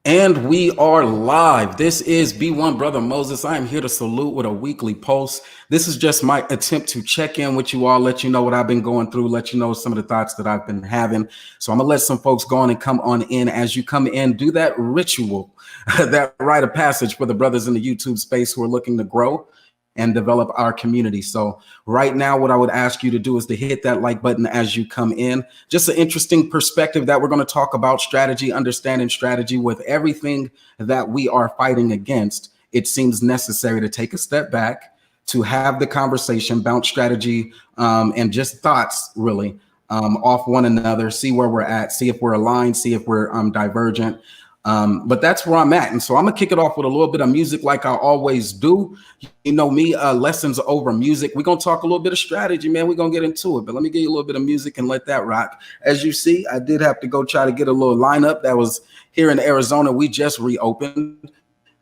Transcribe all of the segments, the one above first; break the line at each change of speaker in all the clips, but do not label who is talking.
And we are live. This is B1 Brother Moses. I am here to salute with a weekly post. This is just my attempt to check in with you all, let you know what I've been going through, let you know some of the thoughts that I've been having. So I'm going to let some folks go on and come on in. As you come in, do that ritual, that rite of passage for the brothers in the YouTube space who are looking to grow and develop our community. So right now, what I would ask you to do is to hit that like button as you come in. Just an interesting perspective that we're going to talk about strategy, understanding strategy with everything that we are fighting against. It seems necessary to take a step back, to have the conversation, bounce strategy, and just thoughts really off one another, see where we're at, see if we're aligned, see if we're divergent. But that's where I'm at. And so I'm gonna kick it off with a little bit of music like I always do. You know me, lessons over music. We're gonna talk a little bit of strategy, man. We're gonna get into it, but let me give you a little bit of music and let that rock. As you see, I did have to go try to get a little lineup that was here in Arizona. We just reopened.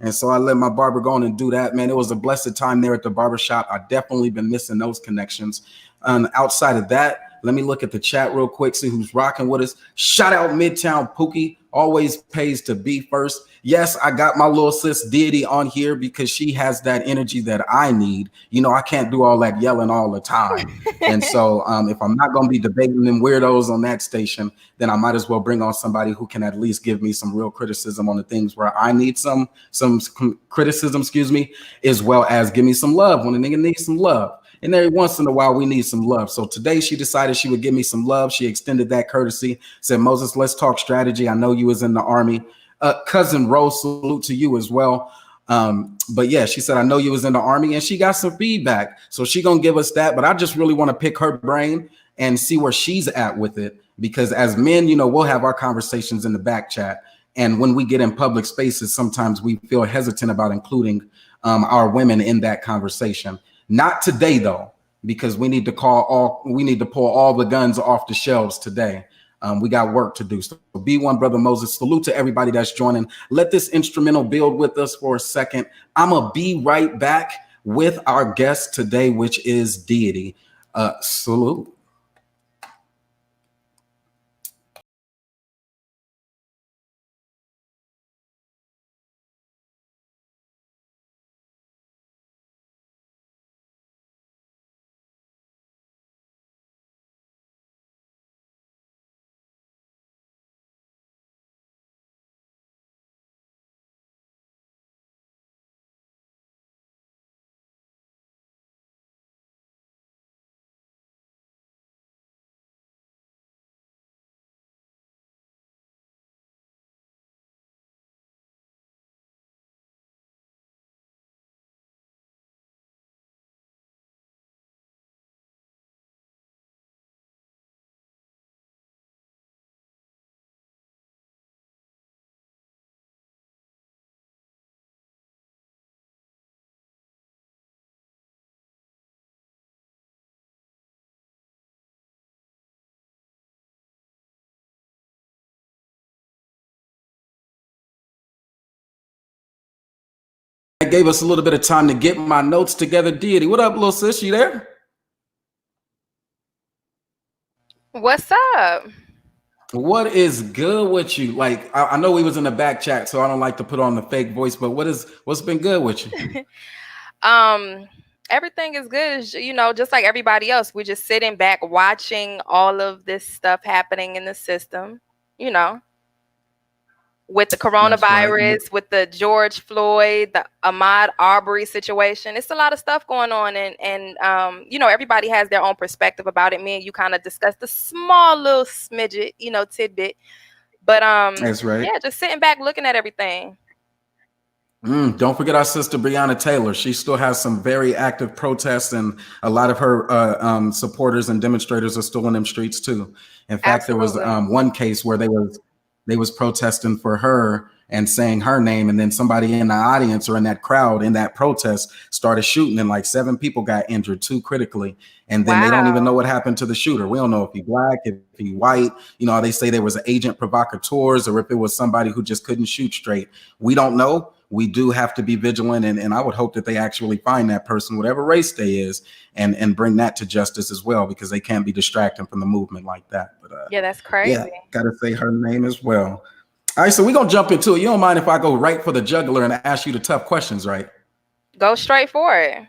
And so I let my barber go on and do that, man. It was a blessed time there at the barbershop. I definitely been missing those connections. Outside of that, let me look at the chat real quick, see who's rocking with us. Shout out Midtown Pookie. Always pays to be first. Yes, I got my little sis Deity on here because she has that energy that I need. You know, I can't do all that yelling all the time. And so if I'm not going to be debating them weirdos on that station, then I might as well bring on somebody who can at least give me some real criticism on the things where I need some criticism, as well as give me some love when a nigga needs some love. And every once in a while, we need some love. So today she decided she would give me some love. She extended that courtesy, said, Moses, let's talk strategy. I know you was in the Army. Cousin Rose, salute to you as well. But yeah, she said, I know you was in the Army, and she got some feedback. So she gonna give us that. But I just really want to pick her brain and see where she's at with it. Because as men, you know, we'll have our conversations in the back chat. And when we get in public spaces, sometimes we feel hesitant about including our women in that conversation. Not today, though, because we need to pull all the guns off the shelves today. We got work to do. So B1 Brother Moses, salute to everybody that's joining. Let this instrumental build with us for a second. I'm going to be right back with our guest today, which is Deity. Salute. That gave us a little bit of time to get my notes together. Deity, what up, little sis? You there?
What's up?
What is good with you? Like, I know we was in the back chat, so I don't like to put on the fake voice, but what's been good with you?
um Everything is good, you know, just like everybody else. We're just sitting back watching all of this stuff happening in the system, you know, with the
That's right.
coronavirus, with the George Floyd, the Ahmaud Arbery situation. It's a lot of stuff going on, and you know, everybody has their own perspective about it. Me and you kind of discussed a small little smidget, you know, tidbit. But
That's right.
yeah, just sitting back looking at everything.
Don't forget our sister Breonna Taylor. She still has some very active protests, and a lot of her supporters and demonstrators are still in them streets too. In fact, there was
Absolutely.
one case where they was protesting for her and saying her name, and then somebody in the audience or in that crowd in that protest started shooting, and like 7 people got injured, 2 critically. And then they don't even know
Wow.
what happened to the shooter. We don't know if he black, if he white. You know, they say there was agent provocateurs, or if it was somebody who just couldn't shoot straight. We don't know. We do have to be vigilant, and I would hope that they actually find that person, whatever race they is, and bring that to justice as well, because they can't be distracting from the movement like that. But
Yeah, that's
yeah,
crazy.
gotta say her name as well. All right, so we're gonna jump into it. You don't mind if I go right for the jugular and ask you the tough questions, right?
Go straight for it.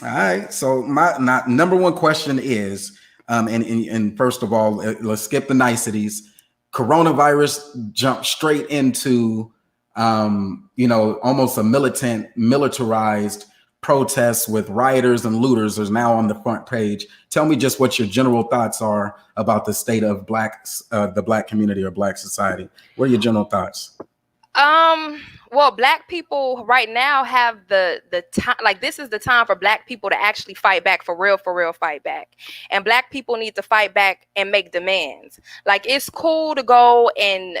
All right. So my number one question is, and first of all, let's skip the niceties. Coronavirus jumped straight into, almost a militarized protest with rioters and looters is now on the front page. Tell me just what your general thoughts are about the state of the black community or black society. What are your general thoughts?
Well, black people right now have the time, like this is the time for black people to actually fight back for real fight back. And black people need to fight back and make demands. Like it's cool to go and,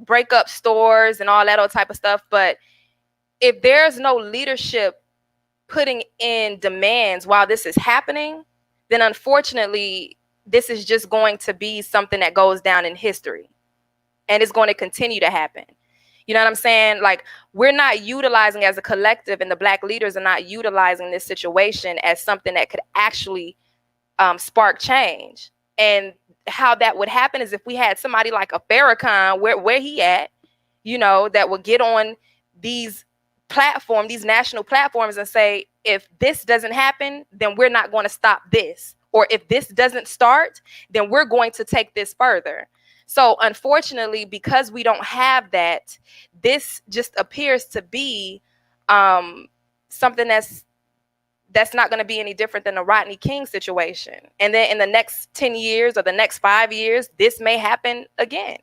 break up stores and all that old type of stuff, but if there's no leadership putting in demands while this is happening, then unfortunately, this is just going to be something that goes down in history. And it's going to continue to happen. You know what I'm saying? Like, we're not utilizing as a collective, and the black leaders are not utilizing this situation as something that could actually spark change. And how that would happen is if we had somebody like a Farrakhan, where he at, that would get on these these national platforms and say, if this doesn't happen, then we're not going to stop this. Or if this doesn't start, then we're going to take this further. So unfortunately, because we don't have that, this just appears to be something that's not going to be any different than the Rodney King situation. And then in the next 10 years or the next 5 years, this may happen again.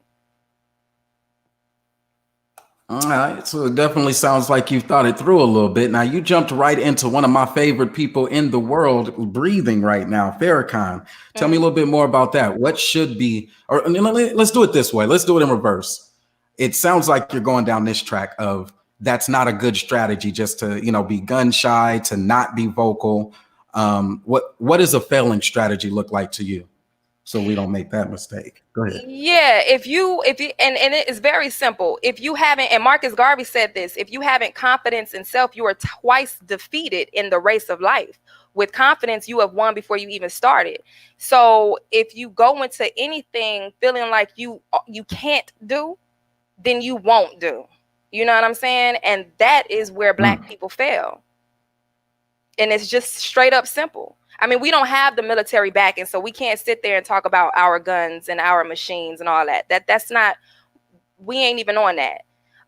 All right, so it definitely sounds like you've thought it through a little bit. Now, you jumped right into one of my favorite people in the world breathing right now, Farrakhan. Tell me a little bit more about that. What should be, or let's do it this way. Let's do it in reverse. It sounds like you're going down this track of that's not a good strategy just to, be gun shy, to not be vocal. What does a failing strategy look like to you? So we don't make that mistake. Go ahead.
Yeah, if you and it is very simple. If you haven't, and Marcus Garvey said this, if you haven't confidence in self, you are twice defeated in the race of life. With confidence, you have won before you even started. So if you go into anything feeling like you can't do, then you won't do. You know what I'm saying? And that is where black people fail. And it's just straight up simple. I mean, we don't have the military backing, so we can't sit there and talk about our guns and our machines and all that. That's not, we ain't even on that.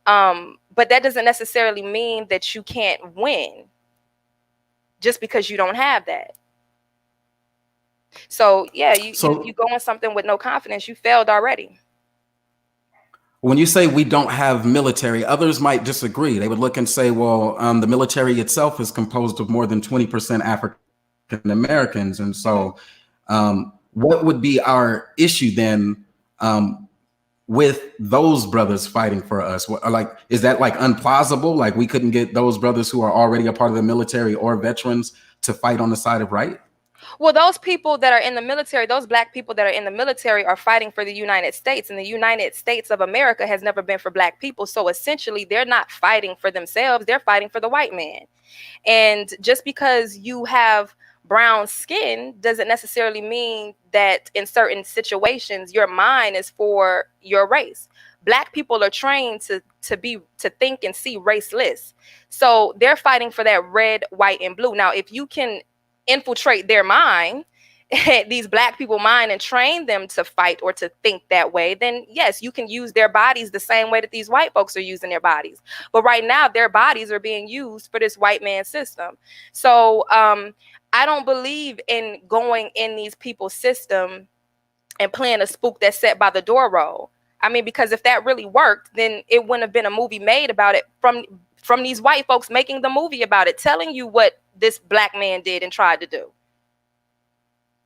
But that doesn't necessarily mean that you can't win just because you don't have that. So yeah, you go on something with no confidence, you failed already.
When you say we don't have military, others might disagree. They would look and say, well, the military itself is composed of more than 20% African Americans. And so what would be our issue then with those brothers fighting for us? Is that unplausible? Like we couldn't get those brothers who are already a part of the military or veterans to fight on the side of right?
Well, those people that are in the military, those black people that are in the military are fighting for the United States, and the United States of America has never been for black people. So essentially, they're not fighting for themselves. They're fighting for the white man. And just because you have brown skin doesn't necessarily mean that in certain situations, your mind is for your race. Black people are trained to think and see raceless. So they're fighting for that red, white, and blue. Now, if you can infiltrate their mind, these black people mind, and train them to fight or to think that way, then yes, you can use their bodies the same way that these white folks are using their bodies. But right now, their bodies are being used for this white man system. So I don't believe in going in these people's system and playing a spook that's set by the door role. I mean, because if that really worked, then it wouldn't have been a movie made about it from these white folks making the movie about it, telling you what this black man did and tried to do.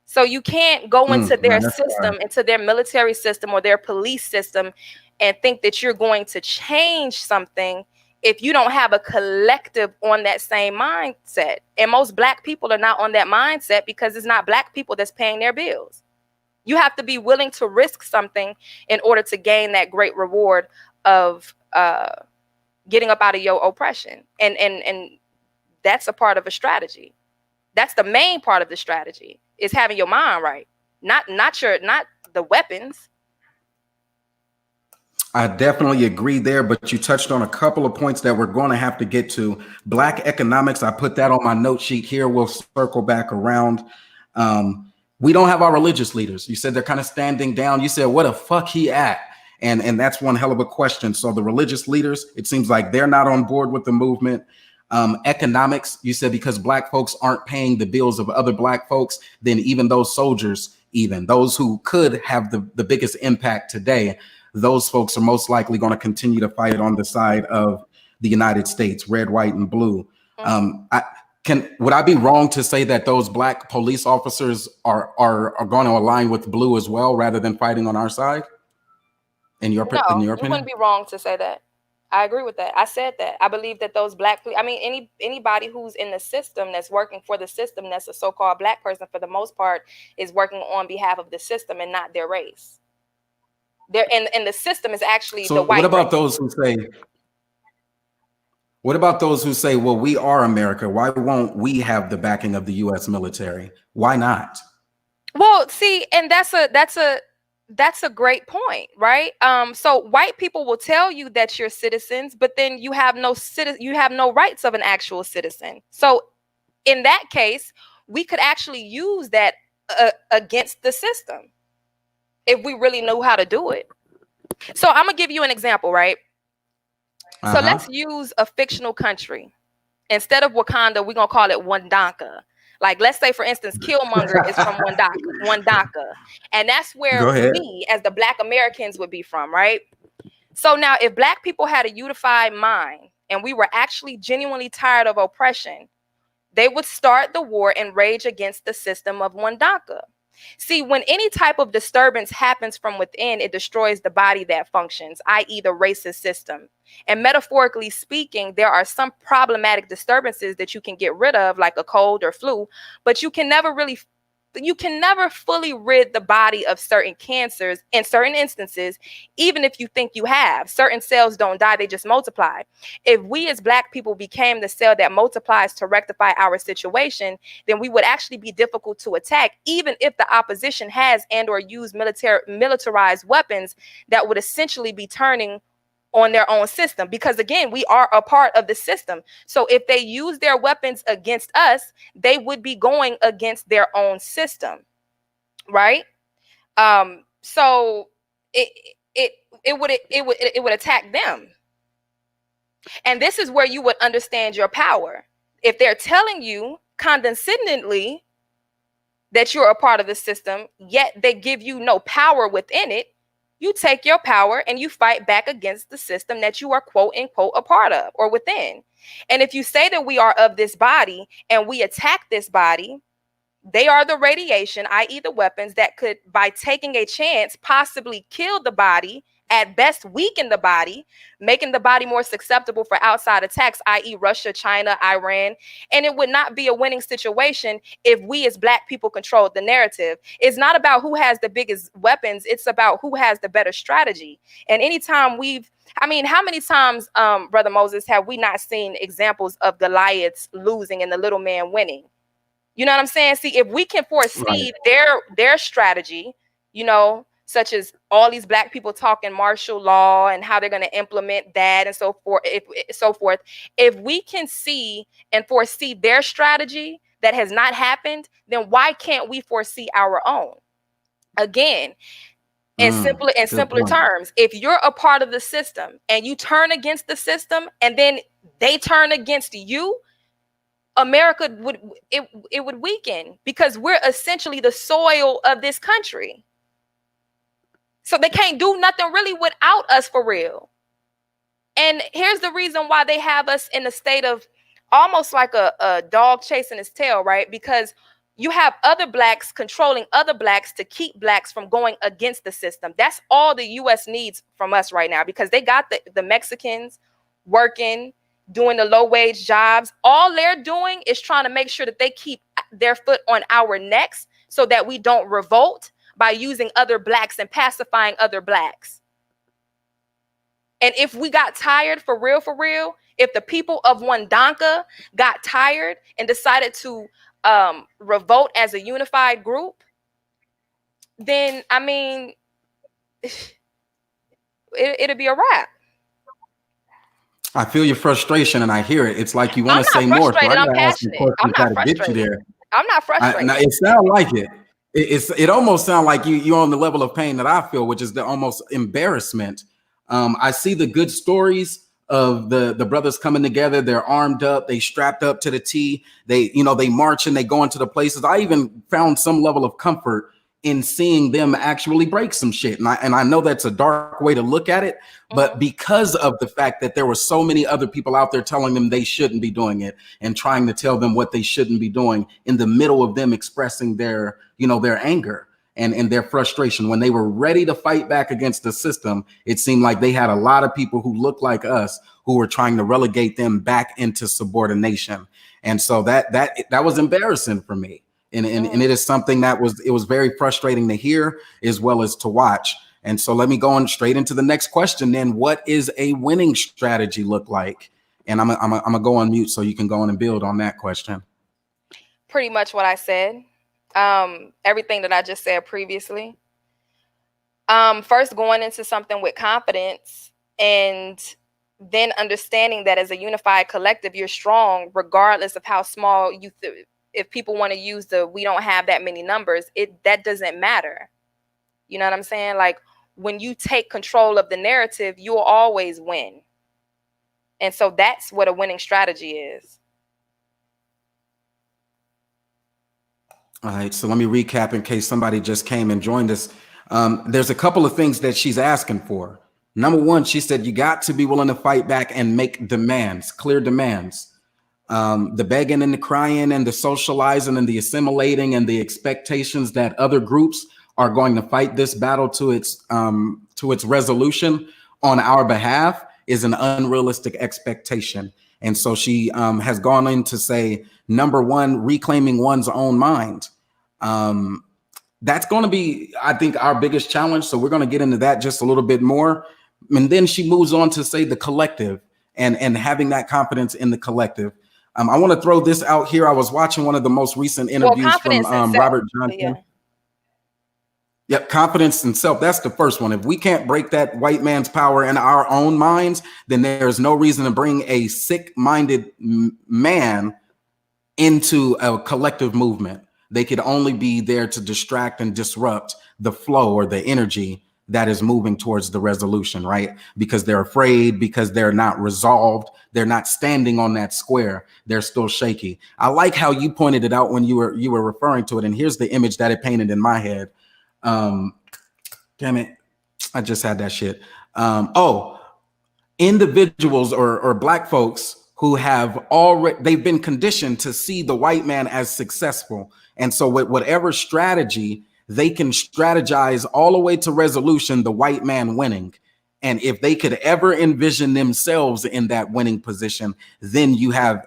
So you can't go into their system, into their military system or their police system and think that you're going to change something if you don't have a collective on that same mindset. And most black people are not on that mindset because it's not black people that's paying their bills. You have to be willing to risk something in order to gain that great reward of getting up out of your oppression. And that's a part of a strategy. That's the main part of the strategy, is having your mind right. Not the weapons.
I definitely agree there, but you touched on a couple of points that we're going to have to get to. Black economics, I put that on my note sheet here. We'll circle back around. We don't have our religious leaders. You said they're kind of standing down. You said, what the fuck he at? And that's one hell of a question. So the religious leaders, it seems like they're not on board with the movement. Economics, you said because black folks aren't paying the bills of other black folks, then even those soldiers, even those who could have the biggest impact today, those folks are most likely going to continue to fight on the side of the United States, red, white, and blue. Would I be wrong to say that those black police officers are going to align with blue as well, rather than fighting on our side? In your opinion,
you wouldn't be wrong to say that. I agree with that. I said that. I believe that those anybody who's in the system that's working for the system, that's a so-called black person, for the most part, is working on behalf of the system and not their race. And the system is actually the white.
What about those who say? What about those who say, well, we are America. Why won't we have the backing of the U.S. military? Why not?
Well, see, and that's a great point, right? So white people will tell you that you're citizens, but then you have no rights of an actual citizen. So in that case, we could actually use that against the system if we really knew how to do it. So I'm gonna give you an example, right? So let's use a fictional country. Instead of Wakanda, we're gonna call it Wandaka. Like, let's say, for instance, Killmonger is from Wandaka, and that's where we, as the Black Americans, would be from, right? So now, if Black people had a unified mind and we were actually genuinely tired of oppression, they would start the war and rage against the system of Wandaka. See, when any type of disturbance happens from within, it destroys the body that functions, i.e. the racist system. And metaphorically speaking, there are some problematic disturbances that you can get rid of, like a cold or flu, but you can never fully rid the body of certain cancers in certain instances. Even if you think you have, certain cells don't die, they just multiply. If we as Black people became the cell that multiplies to rectify our situation, then we would actually be difficult to attack, even if the opposition has and or use militarized weapons that would essentially be turning on their own system, because again, we are a part of the system. So if they use their weapons against us, they would be going against their own system, right? So it would attack them. And this is where you would understand your power. If they're telling you condescendingly that you're a part of the system, yet they give you no power within it, you take your power and you fight back against the system that you are, quote unquote, a part of or within. And if you say that we are of this body and we attack this body, they are the radiation, i.e. the weapons that could, by taking a chance, possibly kill the body, at best weaken the body, making the body more susceptible for outside attacks, i.e. Russia, China, Iran. And it would not be a winning situation if we as Black people controlled the narrative. It's not about who has the biggest weapons. It's about who has the better strategy. And anytime how many times, Brother Moses, have we not seen examples of Goliaths losing and the little man winning? You know what I'm saying? See, if we can foresee their strategy, such as all these Black people talking martial law and how they're going to implement that and so forth. If we can see and foresee their strategy that has not happened, then why can't we foresee our own? Again, in simpler terms, if you're a part of the system and you turn against the system and then they turn against you, America would weaken, because we're essentially the soil of this country. So they can't do nothing really without us, for real. And here's the reason why they have us in a state of almost like a dog chasing his tail, right? Because you have other Blacks controlling other Blacks to keep Blacks from going against the system. That's all the U.S. needs from us right now, because they got the Mexicans working, doing the low-wage jobs. All they're doing is trying to make sure that they keep their foot on our necks so that we don't revolt by using other Blacks and pacifying other Blacks. And if we got tired, for real, if the people of Wandaka got tired and decided to revolt as a unified group, then, it'll be a wrap.
I feel your frustration and I hear it. It's like you want
I'm
to
not
say more, so I
frustrated. I'm
gotta ask you
passionate. I'm
questions
not
how to get you
frustrated.
there.
I'm not
Now
frustrated.
it sounds like it. It almost sounds like you're on the level of pain that I feel, which is the almost embarrassment. I see the good stories of the brothers coming together. They're armed up, they strapped up to the T. They march and they go into the places. I even found some level of comfort in seeing them actually break some shit. And I know that's a dark way to look at it, but because of the fact that there were so many other people out there telling them they shouldn't be doing it and trying to tell them what they shouldn't be doing in the middle of them expressing their anger and their frustration. When they were ready to fight back against the system, it seemed like they had a lot of people who looked like us who were trying to relegate them back into subordination. And so that was embarrassing for me. And it is something that was very frustrating to hear as well as to watch. And so let me go on straight into the next question. Then, what is a winning strategy look like? And I'm gonna go on mute so you can go on and build on that question.
Pretty much what I said. Everything that I just said previously. First, going into something with confidence, and then understanding that as a unified collective, you're strong, regardless of how small if people want to use we don't have that many numbers, that doesn't matter. You know what I'm saying? Like, when you take control of the narrative, you'll always win. And so that's what a winning strategy is.
All right, so let me recap in case somebody just came and joined us. There's a couple of things that she's asking for. Number one, she said you got to be willing to fight back and make demands, clear demands. The begging and the crying and the socializing and the assimilating and the expectations that other groups are going to fight this battle to its resolution on our behalf is an unrealistic expectation. And so she has gone in to say, number one, reclaiming one's own mind. That's going to be, I think, our biggest challenge. So we're going to get into that just a little bit more. And then she moves on to say the collective and having that confidence in the collective. I want to throw this out here. I was watching one of the most recent interviews from Robert Johnson.
Yeah.
Yep, confidence in self. That's the first one. If we can't break that white man's power in our own minds, then there's no reason to bring a sick-minded man into a collective movement. They could only be there to distract and disrupt the flow or the energy that is moving towards the resolution, right? Because they're afraid, because they're not resolved, they're not standing on that square, they're still shaky. I like how you pointed it out when you were referring to it, and here's the image that it painted in my head. Damn it, I just had that shit. Individuals or black folks who have already, they've been conditioned to see the white man as successful. And so with whatever strategy, they can strategize all the way to resolution, the white man winning. And if they could ever envision themselves in that winning position, then you have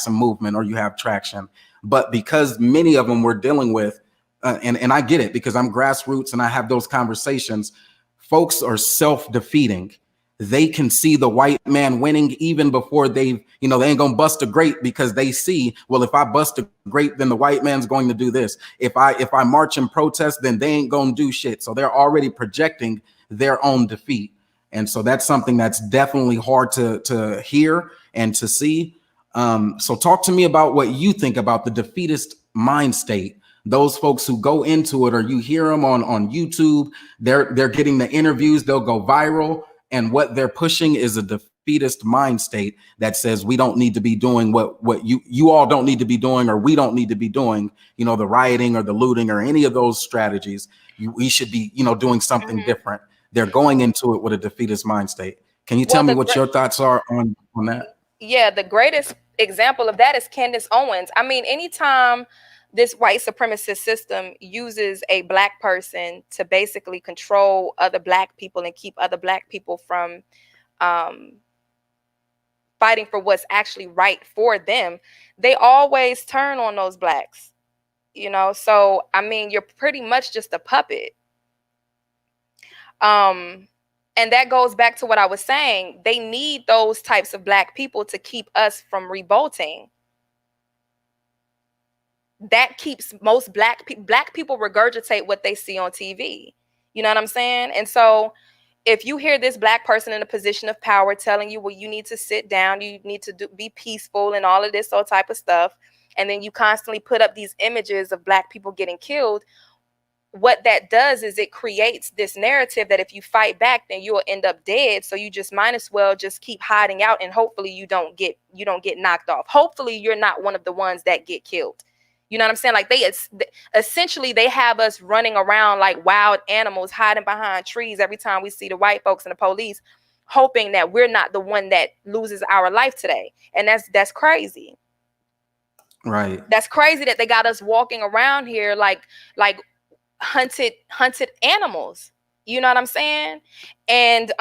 some movement or you have traction. But because many of them we're dealing with, and I get it because I'm grassroots and I have those conversations, folks are self-defeating. They can see the white man winning even before they ain't gonna bust a grape because they see, well, if I bust a grape, then the white man's going to do this. If I march and protest, then they ain't gonna do shit. So they're already projecting their own defeat. And so that's something that's definitely hard to hear and to see. So talk to me about what you think about the defeatist mind state. Those folks who go into it, or you hear them on YouTube, they're getting the interviews, they'll go viral. And what they're pushing is a defeatist mind state that says we don't need to be doing what you all don't need to be doing, or we don't need to be doing, the rioting or the looting or any of those strategies. We should be, doing something different. They're going into it with a defeatist mind state. Can you tell me what your thoughts are on that?
Yeah, the greatest example of that is Candace Owens. I mean, anytime this white supremacist system uses a black person to basically control other black people and keep other black people from fighting for what's actually right for them, they always turn on those blacks, So, I mean, you're pretty much just a puppet. And that goes back to what I was saying. They need those types of black people to keep us from revolting. That keeps most black people regurgitate what they see on TV. You know what I'm saying? And so if you hear this black person in a position of power telling you, well, you need to sit down, you need to be peaceful and all of this sort type of stuff, and then you constantly put up these images of black people getting killed, what that does is it creates this narrative that if you fight back, then you'll end up dead. So you just might as well just keep hiding out, and hopefully you don't get knocked off. Hopefully you're not one of the ones that get killed. You know what I'm saying? Like essentially they have us running around like wild animals, hiding behind trees every time we see the white folks and the police, hoping that we're not the one that loses our life today. And that's crazy.
Right.
That's crazy that they got us walking around here like hunted animals. You know what I'm saying? And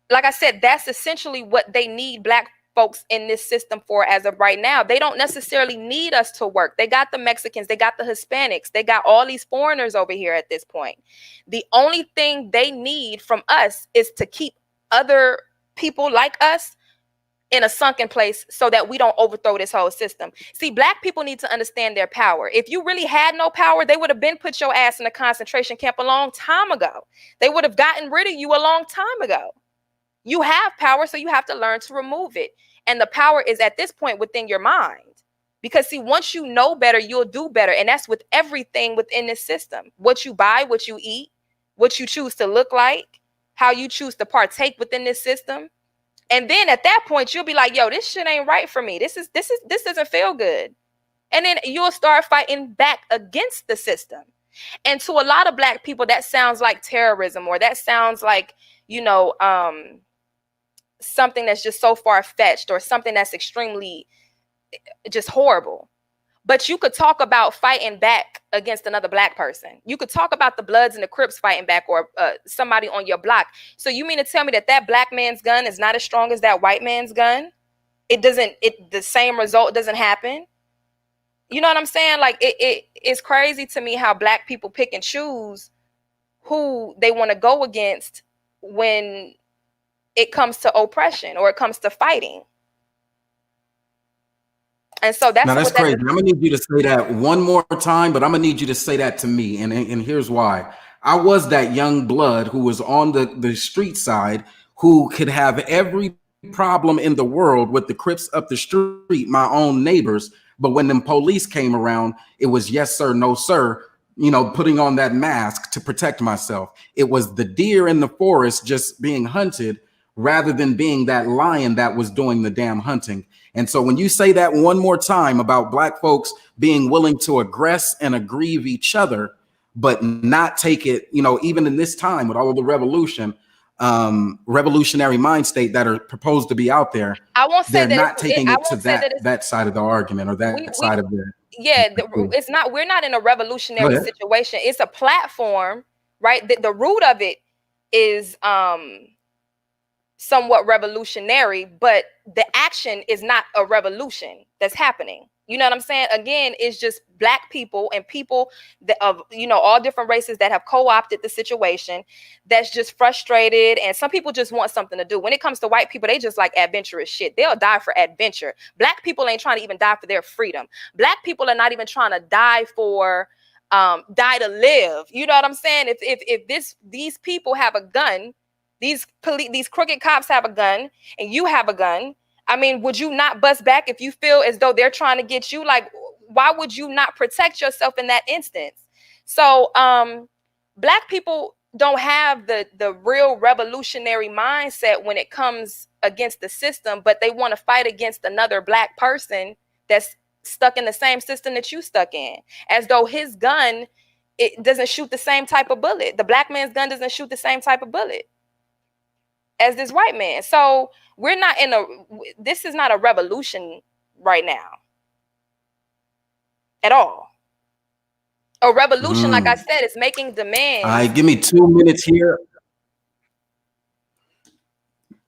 like I said, that's essentially what they need black folks in this system for as of right now. They don't necessarily need us to work. They got the Mexicans, they got the Hispanics, they got all these foreigners over here at this point. The only thing they need from us is to keep other people like us in a sunken place so that we don't overthrow this whole system. See, black people need to understand their power. If you really had no power, they would have been put your ass in a concentration camp a long time ago. They would have gotten rid of you a long time ago. You have power, so you have to learn to remove it. And the power is at this point within your mind. Because see, once you know better, you'll do better. And that's with everything within this system. What you buy, what you eat, what you choose to look like, how you choose to partake within this system. And then at that point, you'll be like, yo, this shit ain't right for me. This doesn't feel good. And then you'll start fighting back against the system. And to a lot of black people, that sounds like terrorism, or that sounds like, something that's just so far-fetched, or something that's extremely just horrible. But you could talk about fighting back against another black person. You could talk about the Bloods and the Crips fighting back, or somebody on your block. So you mean to tell me that black man's gun is not as strong as that white man's gun? The same result doesn't happen. You know what I'm saying? Like it's crazy to me how black people pick and choose who they want to go against when it comes to oppression or it comes to fighting. And so that's
crazy. I'm gonna need you to say that one more time, but I'm gonna need you to say that to me. And here's why. I was that young blood who was on the street side, who could have every problem in the world with the Crips up the street, my own neighbors. But when them police came around, it was yes, sir, no, sir, putting on that mask to protect myself. It was the deer in the forest just being hunted rather than being that lion that was doing the damn hunting. And so when you say that one more time about black folks being willing to aggress and aggrieve each other, but not take it, even in this time with all of the revolutionary mind state that are proposed to be out there,
I won't say
they're not taking it to that side of the argument, or that side of the.
Yeah, it's not. We're not in a revolutionary situation. It's a platform, right? The root of it is somewhat revolutionary, but the action is not a revolution that's happening. You know what I'm saying? Again, it's just black people and people of all different races that have co-opted the situation, that's just frustrated. And some people just want something to do. When it comes to white people, they just like adventurous shit. They'll die for adventure. Black people ain't trying to even die for their freedom. Black people are not even trying to die to live. You know what I'm saying? If these people have a gun, these crooked cops have a gun, and you have a gun, I mean, would you not bust back if you feel as though they're trying to get you? Like, why would you not protect yourself in that instance? So black people don't have the real revolutionary mindset when it comes against the system, but they want to fight against another black person that's stuck in the same system that you stuck in, as though his gun, it doesn't shoot the same type of bullet. The black man's gun doesn't shoot the same type of bullet as this white man. So this is not a revolution right now at all. A revolution, like I said, is making demands.
All right, give me 2 minutes here.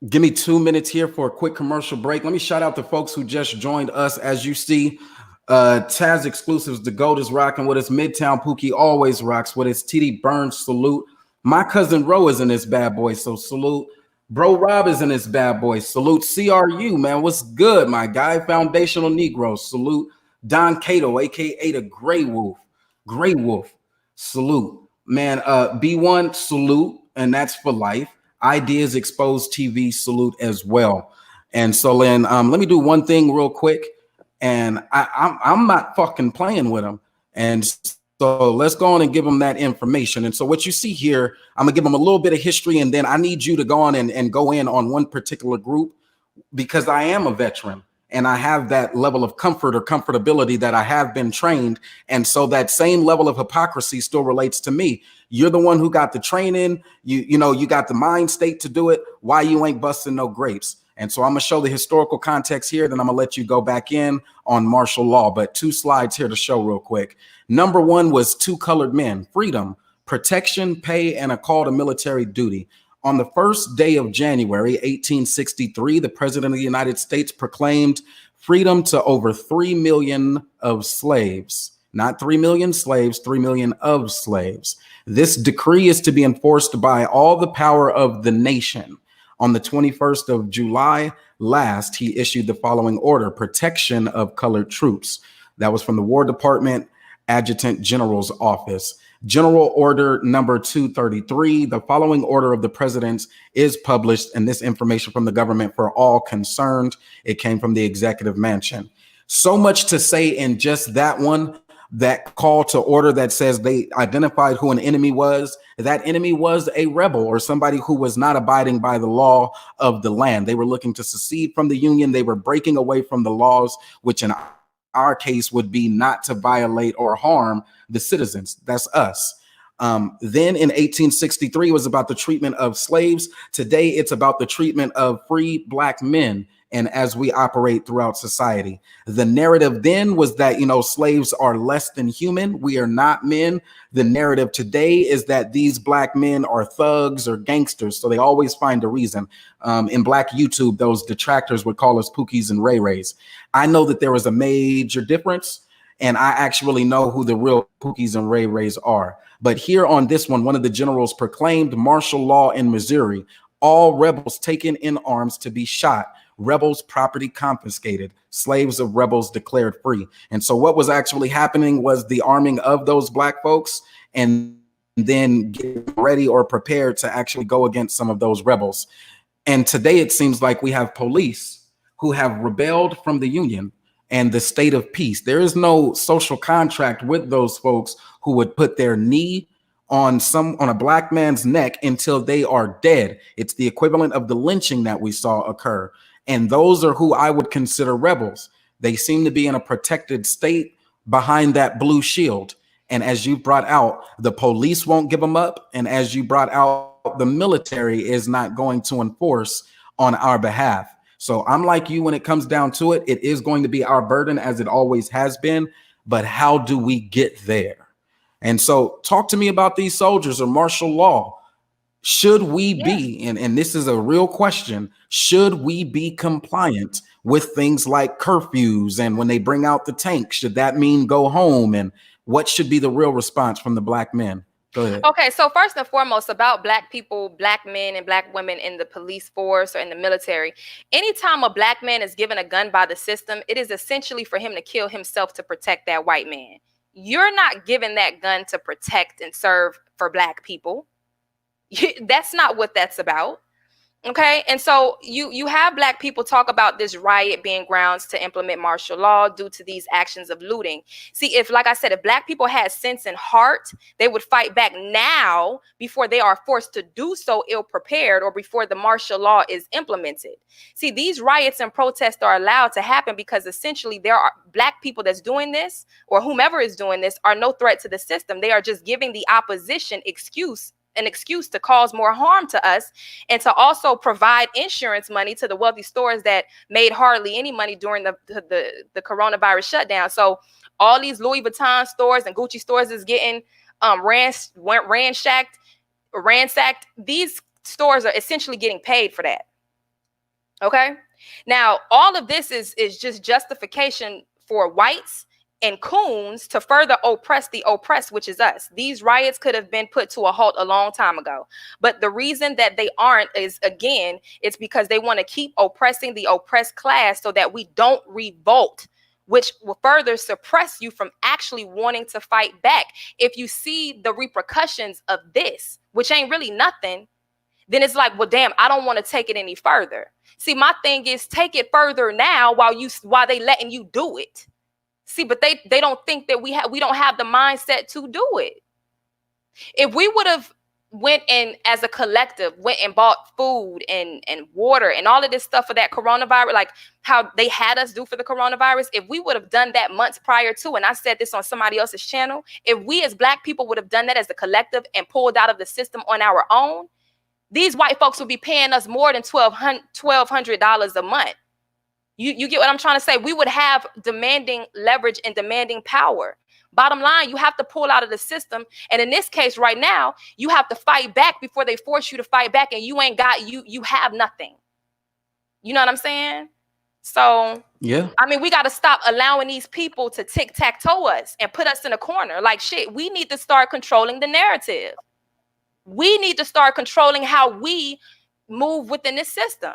Give me 2 minutes here for a quick commercial break. Let me shout out the folks who just joined us. As you see, Taz Exclusives, the GOAT is rocking with us. Midtown Pookie always rocks with us. TD Burns, salute. My cousin Ro is in this bad boy, so salute. Bro Rob is in this bad boy. Salute CRU, man. What's good, my guy? Foundational Negro. Salute Don Cato, aka the Gray Wolf. Gray Wolf. Salute. Man, B1, salute. and that's for life. Ideas Exposed TV salute as well. And so, Lynn, let me do one thing real quick, and I'm not fucking playing with them. And so let's go on and give them that information. And so what you see here, I'm gonna give them a little bit of history, and then I need you to go on and go in on one particular group, because I am a veteran and I have that level of comfort or comfortability that I have been trained. And so that same level of hypocrisy still relates to me. You're the one who got the training, you got the mind state to do it. Why you ain't busting no grapes? And so I'm gonna show the historical context here, then I'm gonna let you go back in on martial law. But 2 slides here to show real quick. Number 1 was 2 colored men: freedom, protection, pay, and a call to military duty. On the first day of January 1863, the President of the United States proclaimed freedom to over 3 million of slaves. Not 3 million slaves, 3 million of slaves. This decree is to be enforced by all the power of the nation. On the 21st of July last, he issued the following order: protection of colored troops. That was from the War Department Adjutant General's Office. General Order number 233, the following order of the president is published, and this information from the government for all concerned. It came from the executive mansion. So much to say in just that one, that call to order that says they identified who an enemy was. That enemy was a rebel or somebody who was not abiding by the law of the land. They were looking to secede from the Union. They were breaking away from the laws, which in our case would be not to violate or harm the citizens. That's us. Then in 1863 was about the treatment of slaves. Today it's about the treatment of free Black men, and as we operate throughout society. The narrative then was that, slaves are less than human. We are not men. The narrative today is that these Black men are thugs or gangsters. So they always find a reason. In Black YouTube, those detractors would call us Pookies and Ray Rays. I know that there is a major difference, and I actually know who the real Pookies and Ray Rays are. But here on this one of the generals proclaimed martial law in Missouri. All rebels taken in arms to be shot. Rebels' property confiscated, slaves of rebels declared free. And so what was actually happening was the arming of those Black folks and then getting ready or prepared to actually go against some of those rebels. And today it seems like we have police who have rebelled from the Union and the state of peace. There is no social contract with those folks who would put their knee on a Black man's neck until they are dead. It's the equivalent of the lynching that we saw occur. And those are who I would consider rebels. They seem to be in a protected state behind that blue shield. And as you brought out, the police won't give them up. And as you brought out, the military is not going to enforce on our behalf. So I'm like you when it comes down to it. It is going to be our burden, as it always has been. But how do we get there? And so talk to me about these soldiers or martial law. Should we be, and this is a real question, should we be compliant with things like curfews? And when they bring out the tank, should that mean go home? And what should be the real response from the Black men? Go ahead.
Okay, so first and foremost, about Black people, Black men and Black women in the police force or in the military. Anytime a Black man is given a gun by the system, it is essentially for him to kill himself to protect that white man. You're not given that gun to protect and serve for Black people. That's not what that's about. Okay. And so you have Black people talk about this riot being grounds to implement martial law due to these actions of looting. See, like I said, if Black people had sense and heart, they would fight back now before they are forced to do so ill prepared or before the martial law is implemented. See, these riots and protests are allowed to happen because essentially there are Black people that's doing this, or whomever is doing this, are no threat to the system. They are just giving the opposition an excuse to cause more harm to us and to also provide insurance money to the wealthy stores that made hardly any money during the coronavirus shutdown. So all these Louis Vuitton stores and Gucci stores is getting ransacked. These stores are essentially getting paid for that. Okay. Now, all of this is just justification for whites and coons to further oppress the oppressed, which is us. These riots could have been put to a halt a long time ago. But the reason that they aren't is, again, it's because they want to keep oppressing the oppressed class so that we don't revolt which will further suppress you from actually wanting to fight back. If you see the repercussions of this, which ain't really nothing, then it's like, well, damn, I don't want to take it any further. See, my thing is, take it further now while they letting you do it. See, but they don't think that we don't have the mindset to do it. If we would have went and as a collective went and bought food and water and all of this stuff for that coronavirus, like how they had us do for the coronavirus, if we would have done that months prior to, and I said this on somebody else's channel, if we as Black people would have done that as a collective and pulled out of the system on our own, these white folks would be paying us more than $1,200 a month. You get what I'm trying to say? We would have demanding leverage and demanding power. Bottom line, you have to pull out of the system. And in this case right now, you have to fight back before they force you to fight back, and you have nothing. You know what I'm saying? So,
yeah.
I mean, we got to stop allowing these people to tic-tac-toe us and put us in a corner. Like, shit, we need to start controlling the narrative. We need to start controlling how we move within this system.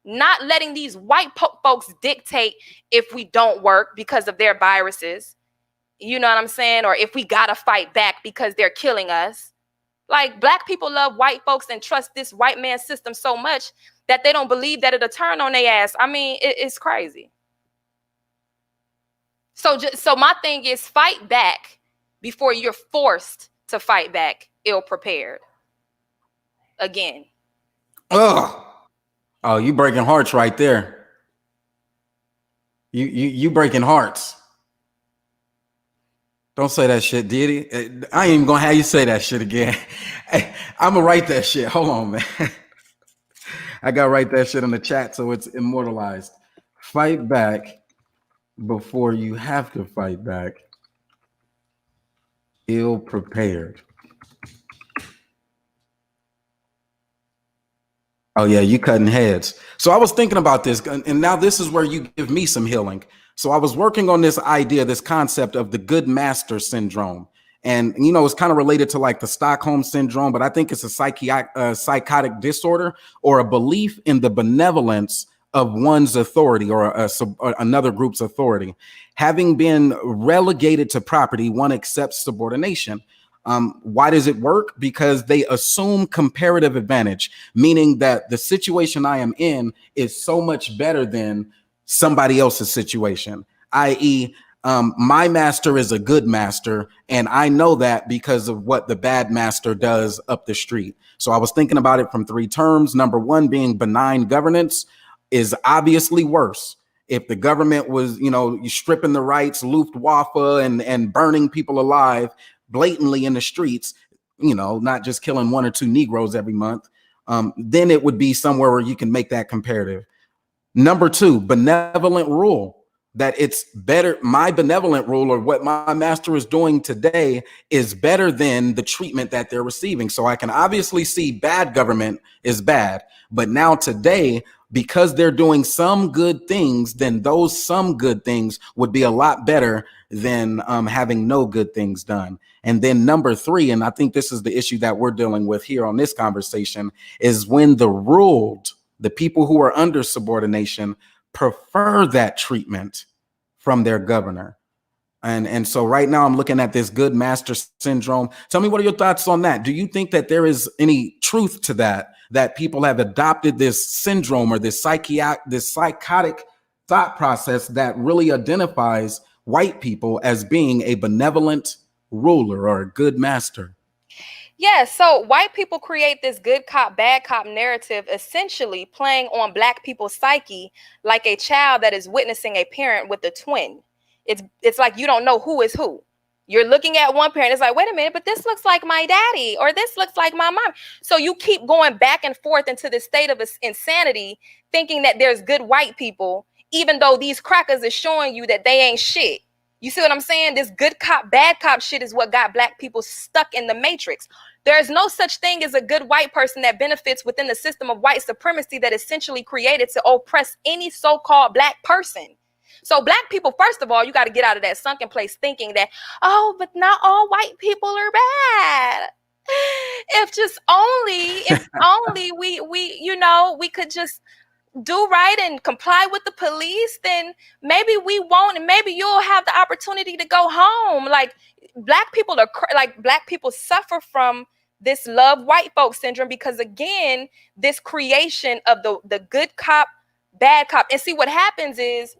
Not letting these white folks dictate if we don't work because of their viruses. You know what I'm saying? Or if we got to fight back because they're killing us. Like, Black people love white folks and trust this white man system so much that they don't believe that it'll turn on their ass. I mean, it's crazy. So my thing is, fight back before you're forced to fight back ill-prepared. Again.
Ugh. Oh, you breaking hearts right there. You breaking hearts. Don't say that shit, Diddy. I ain't even gonna have you say that shit again. I'm gonna write that shit. Hold on, man. I gotta write that shit in the chat so it's immortalized. Fight back before you have to fight back. Ill prepared. Oh yeah, you cutting heads. So I was thinking about this, and now this is where you give me some healing. So I was working on this idea, this concept of the good master syndrome. And, you know, it's kind of related to like the Stockholm syndrome, but I think it's a psychotic disorder or a belief in the benevolence of one's authority or another group's authority. Having been relegated to property, one accepts subordination. Why does it work? Because they assume comparative advantage, meaning that the situation I am in is so much better than somebody else's situation, i.e., my master is a good master, and I know that because of what the bad master does up the street. So I was thinking about it from three terms. Number one being benign governance is obviously worse. If the government was, you know, stripping the rights, Luftwaffe, and burning people alive blatantly in the streets, you know, not just killing one or two Negroes every month, then it would be somewhere where you can make that comparative. Number two, benevolent rule. That it's better, my benevolent rule or what my master is doing today is better than the treatment that they're receiving. So I can obviously see bad government is bad, but now today, because they're doing some good things, then those some good things would be a lot better than having no good things done. And then number three, and I think this is the issue that we're dealing with here on this conversation, is when the ruled, the people who are under subordination, prefer that treatment from their governor. And so right now I'm looking at this good master syndrome. Tell me, what are your thoughts on that? Do you think that there is any truth to that people have adopted this syndrome or this psychotic thought process that really identifies white people as being a benevolent ruler or a good master?
Yeah, so white people create this good cop, bad cop narrative, essentially playing on Black people's psyche like a child that is witnessing a parent with a twin. It's like you don't know who is who. You're looking at one parent, it's like, wait a minute, but this looks like my daddy, or this looks like my mom. So you keep going back and forth into this state of insanity, thinking that there's good white people, even though these crackers is showing you that they ain't shit. You see what I'm saying? This good cop, bad cop shit is what got Black people stuck in the matrix. There is no such thing as a good white person that benefits within the system of white supremacy that essentially created to oppress any so-called Black person. So Black people, first of all, you got to get out of that sunken place thinking that, oh, but not all white people are bad. If only we could just do right and comply with the police, then maybe we won't, and maybe you'll have the opportunity to go home. Like black people black people suffer from this love white folk syndrome, because again, this creation of the good cop, bad cop. And see, what happens is,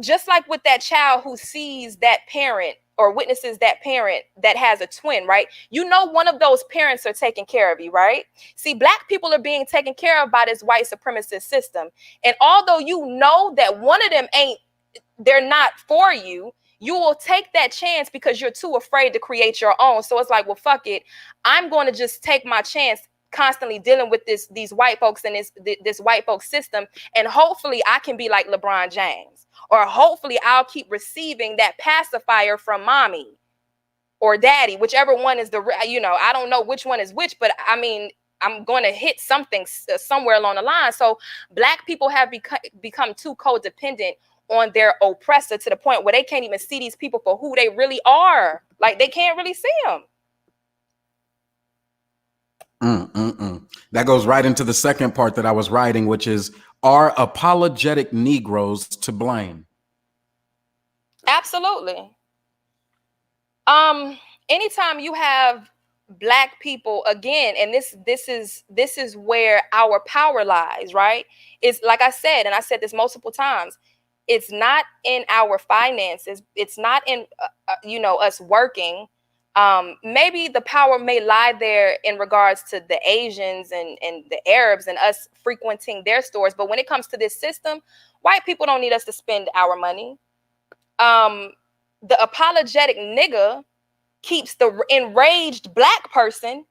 just like with that child who sees that parent or witnesses that parent that has a twin, right? You know, one of those parents are taking care of you, right? See, black people are being taken care of by this white supremacist system. And although you know that one of them they're not for you, you will take that chance because you're too afraid to create your own. So it's like, well, fuck it. I'm going to just take my chance constantly dealing with these white folks and this white folks system. And hopefully I can be like LeBron James, or hopefully I'll keep receiving that pacifier from mommy or daddy, whichever one is I don't know which one is which, but I mean, I'm going to hit something somewhere along the line. So black people have become too codependent on their oppressor, to the point where they can't even see these people for who they really are. Like, they can't really see them.
That goes right into the second part that I was writing, which is, are apologetic Negroes to blame?
Absolutely. Anytime you have black people, again, and this is where our power lies, right? It's like I said, and I said this multiple times, it's not in our finances, it's not in us working. Maybe the power may lie there in regards to the Asians and the Arabs and us frequenting their stores. But when it comes to this system, white people don't need us to spend our money. The apologetic nigga keeps the enraged black person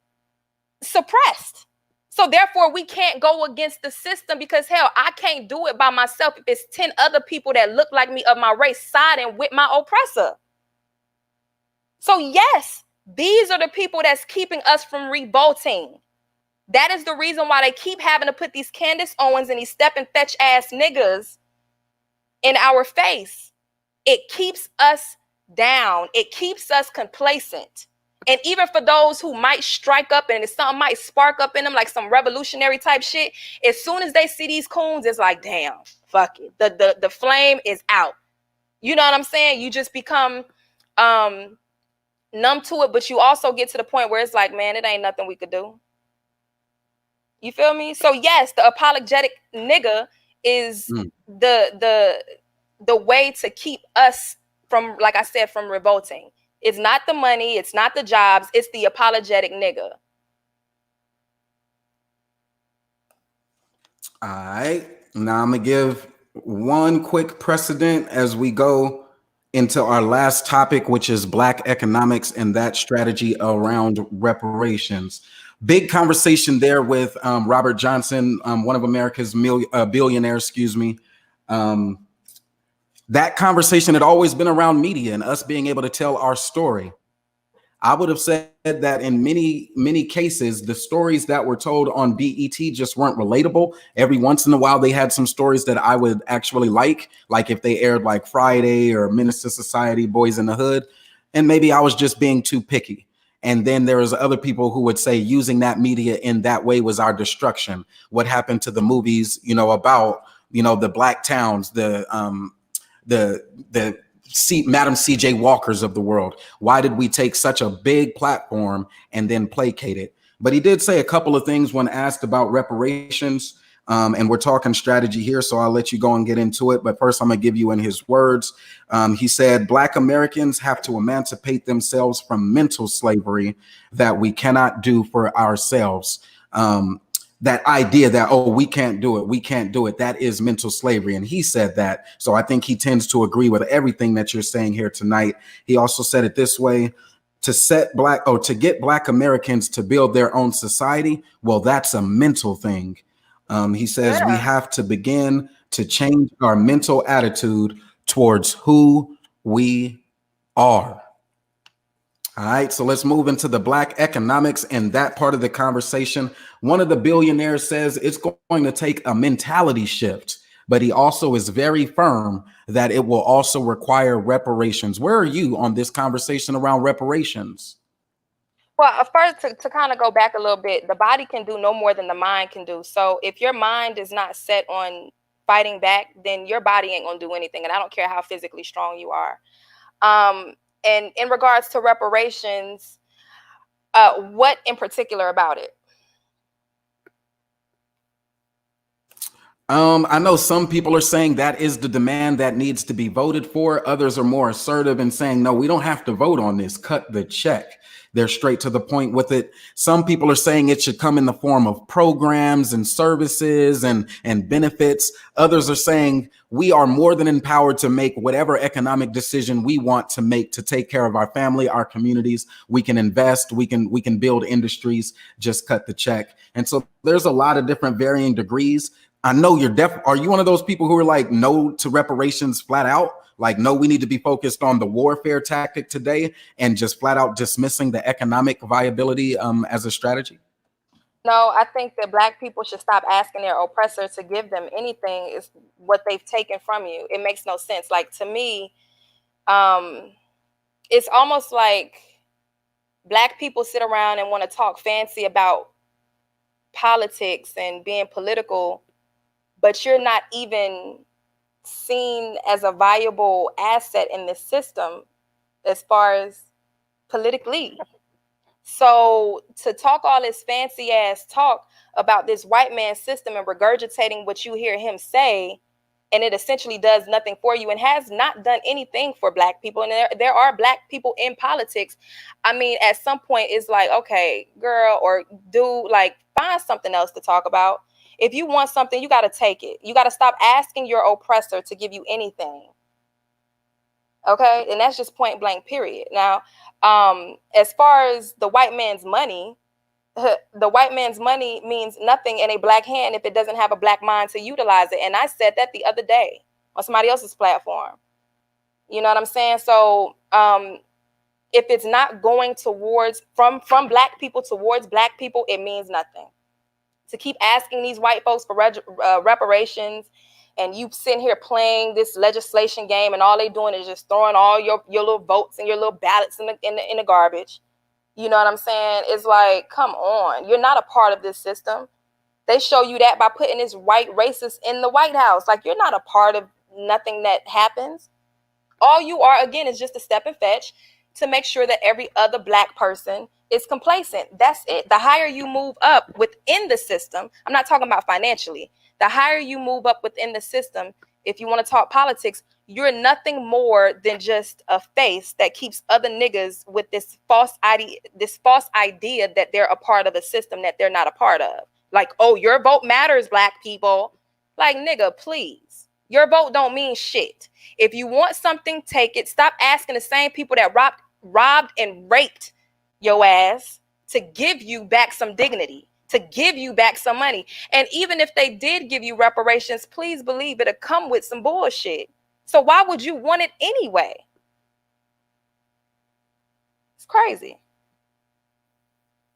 suppressed. So therefore, we can't go against the system, because hell, I can't do it by myself if it's 10 other people that look like me of my race siding with my oppressor. So yes, these are the people that's keeping us from revolting. That is the reason why they keep having to put these Candace Owens and these step and fetch ass niggas in our face. It keeps us down. It keeps us complacent. And even for those who might strike up and something might spark up in them, like some revolutionary type shit, as soon as they see these coons, it's like, damn, fuck it. The flame is out. You know what I'm saying? You just become numb to it, but you also get to the point where it's like, man, it ain't nothing we could do. You feel me? So yes, the apologetic nigga is the way to keep us from, like I said, from revolting. It's not the money, it's not the jobs, it's the apologetic nigga.
All right. Now I'm gonna give one quick precedent as we go into our last topic, which is Black economics and that strategy around reparations. Big conversation there with Robert Johnson, one of America's billionaires, that conversation had always been around media and us being able to tell our story. I would have said that in many, many cases, the stories that were told on BET just weren't relatable. Every once in a while, they had some stories that I would actually like if they aired like Friday or Menace to Society, Boys in the Hood. And maybe I was just being too picky. And then there was other people who would say using that media in that way was our destruction. What happened to the movies, about, the black towns, the Madam C.J. Walkers of the world. Why did we take such a big platform and then placate it? But he did say a couple of things when asked about reparations. And we're talking strategy here, so I'll let you go and get into it. But first, I'm going to give you in his words. He said, Black Americans have to emancipate themselves from mental slavery that we cannot do for ourselves. That idea that, oh, we can't do it, that is mental slavery. And he said that. So I think he tends to agree with everything that you're saying here tonight. He also said it this way: to get Black Americans to build their own society, well, that's a mental thing. He says we have to begin to change our mental attitude towards who we are. All right, so let's move into the Black economics and that part of the conversation. One of the billionaires says it's going to take a mentality shift, but he also is very firm that it will also require reparations. Where are you on this conversation around reparations?
Well, first, to kind of go back a little bit, the body can do no more than the mind can do. So if your mind is not set on fighting back, then your body ain't gonna do anything. And I don't care how physically strong you are. And in regards to reparations, what in particular about it?
I know some people are saying that is the demand that needs to be voted for. Others are more assertive and saying, no, we don't have to vote on this. Cut the check. They're straight to the point with it. Some people are saying it should come in the form of programs and services and benefits. Others are saying we are more than empowered to make whatever economic decision we want to make to take care of our family, our communities. We can invest, we can build industries, just cut the check. And so there's a lot of different varying degrees. I know you're are you one of those people who are like no to reparations flat out? Like, no, we need to be focused on the warfare tactic today and just flat out dismissing the economic viability as a strategy?
No, I think that Black people should stop asking their oppressor to give them anything is what they've taken from you. It makes no sense. Like, to me, it's almost like Black people sit around and want to talk fancy about politics and being political, but you're not even seen as a viable asset in the system as far as politically. So to talk all this fancy ass talk about this white man system and regurgitating what you hear him say, and it essentially does nothing for you and has not done anything for Black people. And there are Black people in politics. I mean, at some point it's like, okay, girl or dude, like, find something else to talk about. If you want something, you got to take it. You got to stop asking your oppressor to give you anything. Okay? And that's just point blank, period. Now, as far as the white man's money, the white man's money means nothing in a Black hand if it doesn't have a Black mind to utilize it. And I said that the other day on somebody else's platform. You know what I'm saying? So if it's not going towards from Black people towards Black people, it means nothing. To keep asking these white folks for reparations, and you sitting here playing this legislation game, and all they doing is just throwing all your little votes and your little ballots in the garbage. You know what I'm saying? It's like, come on, you're not a part of this system. They show you that by putting this white racist in the White House. Like, you're not a part of nothing that happens. All you are, again, is just a step and fetch to make sure that every other Black person is complacent. That's it. The higher you move up within the system, I'm not talking about financially. The higher you move up within the system, if you want to talk politics, you're nothing more than just a face that keeps other niggas with this false idea that they're a part of a system that they're not a part of. Like, oh, your vote matters, Black people. Like, nigga, please. Your vote don't mean shit. If you want something, take it. Stop asking the same people that robbed and raped your ass to give you back some dignity, to give you back some money. And even if they did give you reparations, please believe it'll come with some bullshit. So why would you want it anyway? It's crazy.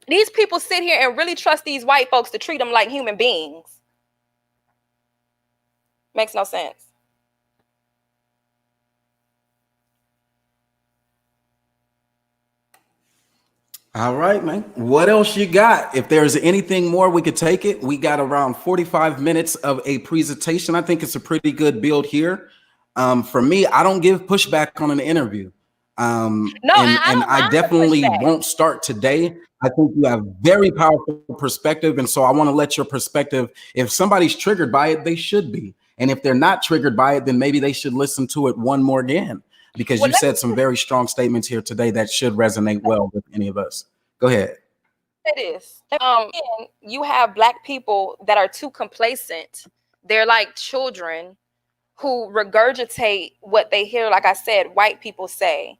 These people sit here and really trust these white folks to treat them like human beings. Makes no sense.
All right, man. What else you got? If there's anything more, we could take it. We got around 45 minutes of a presentation. I think it's a pretty good build here. For me, I don't give pushback on an interview.
No,
and I definitely won't start today. I think you have very powerful perspective. And so I want to let your perspective, if somebody's triggered by it, they should be. And if they're not triggered by it, then maybe they should listen to it one more again. Because you said some very strong statements here today that should resonate well with any of us. Go ahead.
It is. You have Black people that are too complacent. They're like children who regurgitate what they hear, like I said, white people say.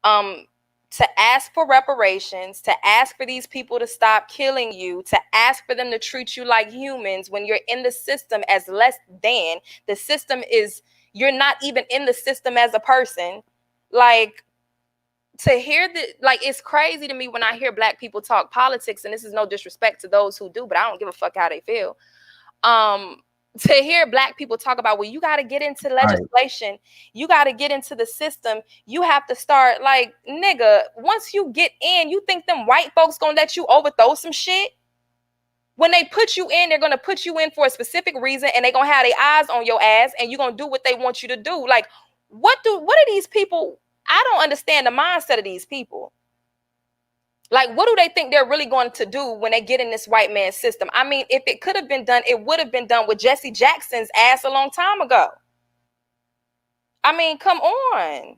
To ask for reparations, to ask for these people to stop killing you, to ask for them to treat you like humans when you're in the system as less than. The system is, you're not even in the system as a person. Like, to hear that, like, it's crazy to me when I hear Black people talk politics, and this is no disrespect to those who do, but I don't give a fuck how they feel. to hear black people talk about, well, you got to get into legislation, right, you got to get into the system, you have to start, like, nigga, once you get in, you think them white folks gonna let you overthrow some shit? When they put you in, they're gonna put you in for a specific reason, and they're gonna have their eyes on your ass, and you're gonna do what they want you to do. Like, what are these people? I don't understand the mindset of these people. Like, what do they think they're really going to do when they get in this white man system? I mean, if it could have been done, it would have been done with Jesse Jackson's ass a long time ago. I mean, come on.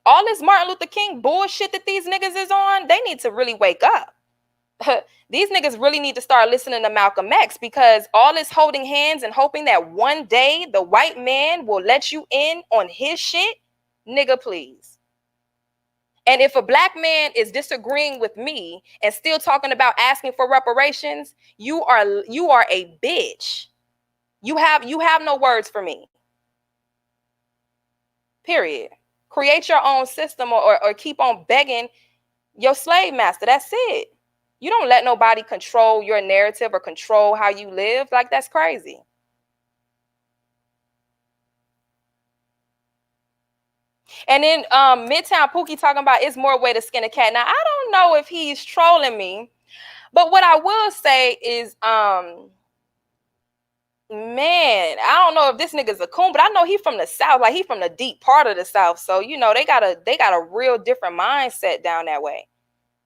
All this Martin Luther King bullshit that these niggas is on, they need to really wake up. These niggas really need to start listening to Malcolm X, because all this holding hands and hoping that one day the white man will let you in on his shit, nigga, please. And if a black man is disagreeing with me and still talking about asking for reparations, you are a bitch. You have no words for me. Period. Create your own system, or keep on begging your slave master. That's it. You don't let nobody control your narrative or control how you live. Like, that's crazy. And then Midtown Pookie talking about it's more way to skin a cat. Now, I don't know if he's trolling me, but what I will say is, man, I don't know if this nigga's a coon, but I know he from the South, like he from the deep part of the South. So, you know, they got a real different mindset down that way.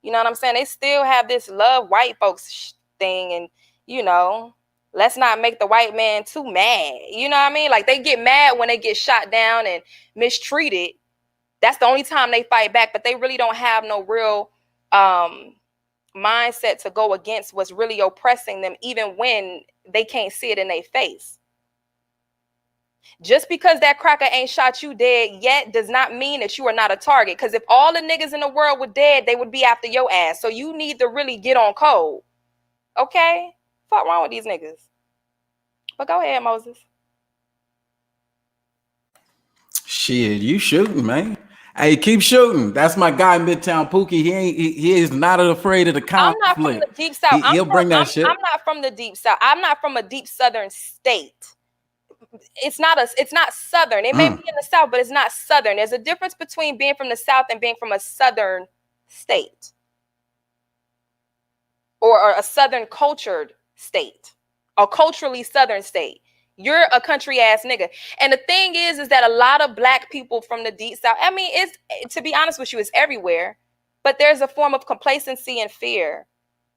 You know what I'm saying? They still have this love white folks thing, and, you know, let's not make the white man too mad. You know what I mean? Like, they get mad when they get shot down and mistreated. That's the only time they fight back, but they really don't have no real mindset to go against what's really oppressing them, even when they can't see it in their face. Just because that cracker ain't shot you dead yet does not mean that you are not a target. Because if all the niggas in the world were dead, they would be after your ass. So you need to really get on code. Okay? Fuck wrong with these niggas. But go ahead, Moses.
Shit, you shooting, man. Hey, keep shooting. That's my guy, Midtown Pookie. He is not afraid of the conflict.
I'm not from the deep South.
He'll bring that shit.
I'm not from the deep South. I'm not from a deep Southern state. It's not Southern. It may be in the South, but it's not Southern. There's a difference between being from the South and being from a Southern state, or a Southern cultured state, a culturally Southern state. You're a country ass nigga. And the thing is that a lot of black people from the deep South, I mean, it's, to be honest with you, it's everywhere, but there's a form of complacency and fear,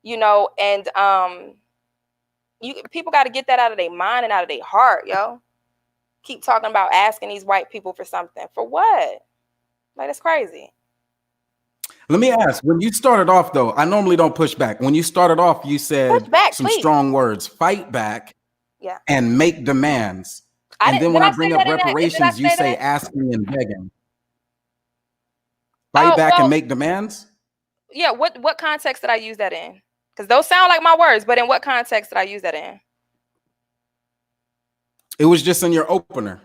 you know, and people got to get that out of their mind and out of their heart, yo. Keep talking about asking these white people for something. For what? Like, that's crazy.
Let me ask, when you started off, though, I normally don't push back. When you started off, you said some strong words, fight back, yeah, and make demands. And then when I bring up reparations, you say asking and begging. Fight back and make demands?
Yeah, what context did I use that in? Because those sound like my words, but in what context did I use that in?
It was just in your opener.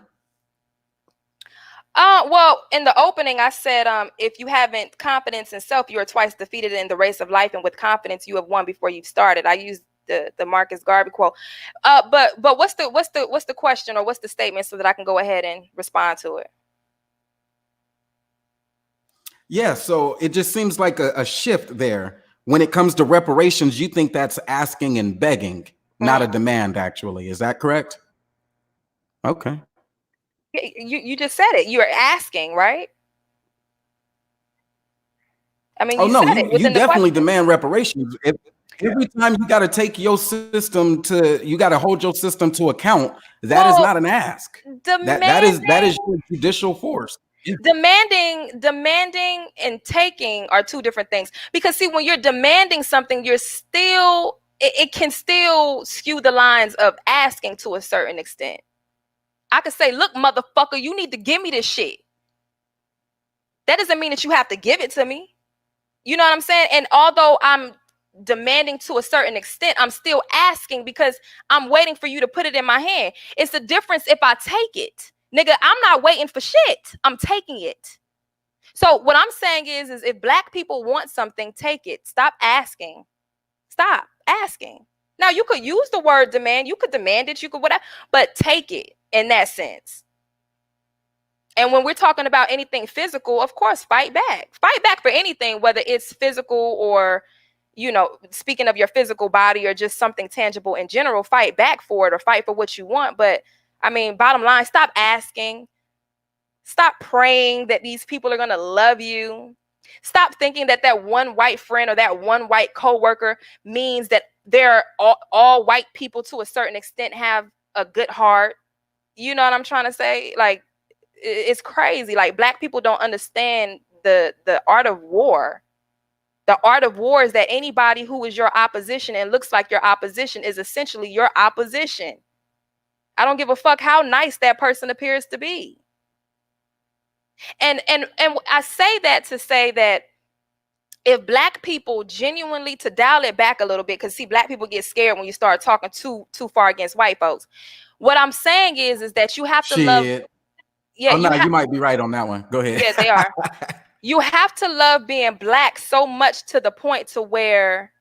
Well, in the opening, I said, if you haven't confidence in self, you are twice defeated in the race of life, and with confidence, you have won before you've started. I used the Marcus Garvey quote. But what's the question, or what's the statement, so that I can go ahead and respond to it?
Yeah, so it just seems like a shift there. When it comes to reparations, you think that's asking and begging, not a demand, actually. Is that correct? Okay.
You just said it. You're asking, right? I mean,
you definitely demand reparations. Every time you got to take your system you got to hold your system to account. That is not an ask. That is your judicial force. Yeah.
Demanding and taking are two different things. Because see, when you're demanding something, you're still, it can still skew the lines of asking to a certain extent. I could say, look, motherfucker, you need to give me this shit. That doesn't mean that you have to give it to me. You know what I'm saying? And although I'm demanding to a certain extent, I'm still asking, because I'm waiting for you to put it in my hand. It's the difference if I take it. Nigga, I'm not waiting for shit. I'm taking it. So what I'm saying is if black people want something, take it. Stop asking. Stop asking. Now, you could use the word demand. You could demand it. You could whatever, but take it in that sense. And when we're talking about anything physical, of course, fight back. Fight back for anything, whether it's physical or, speaking of your physical body or just something tangible in general, fight back for it or fight for what you want. But I mean, bottom line, stop asking. Stop praying that these people are going to love you. Stop thinking that that one white friend or that one white coworker means that they're all white people to a certain extent have a good heart. You know what I'm trying to say? Like, it's crazy. Like, Black people don't understand the art of war. The art of war is that anybody who is your opposition and looks like your opposition is essentially your opposition. I don't give a fuck how nice that person appears to be. And I say that to say that if Black people genuinely, to dial it back a little bit, because see, Black people get scared when you start talking too far against white folks. What I'm saying is that you have to love.
Yeah, you might be right on that one. Go ahead.
Yeah, they are. You have to love being Black so much to the point to where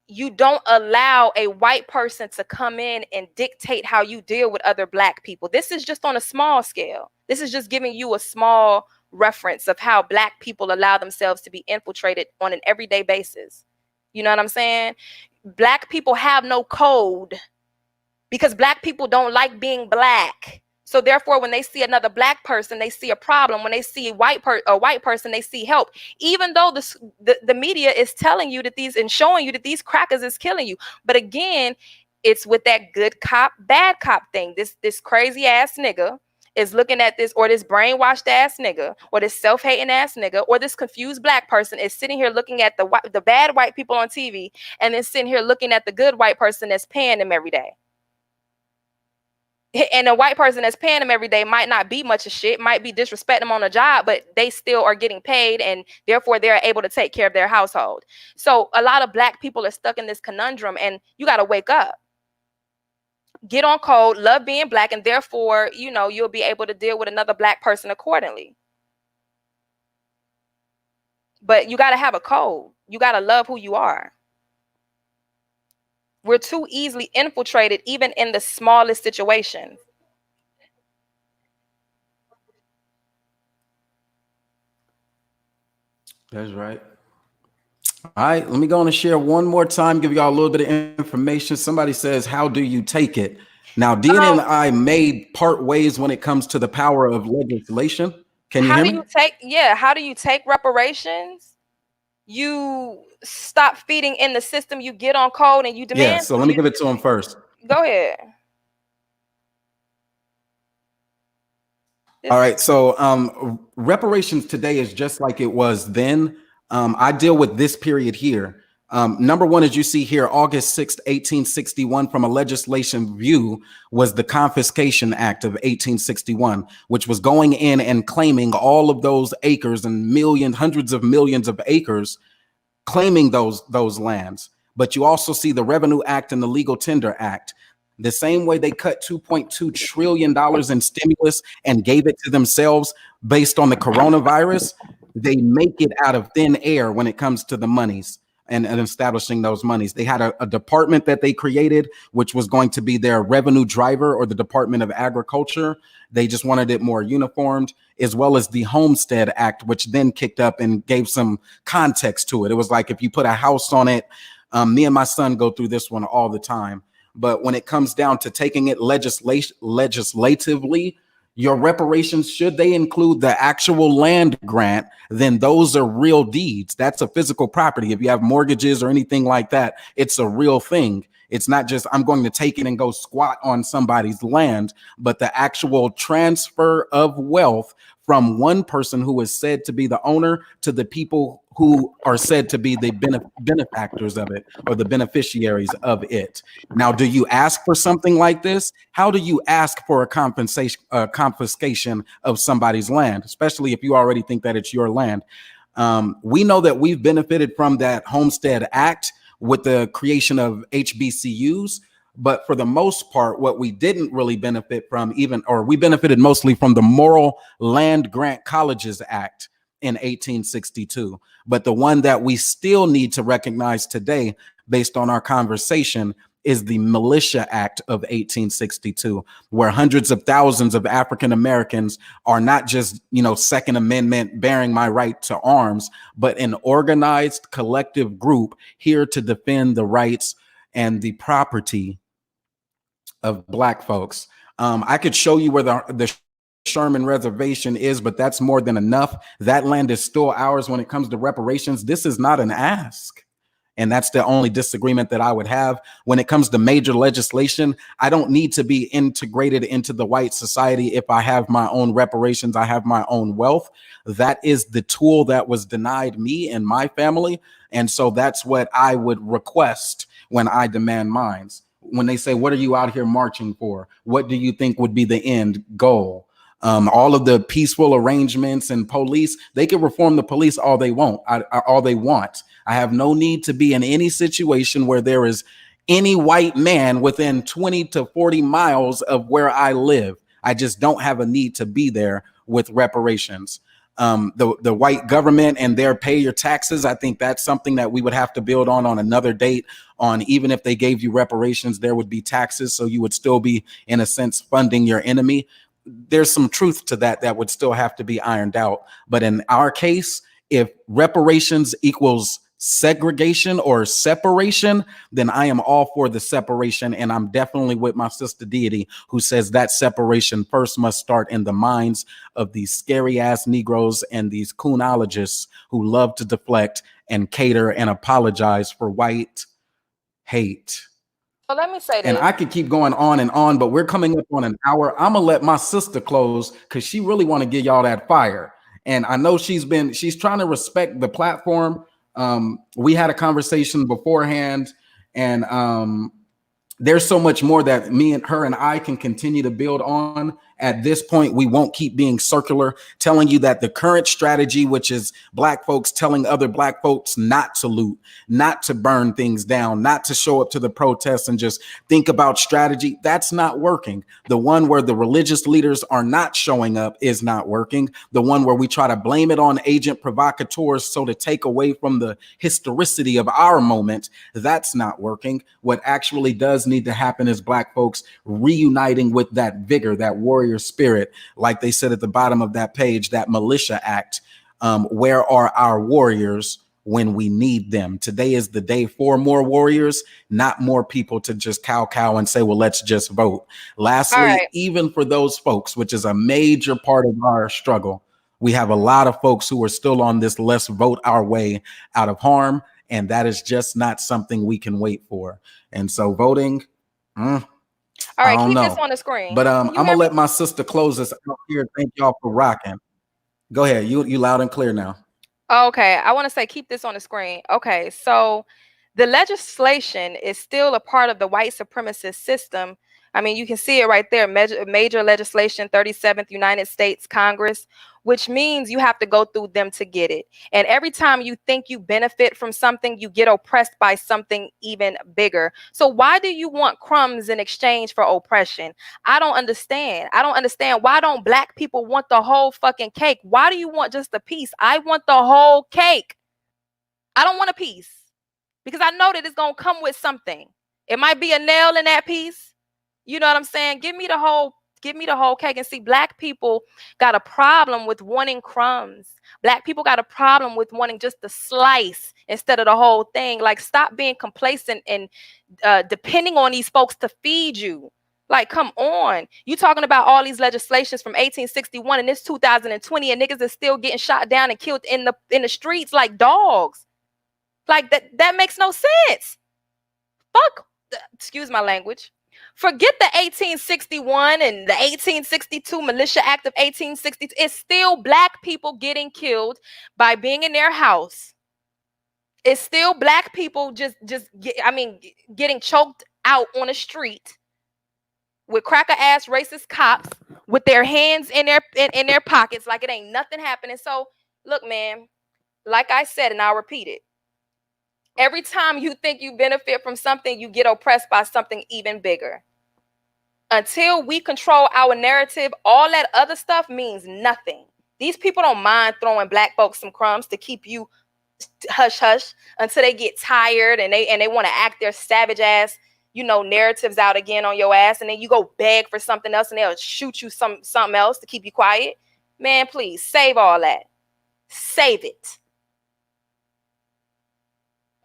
you don't allow a white person to come in and dictate how you deal with other Black people. This is just on a small scale. This is just giving you a small reference of how Black people allow themselves to be infiltrated on an everyday basis. You know what I'm saying? Black people have no code because Black people don't like being Black. So therefore, when they see another Black person, they see a problem. When they see a white person, they see help. Even though the media is telling you that and showing you that these crackers is killing you. But again, it's with that good cop, bad cop thing. This crazy ass nigga is looking at this, or this brainwashed ass nigga, or this self-hating ass nigga, or this confused Black person is sitting here looking at the bad white people on TV, and then sitting here looking at the good white person that's paying them every day. And a white person that's paying them every day might not be much of shit, might be disrespecting them on a job, but they still are getting paid, and therefore they're able to take care of their household. So a lot of Black people are stuck in this conundrum, and you got to wake up. Get on code, love being Black, and therefore, you'll be able to deal with another Black person accordingly. But you got to have a code. You got to love who you are. We're too easily infiltrated, even in the smallest situations.
That's right. All right, let me go on and share one more time, give y'all a little bit of information. Somebody says, how do you take it? Now, Dean and I may part ways when it comes to the power of legislation. Can you hear me?
How do you take reparations? You stop feeding in the system, you get on code, and you demand.
Yeah, so let me give it to him first.
Go ahead.
All right, so reparations today is just like it was then. I deal with this period here. Number one, as you see here, August 6th, 1861, from a legislation view, was the Confiscation Act of 1861, which was going in and claiming all of those acres and hundreds of millions of acres, claiming those lands. But you also see the Revenue Act and the Legal Tender Act. The same way they cut $2.2 trillion in stimulus and gave it to themselves based on the coronavirus, they make it out of thin air when it comes to the monies and establishing those monies. They had a department that they created, which was going to be their revenue driver, or the Department of Agriculture. They just wanted it more uniformed, as well as the Homestead Act, which then kicked up and gave some context to it. It was like, if you put a house on it, me and my son go through this one all the time. But when it comes down to taking it legislatively, your reparations, should they include the actual land grant, then those are real deeds. That's a physical property. If you have mortgages or anything like that, it's a real thing. It's not just, I'm going to take it and go squat on somebody's land, but the actual transfer of wealth from one person who is said to be the owner to the people who are said to be the benefactors of it, or the beneficiaries of it. Now, do you ask for something like this? How do you ask for a confiscation of somebody's land, especially if you already think that it's your land? We know that we've benefited from that Homestead Act with the creation of HBCUs. But for the most part, what we didn't really benefit from, we benefited mostly from the Morrill Land Grant Colleges Act in 1862. But the one that we still need to recognize today, based on our conversation, is the Militia Act of 1862, where hundreds of thousands of African Americans are not just, Second Amendment bearing my right to arms, but an organized collective group here to defend the rights and the property of Black folks. I could show you where the Sherman Reservation is, but that's more than enough. That land is still ours when it comes to reparations. This is not an ask. And that's the only disagreement that I would have. When it comes to major legislation, I don't need to be integrated into the white society if I have my own reparations, I have my own wealth. That is the tool that was denied me and my family. And so that's what I would request when I demand mines. When they say, what are you out here marching for? What do you think would be the end goal? All of the peaceful arrangements and police, they can reform the police all they want. All they want. I have no need to be in any situation where there is any white man within 20 to 40 miles of where I live. I just don't have a need to be there with reparations. The white government and their pay your taxes, I think that's something that we would have to build on another date. On even if they gave you reparations, there would be taxes. So you would still be, in a sense, funding your enemy. There's some truth to that would still have to be ironed out. But in our case, if reparations equals segregation or separation, then I am all for the separation. And I'm definitely with my sister Deity, who says that separation first must start in the minds of these scary ass Negroes and these coonologists who love to deflect and cater and apologize for white hate.
So let me say this.
And I could keep going on, but we're coming up on an hour. I'm gonna let my sister close because she really want to give y'all that fire. And I know she's trying to respect the platform. We had a conversation beforehand, and there's so much more that me and her and I can continue to build on. At this point, we won't keep being circular, telling you that the current strategy, which is Black folks telling other Black folks not to loot, not to burn things down, not to show up to the protests and just think about strategy, that's not working. The one where the religious leaders are not showing up is not working. The one where we try to blame it on agent provocateurs so to take away from the historicity of our moment, that's not working. What actually does need to happen is Black folks reuniting with that vigor, that warrior spirit, like they said at the bottom of that page, that Militia Act. Where are our warriors when we need them? Today is the day for more warriors, not more people to just cow and say, well, let's just vote. Lastly, even for those folks, which is a major part of our struggle, we have a lot of folks who are still on this let's vote our way out of harm. And that is just not something we can wait for. And so voting,
all right, keep this on the screen.
But I'm gonna let my sister close this out here. Thank y'all for rocking. Go ahead. You loud and clear now.
Okay, I want to say keep this on the screen. Okay, so the legislation is still a part of the white supremacist system. I mean, you can see it right there, major legislation, 37th United States Congress, which means you have to go through them to get it. And every time you think you benefit from something, you get oppressed by something even bigger. So why do you want crumbs in exchange for oppression? I don't understand. I don't understand. Why don't Black people want the whole fucking cake? Why do you want just a piece? I want the whole cake. I don't want a piece because I know that it's going to come with something. It might be a nail in that piece. You know what I'm saying? Give me the whole cake. And see, Black people got a problem with wanting crumbs. Black people got a problem with wanting just the slice instead of the whole thing. Like, stop being complacent and depending on these folks to feed you. Like, come on. You talking about all these legislations from 1861 and it's 2020 and niggas is still getting shot down and killed in the streets like dogs. Like, that makes no sense. Fuck, excuse my language. Forget the 1861 and the 1862 Militia Act of 1862. It's still Black people getting killed by being in their house. It's still Black people getting choked out on the street with cracker ass racist cops with their hands in their pockets like it ain't nothing happening. So look, man, like I said, and I'll repeat it. Every time you think you benefit from something, you get oppressed by something even bigger. Until we control our narrative, all that other stuff means nothing. These people don't mind throwing Black folks some crumbs to keep you hush hush until they get tired and they want to act their savage ass narratives out again on your ass, and then you go beg for something else and they'll shoot you something else to keep you quiet. Man, please save all that. Save it.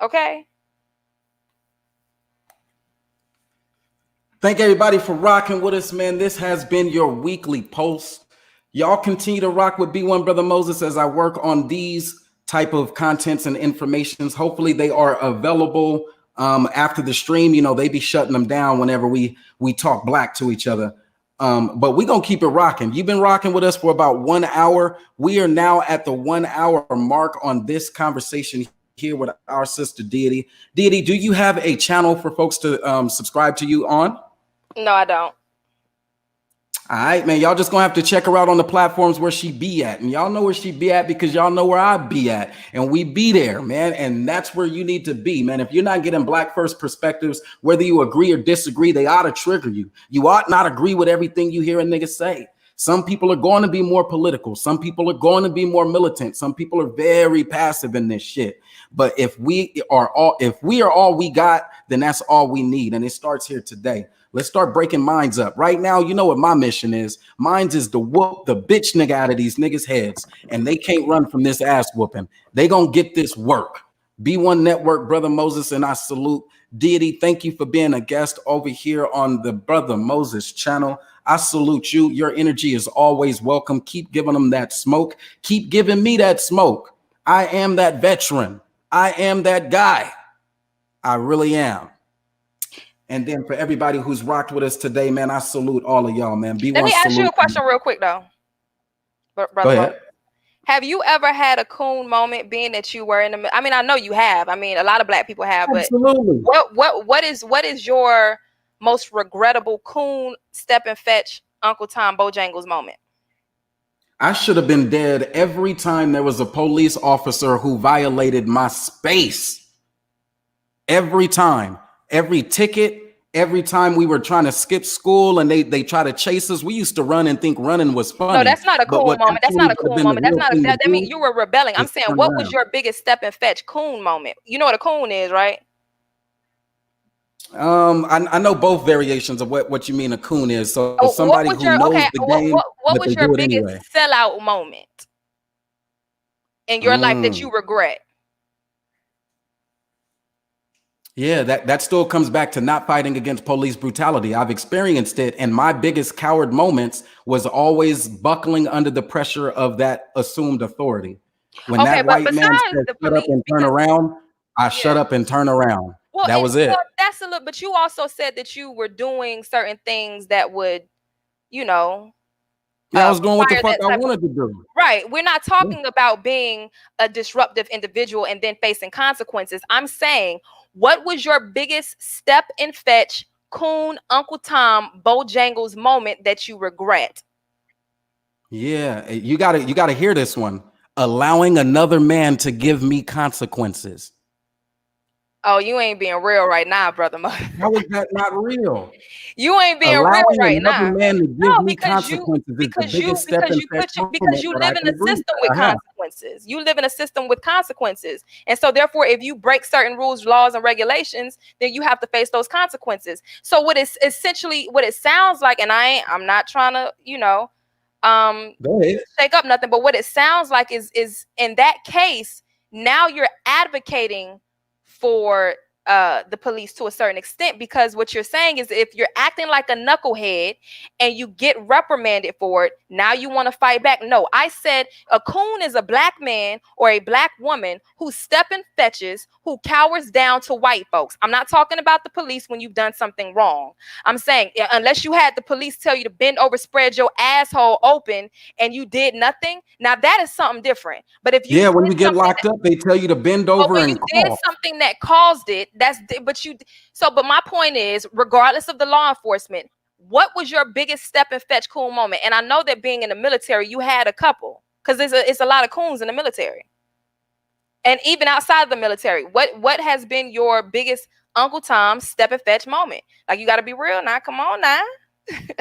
Okay?
Thank everybody for rocking with us, man. This has been your weekly post. Y'all continue to rock with B1 Brother Moses as I work on these type of contents and informations. Hopefully they are available after the stream. They be shutting them down whenever we talk black to each other. But we're going to keep it rocking. You've been rocking with us for about 1 hour. We are now at the 1 hour mark on this conversation here with our sister Deity. Deity, do you have a channel for folks to subscribe to you on?
No, I don't.
All right, man. Y'all just gonna have to check her out on the platforms where she be at. And y'all know where she be at because y'all know where I be at. And we be there, man. And that's where you need to be, man. If you're not getting Black First perspectives, whether you agree or disagree, they ought to trigger you. You ought not agree with everything you hear a nigga say. Some people are going to be more political. Some people are going to be more militant. Some people are very passive in this shit. But if we are all we got, then that's all we need. And it starts here today. Let's start breaking minds up. Right now, you know what my mission is. Mine is to whoop the bitch nigga out of these niggas' heads. And they can't run from this ass whooping. They gonna get this work. B1 Network, Brother Moses, and I salute. Deity, thank you for being a guest over here on the Brother Moses channel. I salute you. Your energy is always welcome. Keep giving them that smoke. Keep giving me that smoke. I am that veteran. I am that guy. I really am. And then for everybody who's rocked with us today, man, I salute all of y'all, man.
Let me ask you a question real quick, though.
Brother, go ahead.
Have you ever had a coon moment, being that you were in the? I mean, I know you have. I mean, a lot of Black people have.
Absolutely.
But what is your most regrettable coon step and fetch Uncle Tom Bojangles moment?
I should have been dead every time there was a police officer who violated my space. Every time. Every ticket, every time we were trying to skip school and they try to chase us, we used to run and think running was fun.
No, that's not a coon moment. That's not a coon moment. That's not that means you were rebelling. I'm saying, what was your biggest step and fetch coon moment? You know what a coon is, right?
I know both variations of what you mean a coon is. So somebody who knows the game,
what was your biggest sellout moment in your life that you regret?
Yeah, that still comes back to not fighting against police brutality. I've experienced it, and my biggest coward moments was always buckling under the pressure of that assumed authority. When that white man said shut up and turn around, I shut up and turn around.
Well,
that was it. Well,
that's a little, but you also said that you were doing certain things that would,
I was doing what the fuck I wanted to do.
Right. We're not talking about being a disruptive individual and then facing consequences. I'm saying, what was your biggest step and fetch coon Uncle Tom Bojangles moment that you regret?
Yeah, you gotta hear this one. Allowing another man to give me consequences.
Oh, you ain't being real right now, brother.
How is that not real?
You ain't being real right now.
Man to give me consequences
because you live in a system with consequences. You live in a system with consequences. And so therefore, if you break certain rules, laws, and regulations, then you have to face those consequences. So what it sounds like, and I'm not trying to, shake up nothing, but what it sounds like is in that case, now you're advocating for the police to a certain extent, because what you're saying is if you're acting like a knucklehead and you get reprimanded for it, now you want to fight back. No, I said a coon is a Black man or a Black woman who step and fetches, who cowers down to white folks. I'm not talking about the police when you've done something wrong. I'm saying unless you had the police tell you to bend over, spread your asshole open, and you did nothing, now that is something different. But if you
when you get locked up, they tell you to bend over and
you did something that caused it, but my point is, regardless of the law enforcement, what was your biggest step and fetch coon moment? And I know that being in the military, you had a couple, because it's a lot of coons in the military. And even outside of the military, what has been your biggest Uncle Tom step and fetch moment? Like, you got to be real now. Come on now.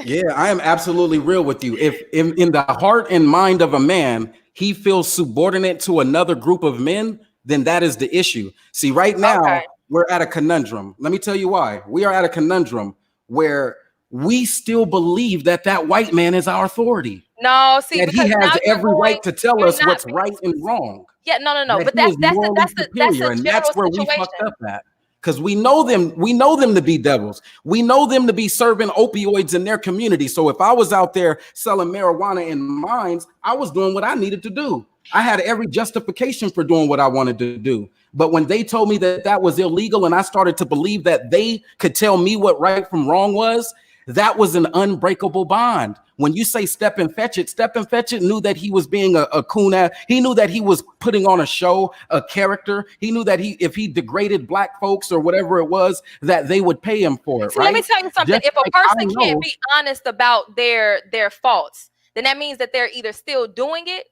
Yeah, I am absolutely real with you. If in the heart and mind of a man, he feels subordinate to another group of men, then that is the issue. See, right now, we're at a conundrum. Let me tell you why. We are at a conundrum where we still believe that that white man is our authority.
No, see,
That he
because now
has every right to tell us
you're not
what's
being
right and wrong.
Yeah, no.
That
But
he is morally
that's
superior,
a
and
general
that's where we fucked
situation.
up at. Because we know them to be devils. We know them to be serving opioids in their community. So if I was out there selling marijuana in mines, I was doing what I needed to do. I had every justification for doing what I wanted to do. But when they told me that that was illegal, and I started to believe that they could tell me what right from wrong was, that was an unbreakable bond. When you say Step and Fetch It knew that he was being a coon. He knew that he was putting on a show, a character. He knew that if he degraded black folks or whatever it was, that they would pay him for it.
So
Right?
let me tell you something.
Just
If a
like I
person can't
know,
be honest about their faults, then that means that they're either still doing it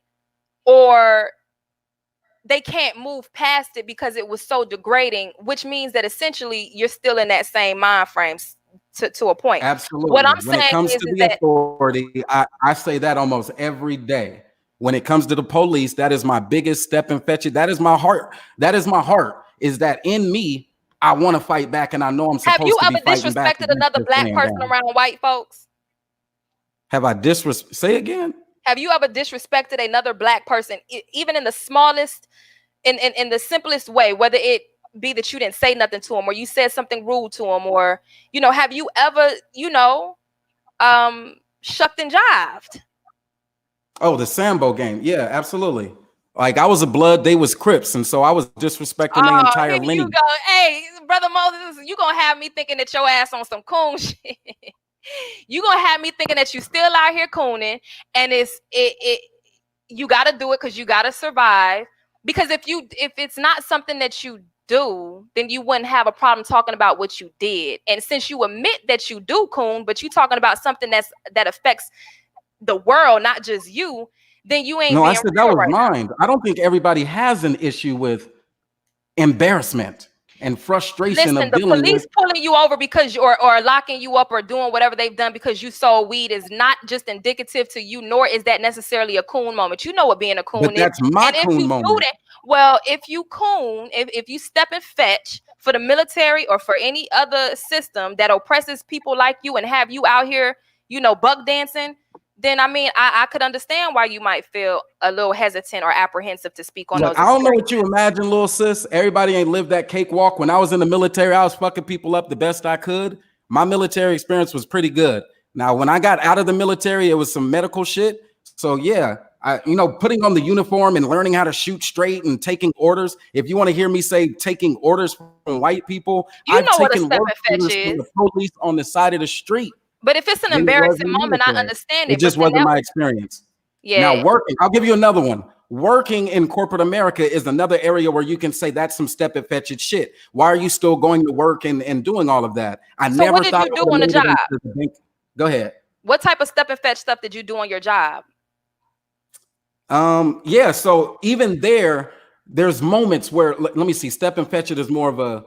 or they can't move past it because it was so degrading, which means that essentially you're still in that same mind frame to a point.
absolutely.
What I'm
When it
saying
comes
is
to the
that
authority, I say that almost every day. When it comes to the police, that is my biggest Step and Fetch It. That is my heart. That is my heart. Is that in me? I want to fight back, and I know I'm
have you
supposed to be
ever
fighting back
disrespected
against
another
this
black
man
person
down.
around white folks?
Have I disrespect? Say again.
Have you ever disrespected another black person, even in the smallest, in the simplest way, whether it be that you didn't say nothing to him or you said something rude to him, or have you ever shucked and jived?
Oh, the Sambo game. Yeah, absolutely. Like I was a blood, they was Crips, and so I was disrespecting their
Oh,
entire
here you
lineage.
go. Hey, brother Moses, you gonna have me thinking that your ass on some coon shit. You gonna have me thinking that you still out here cooning, and you gotta do it because you gotta survive. Because if it's not something that you do, then you wouldn't have a problem talking about what you did. And since you admit that you do coon, but you talking about something that affects the world, not just you, then you ain't
No, I
being
said that
real
was
right now.
mine. I don't think everybody has an issue with embarrassment and frustration
Listen,
of
the
dealing
police
with.
pulling you over because or locking you up or doing whatever they've done because you sold weed is not just indicative to you, nor is that necessarily a coon moment. You know what being a
But
coon is.
that's my
And if
coon
you do
moment.
that, well, if you coon, if you step and fetch for the military or for any other system that oppresses people like you and have you out here, buck dancing, then I mean, I could understand why you might feel a little hesitant or apprehensive to speak on
Look,
those
I don't know what
experiences.
you imagine, little sis. Everybody ain't lived that cakewalk. When I was in the military, I was fucking people up the best I could. My military experience was pretty good. Now, when I got out of the military, it was some medical shit. So yeah, putting on the uniform and learning how to shoot straight and taking orders. If you want to hear me say taking orders from white people,
You
I've
know what a
taken
step
work
and fetch
orders from
is.
the police on the side of the street.
But if it's an
Then it was
embarrassing
in the
moment, I
military.
understand
It
it. But
just
then
wasn't my experience. Now,
yeah.
working, I'll give you another one. Working in corporate America is another area where you can say that's some step and fetch it shit. Why are you still going to work and doing all of that? I
So what
never
did
thought
you
I
do
would
on the
have made it
job?
into the bank. Go ahead.
What type of step and fetch stuff did you do on your job?
Yeah, so even there's moments where let me see, step and fetch it is more of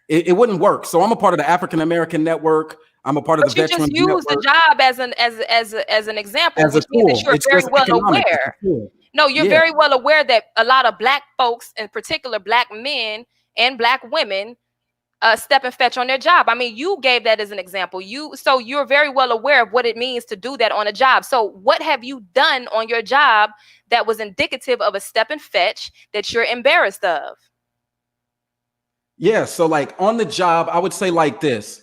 it wouldn't work. So I'm a part of the African American network. I'm a part of the
But you just
Veterans
use the
Network
job as an example,
as a
which means that
tool.
you're
It's
very
just
well
economics. It's
aware.
a tool.
No, you're
Yeah.
very well aware that a lot of black folks, in particular black men and black women, step and fetch on their job. I mean, you gave that as an example. So you're very well aware of what it means to do that on a job. So what have you done on your job that was indicative of a step and fetch that you're embarrassed of?
Yeah, so like on the job, I would say like this.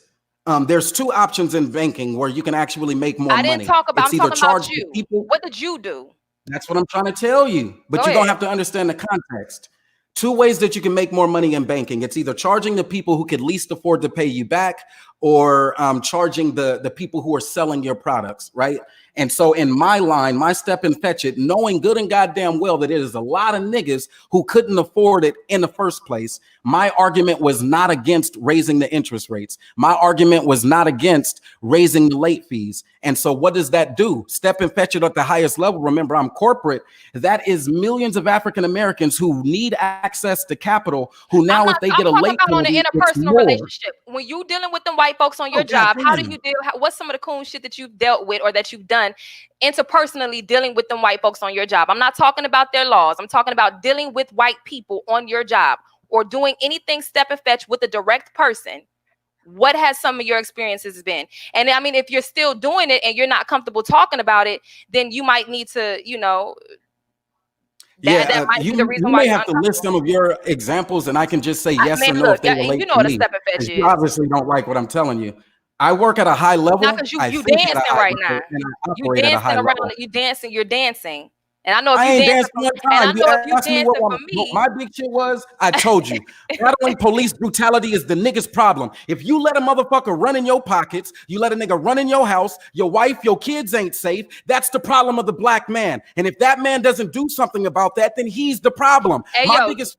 There's two options in banking where you can actually make more
I didn't
money.
talk about,
It's
I'm
either
talking about
charge the
you.
people.
What did you do?
That's what I'm trying to tell you. But
Go
you're gonna
ahead.
have to understand the context. Two ways that you can make more money in banking. It's either charging the people who could least afford to pay you back, or charging the people who are selling your products, right? And so in my line, my step and fetch it, knowing good and goddamn well that it is a lot of niggas who couldn't afford it in the first place. My argument was not against raising the interest rates. My argument was not against raising the late fees. And so what does that do? Step and fetch it at the highest level. Remember, I'm corporate. That is millions of African Americans who need access to capital, who now, if they
I'm
get a
talking
late
about on an
penalty, it's
interpersonal
more.
relationship. When you dealing with them white folks on your
Oh,
job, how do
goddamn.
you deal? What's some of the cool shit that you've dealt with or that you've done interpersonally dealing with them white folks on your job? I'm not talking about their laws. I'm talking about dealing with white people on your job. or doing anything step and fetch with a direct person, what has some of your experiences been? And I mean, if you're still doing it and you're not comfortable talking about it, then you might need to, that might be the
you
reason why
may
you're
have to list
uncomfortable.
some of your examples, and I can just say yes
Man,
or no
look,
if they relate
you know
to
what a
me.
step and fetch
Because you
is.
obviously don't like what I'm telling you. I work at a high
Not
level.
because
I
you
think at a
dancing
high
right now.
level, and I
You
operate at a high
dancing around.
level.
You're dancing. And I know if
I
you
ain't
dancing
danced
for,
one
and I
time. You
know if you
asked me
dancing for
what
me.
my big shit was. I told you. Battling police brutality is the nigga's problem. If you let a motherfucker run in your pockets, you let a nigga run in your house, your wife, your kids ain't safe. That's the problem of the black man. And if that man doesn't do something about that, then he's the problem.
Hey,
My
yo,
biggest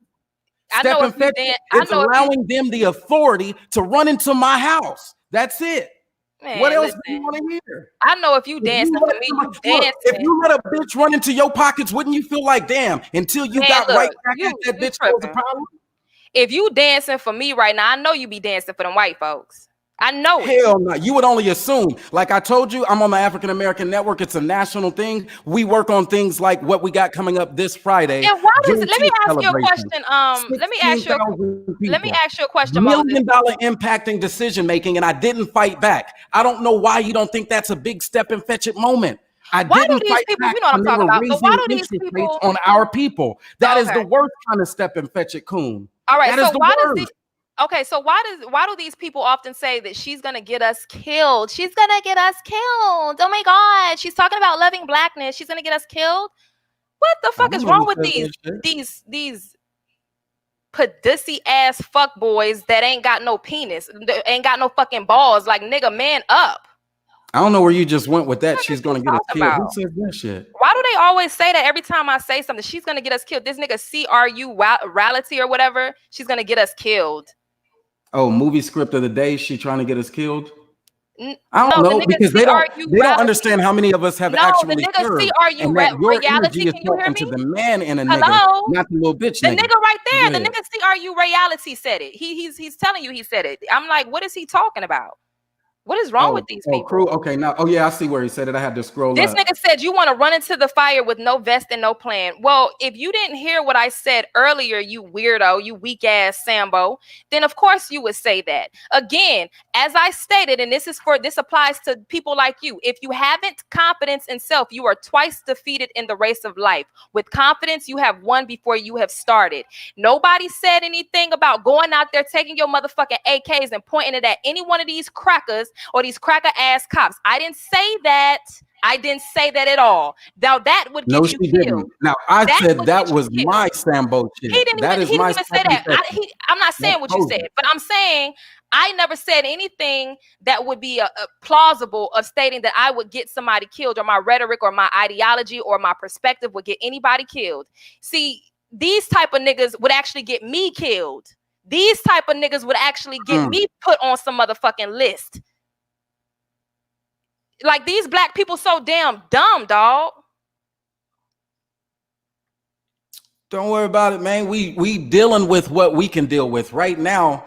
I
step
know if
and
you
fetch
dance. I
is
know if you,
allowing them the authority to run into my house. That's it. What
man,
else do you
listen.
want to hear?
I know if you
If you
dancing for
let
me, you
look, if
dancing.
you let a bitch run into your pockets, wouldn't you feel like, damn, until you
Man,
got right
look,
back at
you
that bitch, there was a
tripping.
problem?
If you dancing for me right now, I know you be dancing for them white folks. I know it.
Hell no. You would only assume. Like I told you, I'm on the African American Network. It's a national thing. We work on things like what we got coming up this Friday,
And why does? Let me
Juneteenth
ask you a
celebration.
question. Let me ask you.
16,000
Let me
people.
ask you a question, Moses.
$1 million impacting decision making, and I didn't fight back. I don't know why you don't think that's a big step and fetch it moment. I
Why do
didn't
these
fight
people?
back
You know what I'm
when they
talking
were
about. But why
raising
do these
interest rates
people?
on our people. That is the
Okay.
worst kind of step and fetch it, coon.
All right.
That is
So
the
why does the?
worst.
Okay. So why do these people often say that she's gonna get us killed? She's gonna get us killed. Oh my God. She's talking about loving blackness. She's gonna get us killed. What the
I
fuck
don't
is
know
wrong
who
with
says that shit.
these pussy ass fuck boys that ain't got no penis, that ain't got no fucking balls? Like, nigga, man up.
I don't know where you just went with that.
What
She's
is you
going to get us
talking
killed. Who
about?
says that shit?
Why do they always say that every time I say something? She's gonna get us killed. This nigga reality or whatever. She's gonna get us killed.
Oh, movie script of the day. She trying to get us killed. I
No,
don't
the
know
nigga
because
CRU
they don't
reality.
understand how many of us have
No, the
actually
nigga
served,
CRU
and that your
reality.
energy is
Can you hear
talking to
me?
the man in a nigga,
Hello?
not the little bitch
The
nigga.
nigga right
Go
there, the
ahead.
nigga CRU reality said it. He's telling you he said it. I'm like, what is he talking about? What is wrong with these
Crew.
people?
Okay, now. Oh yeah, I see where he said it. I had to scroll
This
up.
nigga said you want to run into the fire with no vest and no plan. Well, if you didn't hear what I said earlier, you weirdo, you weak ass Sambo, then of course you would say that. Again, as I stated, and this applies to people like you. If you haven't confidence in self, you are twice defeated in the race of life. With confidence, you have won before you have started. Nobody said anything about going out there taking your motherfucking AKs and pointing it at any one of these crackers or these cracker ass cops. I didn't say that. I didn't say that at all. Now that would
No,
get
she
you
didn't.
killed.
Now I
That
said
would
that
get you
was
killed.
my Sambo
He
shit.
didn't
That
even
is
he
my
didn't even say
step and
that.
fetch.
I'm not
I
saying what you
told
said,
you.
but I'm saying I never said anything that would be a plausible of stating that I would get somebody killed, or my rhetoric or my ideology or my perspective would get anybody killed. See, these type of niggas would actually get me killed. These type of niggas would actually get me put on some motherfucking list. Like, these black people so damn dumb, dog.
Don't worry about it, man. We dealing with what we can deal with right now.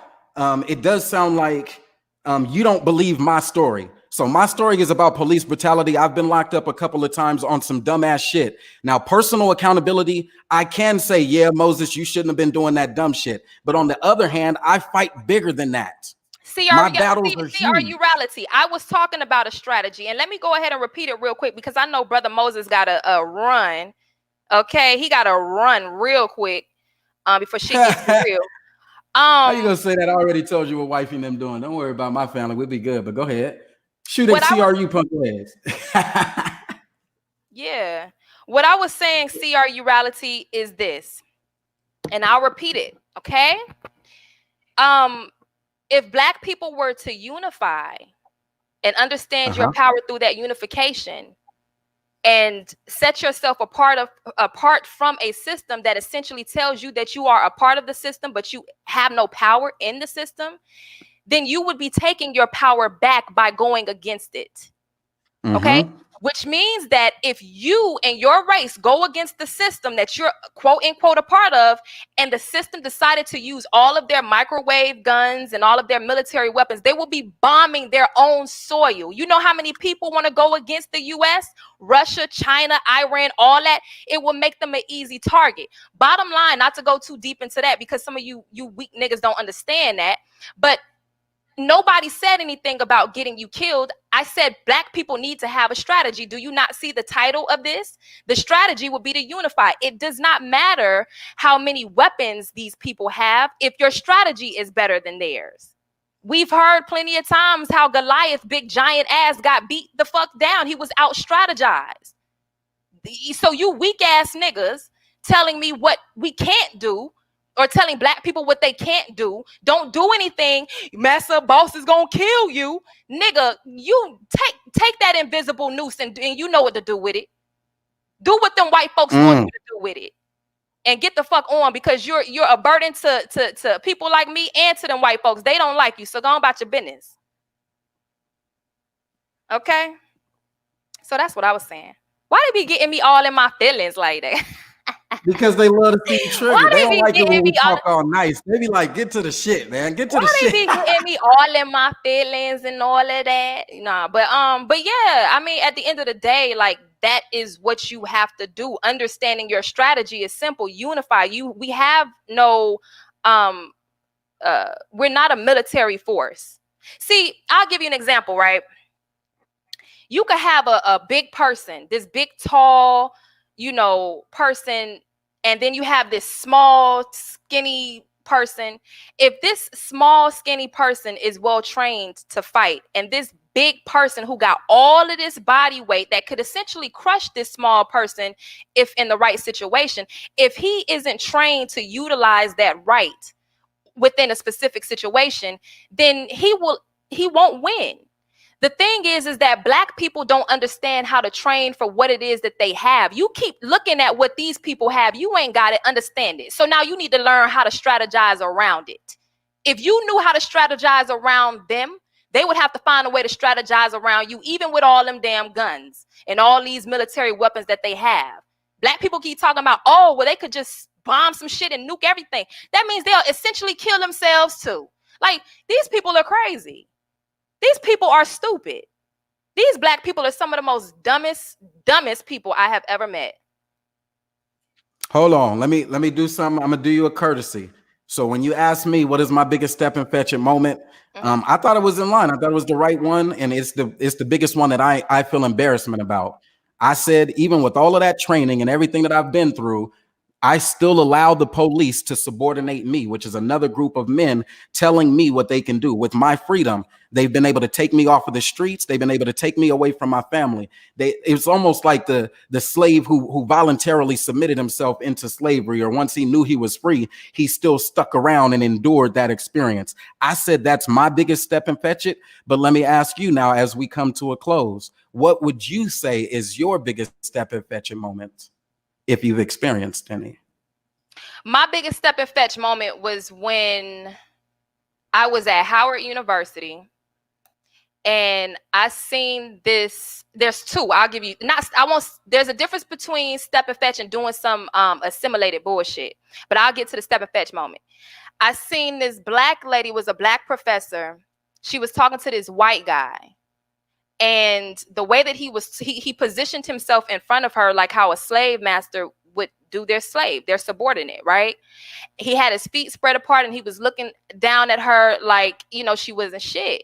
It does sound like you don't believe my story. So my story is about police brutality. I've been locked up a couple of times on some dumbass shit. Now, personal accountability, I can say, yeah, Moses, you shouldn't have been doing that dumb shit. But on the other hand, I fight bigger than that. My battles are huge.
CRU reality. I was talking about a strategy, and let me go ahead and repeat it real quick because I know Brother Moses got a run. Okay, he got to run real quick before she gets too real.
How you gonna say that? I already told you what wifey and them doing. Don't worry about my family. We'll be good. But go ahead. Shoot at CRU punk legs.
Yeah. What I was saying, CRU reality, is this, and I'll repeat it. Okay. If black people were to unify and understand your power through that unification, and set yourself apart from a system that essentially tells you that you are a part of the system, but you have no power in the system, then you would be taking your power back by going against it. Okay? which means that if you and your race go against the system that you're quote unquote a part of, and the system decided to use all of their microwave guns and all of their military weapons, they will be bombing their own soil. You know how many people want to go against the US, Russia, China, Iran, all that? It will make them an easy target. Bottom line, not to go too deep into that because some of you weak niggas don't understand that, but nobody said anything about getting you killed. I said black people need to have a strategy. Do you not see the title of this? The strategy would be to unify. It does not matter how many weapons these people have if your strategy is better than theirs. We've heard plenty of times how Goliath, big giant ass, got beat the fuck down. He was out strategized. So you weak ass niggas telling me what we can't do, or telling black people what they can't do. Don't do anything. Massa boss is gonna kill you. Nigga, you take that invisible noose and you know what to do with it. Do what them white folks want you to do with it. And get the fuck on, because you're a burden to people like me and to them white folks. They don't like you, so go on about your business. Okay? So that's what I was saying. Why they be getting me all in my feelings like that?
Because they love to see you triggered. They don't like it when we talk all nice. They be like, get to the shit, man. Get to the shit.
Why they be getting me all in my feelings and all of that? Nah, but yeah, I mean, at the end of the day, like, that is what you have to do. Understanding your strategy is simple. Unify. We have no we're not a military force. See, I'll give you an example, right? You could have a big person, this big, tall, person, and then you have this small, skinny person. If this small, skinny person is well trained to fight, and this big person who got all of this body weight that could essentially crush this small person if in the right situation, if he isn't trained to utilize that right within a specific situation, then he won't win. The thing is that black people don't understand how to train for what it is that they have. You keep looking at what these people have. You ain't got it, understand it. So now you need to learn how to strategize around it. If you knew how to strategize around them, they would have to find a way to strategize around you, even with all them damn guns and all these military weapons that they have. Black people keep talking about, oh, well, they could just bomb some shit and nuke everything. That means they'll essentially kill themselves too. Like, these people are crazy. These people are stupid. These black people are some of the most dumbest people I have ever met.
Hold on. Let me do something. I'm gonna do you a courtesy. So when you ask me what is my biggest step and fetch it moment, I thought it was in line. I thought it was the right one, and it's the biggest one that I feel embarrassment about. I said, even with all of that training and everything that I've been through, I still allow the police to subordinate me, which is another group of men telling me what they can do. With my freedom, they've been able to take me off of the streets. They've been able to take me away from my family. It's almost like the slave who voluntarily submitted himself into slavery, or once he knew he was free, he still stuck around and endured that experience. I said that's my biggest step and fetch it. But let me ask you now, as we come to a close, what would you say is your biggest step and fetch it moment, if you've experienced any?
My biggest step and fetch moment was when I was at Howard University, and I seen this. There's two. I'll give you there's a difference between step and fetch and doing some assimilated bullshit. But I'll get to the step and fetch moment. I seen this black lady, was a black professor. She was talking to this white guy. And the way that he positioned himself in front of her, like how a slave master would do their subordinate, right? He had his feet spread apart and he was looking down at her like, she wasn't shit.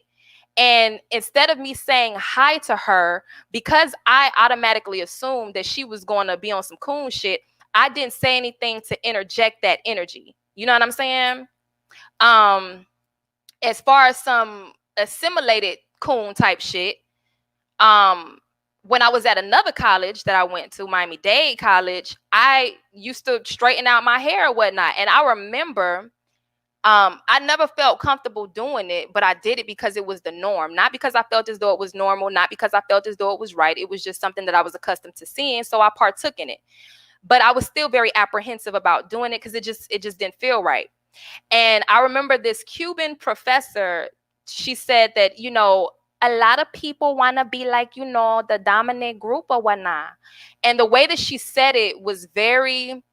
And instead of me saying hi to her, because I automatically assumed that she was going to be on some coon shit, I didn't say anything to interject that energy. You know what I'm saying? As far as some assimilated coon type shit, when I was at another college that I went to, Miami-Dade College, I used to straighten out my hair or whatnot. And I remember I never felt comfortable doing it, but I did it because it was the norm. Not because I felt as though it was normal, not because I felt as though it was right. It was just something that I was accustomed to seeing, so I partook in it. But I was still very apprehensive about doing it because it just didn't feel right. And I remember this Cuban professor, she said that, a lot of people want to be like, the dominant group or whatnot. And the way that she said it was very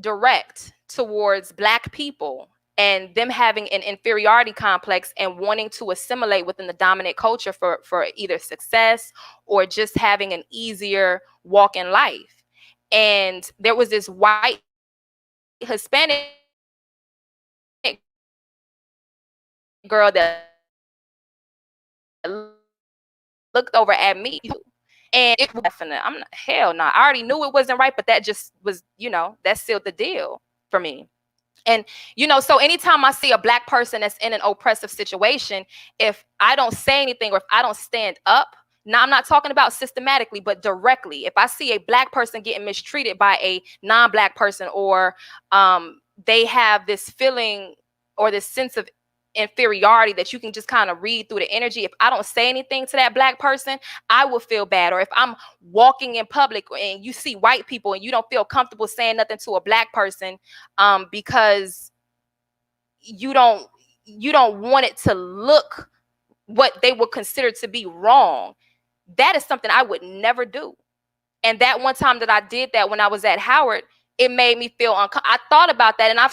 direct towards Black people and them having an inferiority complex and wanting to assimilate within the dominant culture for either success or just having an easier walk in life. And there was this white Hispanic girl that looked over at me, and it was definite. I'm not, hell no. I already knew it wasn't right, but that just was, that sealed the deal for me. And, so anytime I see a Black person that's in an oppressive situation, if I don't say anything or if I don't stand up, now I'm not talking about systematically, but directly. If I see a Black person getting mistreated by a non-Black person, or they have this feeling or this sense of inferiority that you can just kind of read through the energy. If I don't say anything to that Black person, I will feel bad. Or if I'm walking in public and you see white people and you don't feel comfortable saying nothing to a Black person, because you don't want it to look what they would consider to be wrong, that is something I would never do. And that one time that I did that when I was at Howard, it made me feel uncomfortable. I thought about that, and I'm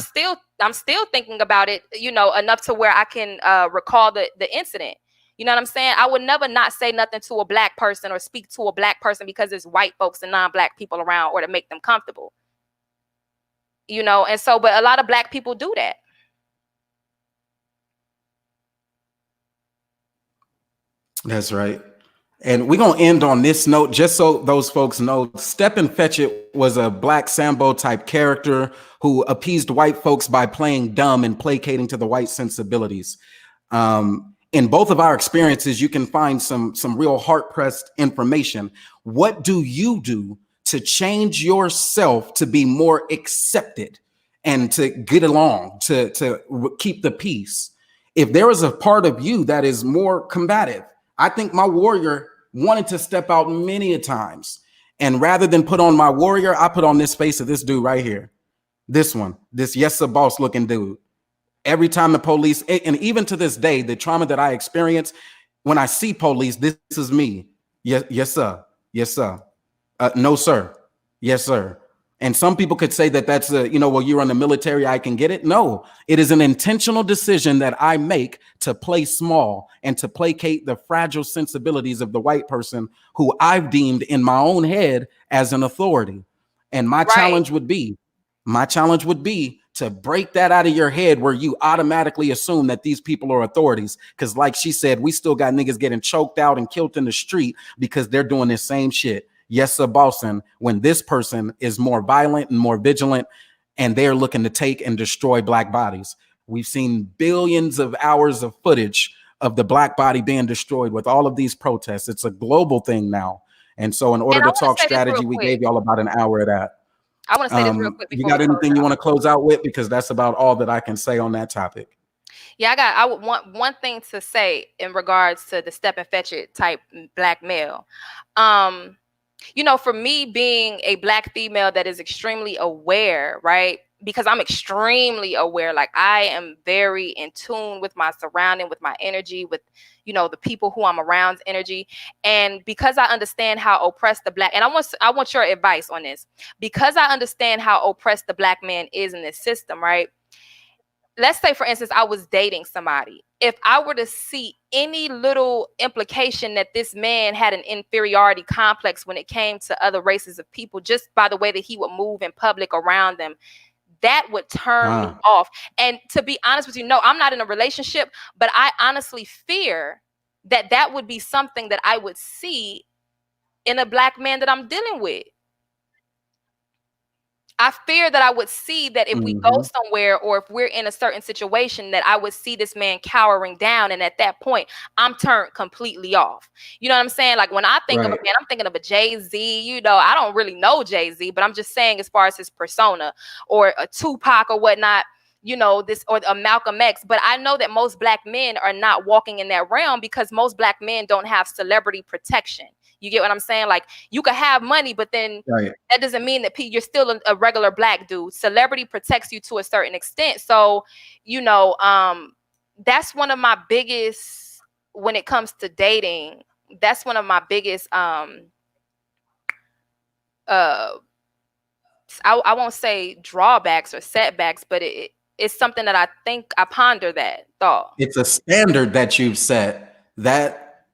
still thinking about it, enough to where I can recall the incident. You know what I'm saying? I would never not say nothing to a Black person or speak to a Black person because there's white folks and non-Black people around, or to make them comfortable. And so, but a lot of Black people do that.
That's right. And we're going to end on this note, just so those folks know. Stepin Fetchit was a Black Sambo type character who appeased white folks by playing dumb and placating to the white sensibilities. In both of our experiences, you can find some real heart-pressed information. What do you do to change yourself to be more accepted and to get along, to keep the peace? If there is a part of you that is more combative, I think my warrior wanted to step out many a times. And rather than put on my warrior, I put on this face of this dude right here. This one, this yes sir boss looking dude. Every time the police, and even to this day, the trauma that I experience when I see police, this is me. Yes sir. Yes, sir. No, sir. Yes, sir. And some people could say that that's well, you're in the military, I can get it. No, it is an intentional decision that I make to play small and to placate the fragile sensibilities of the white person who I've deemed in my own head as an authority. And my challenge would be to break that out of your head where you automatically assume that these people are authorities. Because like she said, we still got niggas getting choked out and killed in the street because they're doing this same shit. Yes, sir, bossin', when this person is more violent and more vigilant, and they're looking to take and destroy Black bodies. We've seen billions of hours of footage of the Black body being destroyed with all of these protests. It's a global thing now. And so in order to talk strategy, we gave y'all about an hour of that.
I want to say this real quick.
You got anything you want to close out with? Because that's about all that I can say on that topic.
Yeah, I would want one thing to say in regards to the Stepin Fetchit type Black male. For me, being a Black female that is extremely aware, right? Because I'm extremely aware, like I am very in tune with my surrounding, with my energy, with, the people who I'm around's energy. And because I understand how oppressed the Black, and I want your advice on this, because I understand how oppressed the Black man is in this system, right? Let's say, for instance, I was dating somebody. If I were to see any little implication that this man had an inferiority complex when it came to other races of people, just by the way that he would move in public around them, that would turn me off. And to be honest with you, no, I'm not in a relationship, but I honestly fear that that would be something that I would see in a Black man that I'm dealing with. I fear that I would see that if we go somewhere or if we're in a certain situation, that I would see this man cowering down. And at that point, I'm turned completely off. You know what I'm saying? Like when I think of a man, I'm thinking of a Jay-Z. I don't really know Jay-Z, but I'm just saying as far as his persona, or a Tupac or whatnot, this, or a Malcolm X. But I know that most Black men are not walking in that realm because most Black men don't have celebrity protection. You get what I'm saying? Like you could have money, but then that doesn't mean that you're still a regular Black dude. Celebrity protects you to a certain extent. So, that's one of my biggest, when it comes to dating, that's one of my biggest uh I won't say drawbacks or setbacks, but it's something that I think I ponder that thought.
It's a standard that you've set that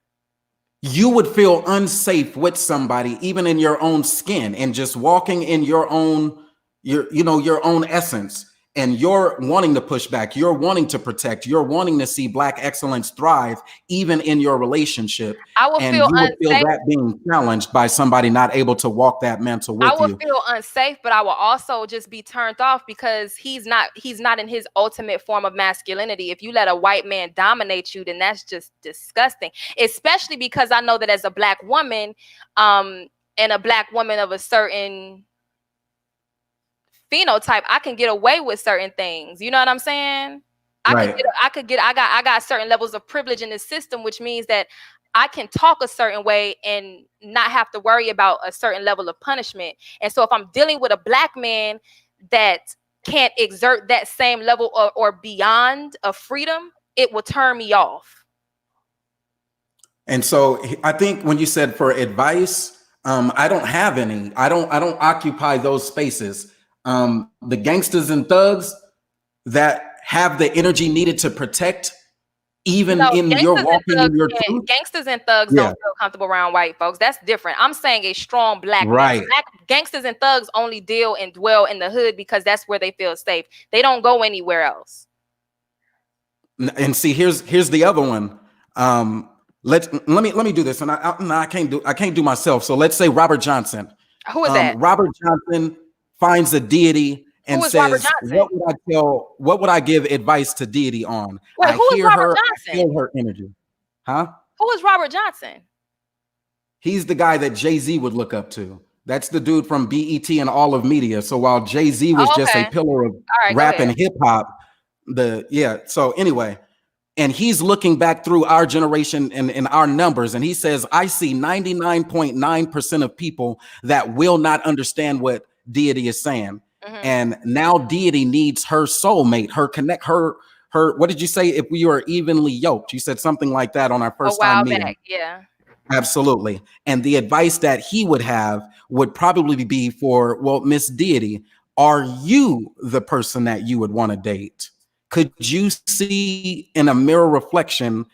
you would feel unsafe with somebody, even in your own skin, and just walking in your own, your own essence. And you're wanting to push back, you're wanting to protect, you're wanting to see Black excellence thrive, even in your relationship.
I will
And
feel
you would feel
unsafe.
that being challenged by somebody not able to walk that mantle
I
with
will
you.
feel unsafe, but I will also just be turned off because he's not in his ultimate form of masculinity. If you let a white man dominate you, then that's just disgusting. Especially because I know that as a Black woman, and a Black woman of a certain phenotype, I can get away with certain things. You know what I'm saying?
Right.
I got certain levels of privilege in the system, which means that I can talk a certain way and not have to worry about a certain level of punishment. And so if I'm dealing with a Black man that can't exert that same level or beyond of freedom, it will turn me off.
And so I think when you said for advice, I don't have any. I don't occupy those spaces. The gangsters and thugs that have the energy needed to protect, even
No,
in your walking in your truth.
gangsters and thugs
Yeah,
don't feel comfortable around white folks. That's different. I'm saying a strong Black man.
right.
Black gangsters and thugs only deal and dwell in the hood because that's where they feel safe. They don't go anywhere else.
And see, here's the other one. Let me do this, and I can't do myself. So let's say Robert Johnson.
Who is that?
Robert Johnson finds a deity and
Who is Robert
says,
Johnson?
what would I give advice to deity on?
Wait,
I
who is
hear
Robert
her, I
Johnson?
feel her energy. Huh?
Who is Robert Johnson?
He's the guy that Jay-Z would look up to. That's the dude from BET and all of media. So while Jay-Z was just a pillar of rap and hip hop, so anyway, and he's looking back through our generation and our numbers, and he says, I see 99.9% of people that will not understand what deity is saying. And now deity needs her soulmate, her what did you say? If we are evenly yoked, you said something like that on our first time meeting.
Back, yeah.
Absolutely. And the advice that he would have would probably be for, well, Miss Deity, are you the person that you would want to date? Could you see in a mirror reflection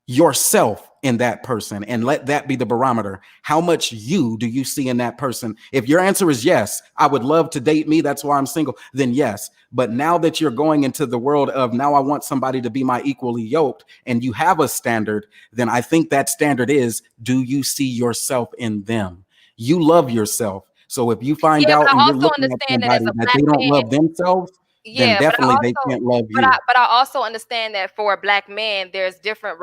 yourself in that person, and let that be the barometer? How much you do you see in that person? If your answer is yes, I would love to date me, that's why I'm single, then yes. But now that you're going into the world of, now I want somebody to be my equally yoked, and you have a standard, then I think that standard is, do you see yourself in them? You love yourself. So if you find out and you're looking at somebody that they don't love themselves, then definitely they can't love you.
But I also understand that for a Black man, there's different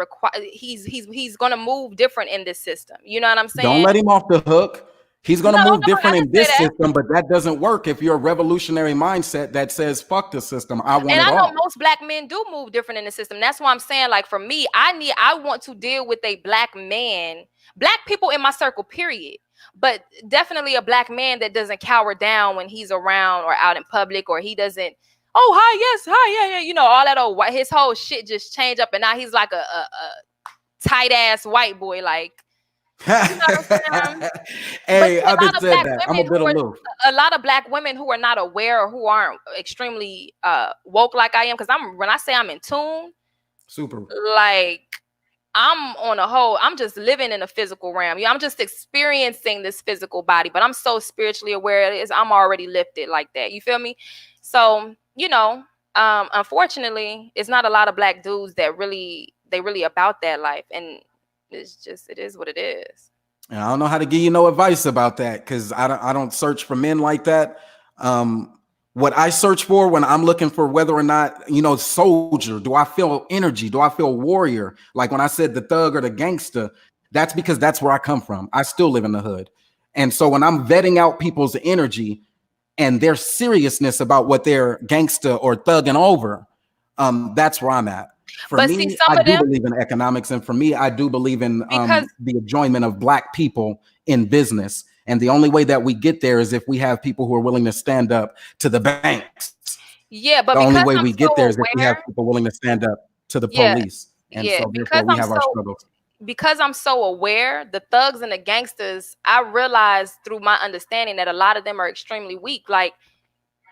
he's gonna move different in this system. You know what I'm saying?
Don't let him off the hook. He's gonna move different in this system, but that doesn't work if you're a revolutionary mindset that says fuck the system. I want it all.
And I know most Black men do move different in the system. That's why I'm saying, like, for me, I want to deal with a Black man, Black people in my circle, period. But definitely a Black man that doesn't cower down when he's around or out in public, or he doesn't, oh, hi, yes, hi, yeah, you know, all that old, his whole shit just changed up, and now he's like a tight ass white boy, like, you know what I'm saying?
Hey, I've been said that. I'm a bit aloof.
A lot of Black women who are not aware or who aren't extremely woke like I am, because when I say I'm in tune,
super,
like, I'm on a whole, I'm just living in a physical realm. I'm just experiencing this physical body, but I'm so spiritually aware it is, I'm already lifted like that. You feel me? So, you know, unfortunately, it's not a lot of Black dudes that really about that life. And it's just, it is what it is.
And I don't know how to give you no advice about that, because I don't search for men like that. What I search for when I'm looking for whether or not, you know, soldier, do I feel energy? Do I feel warrior? Like when I said the thug or the gangster, that's because that's where I come from. I still live in the hood. And so when I'm vetting out people's energy and their seriousness about what they're gangster or thugging over, that's where I'm at. For me, I do believe in economics. And for me, I do believe in the enjoyment of Black people in business. And the only way that we get there is if we have people who are willing to stand up to the banks.
Yeah, but
the only way we get there is if we have people willing to stand up. to the
Yeah,
police. And
yeah.
so therefore we have our struggles.
Because I'm so aware, the thugs and the gangsters, I realize through my understanding that a lot of them are extremely weak. Like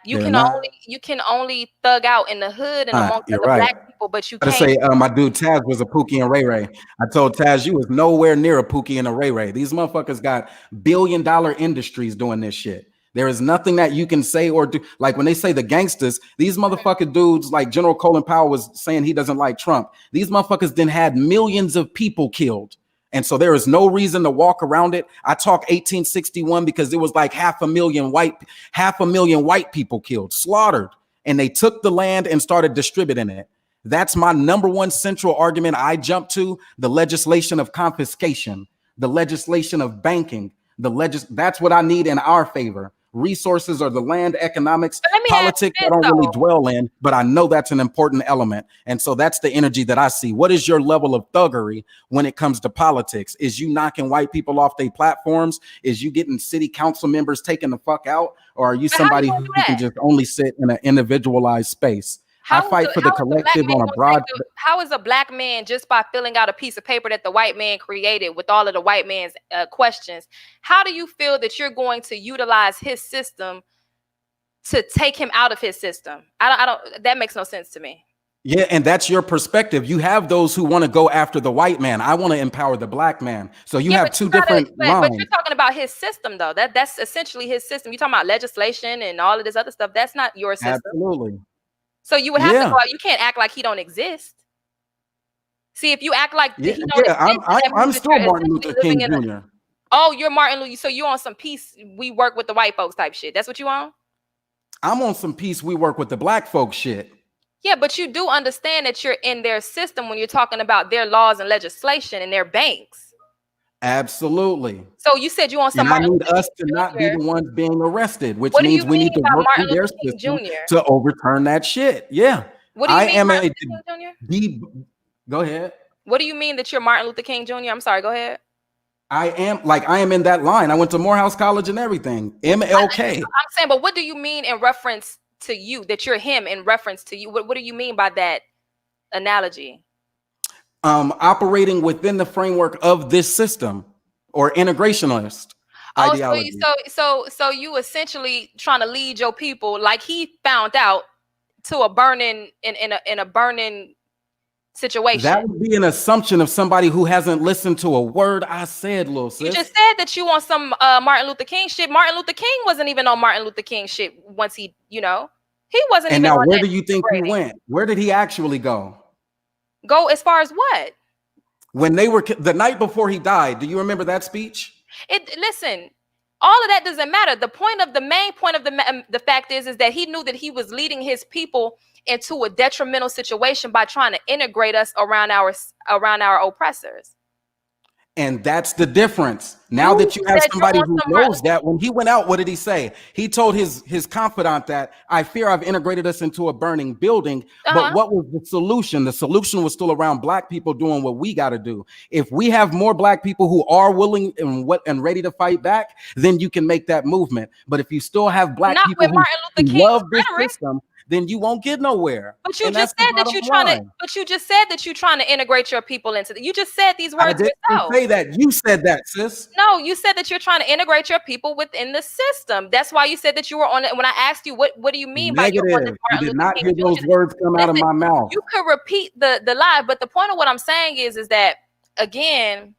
They're not.
you can only thug out in the hood and amongst
You're
other
right.
black people, but you
I gotta
can't.
say, my dude Taz was a Pookie and Ray Ray. I told Taz you was nowhere near a Pookie and a Ray Ray. These motherfuckers got billion-dollar industries doing this shit. There is nothing that you can say or do. Like when they say the gangsters, these motherfucking dudes, like General Colin Powell was saying he doesn't like Trump. These motherfuckers then had millions of people killed. And so there is no reason to walk around it. I talk 1861 because there was like half a million white people killed, slaughtered, and they took the land and started distributing it. That's my number one central argument I jump to: the legislation of confiscation, the legislation of banking, that's what I need in our favor. Resources or the land, economics,
But let me
politics,
ask
I
you
don't
this
really
though.
dwell in, but I know that's an important element. And so that's the energy that I see. What is your level of thuggery when it comes to politics? Is you knocking white people off their platforms? Is you getting city council members taken the fuck out? Or are you
But how you
somebody
gonna
who
do
can
that?
just only sit in an individualized space? I fight for the collective on a broad.
How is a black man, just by filling out a piece of paper that the white man created with all of the white man's questions, how do you feel that you're going to utilize his system to take him out of his system? I don't. That makes no sense to me.
Yeah, and that's your perspective. You have those who want to go after the white man. I want to empower the black man. So you have two different
but
lines.
you're talking about his system though. That's essentially his system. You're talking about legislation and all of this other stuff. That's not your system.
Absolutely.
So you would have to go out. You can't act like he don't exist. See, if you act like he don't exist,
I'm still Martin Luther King Jr.
Oh, you're Martin Luther. So you on some peace, we work with the white folks type shit. That's what you on?
I'm on some peace, we work with the black folks shit.
Yeah, but you do understand that you're in their system when you're talking about their laws and legislation and their banks.
Absolutely.
So you said you want some.
I need us to not be the ones being arrested, which means we need to work through their system to overturn that shit. Yeah.
What do you mean, Martin Luther King Jr.?
Go ahead.
What do you mean that you're Martin Luther King Jr.? I'm sorry. Go ahead.
I am in that line. I went to Morehouse College and everything. MLK.
I'm saying, but what do you mean in reference to you, that you're him in reference to you? What do you mean by that analogy?
Operating within the framework of this system or integrationist ideology.
So you essentially trying to lead your people, like he found out, to a burning in a burning situation.
That would be an assumption of somebody who hasn't listened to a word I said, little sis.
You just said that you want some Martin Luther King shit. Martin Luther King wasn't even on Martin Luther King shit once he wasn't.
And
even
now,
on
where do you think he went? Where did he actually go?
Go as far as what?
When they were the night before he died, do you remember that speech?
Listen, all of that doesn't matter. The main point of the fact is that he knew that he was leading his people into a detrimental situation by trying to integrate us around our oppressors.
And that's the difference. Now that you have somebody who knows that, when he went out, what did he say? He told his confidant that I fear I've integrated us into a burning building. But what was the solution? The solution was still around black people doing what we got to do. If we have more black people who are willing and ready to fight back, then you can make that movement. But if you still have black people who love this system, then you won't get nowhere.
But you just said that you're trying to. But you just said that you're trying to integrate your people into the. You just said these words.
I didn't say that. You said that, sis.
No, you said that you're trying to integrate your people within the system. That's why you said that you were on it. When I asked you, what do you mean by you're on this Martin
Luther King? You did not hear those words come out of my mouth.
You could repeat the lie, but the point of what I'm saying is that again,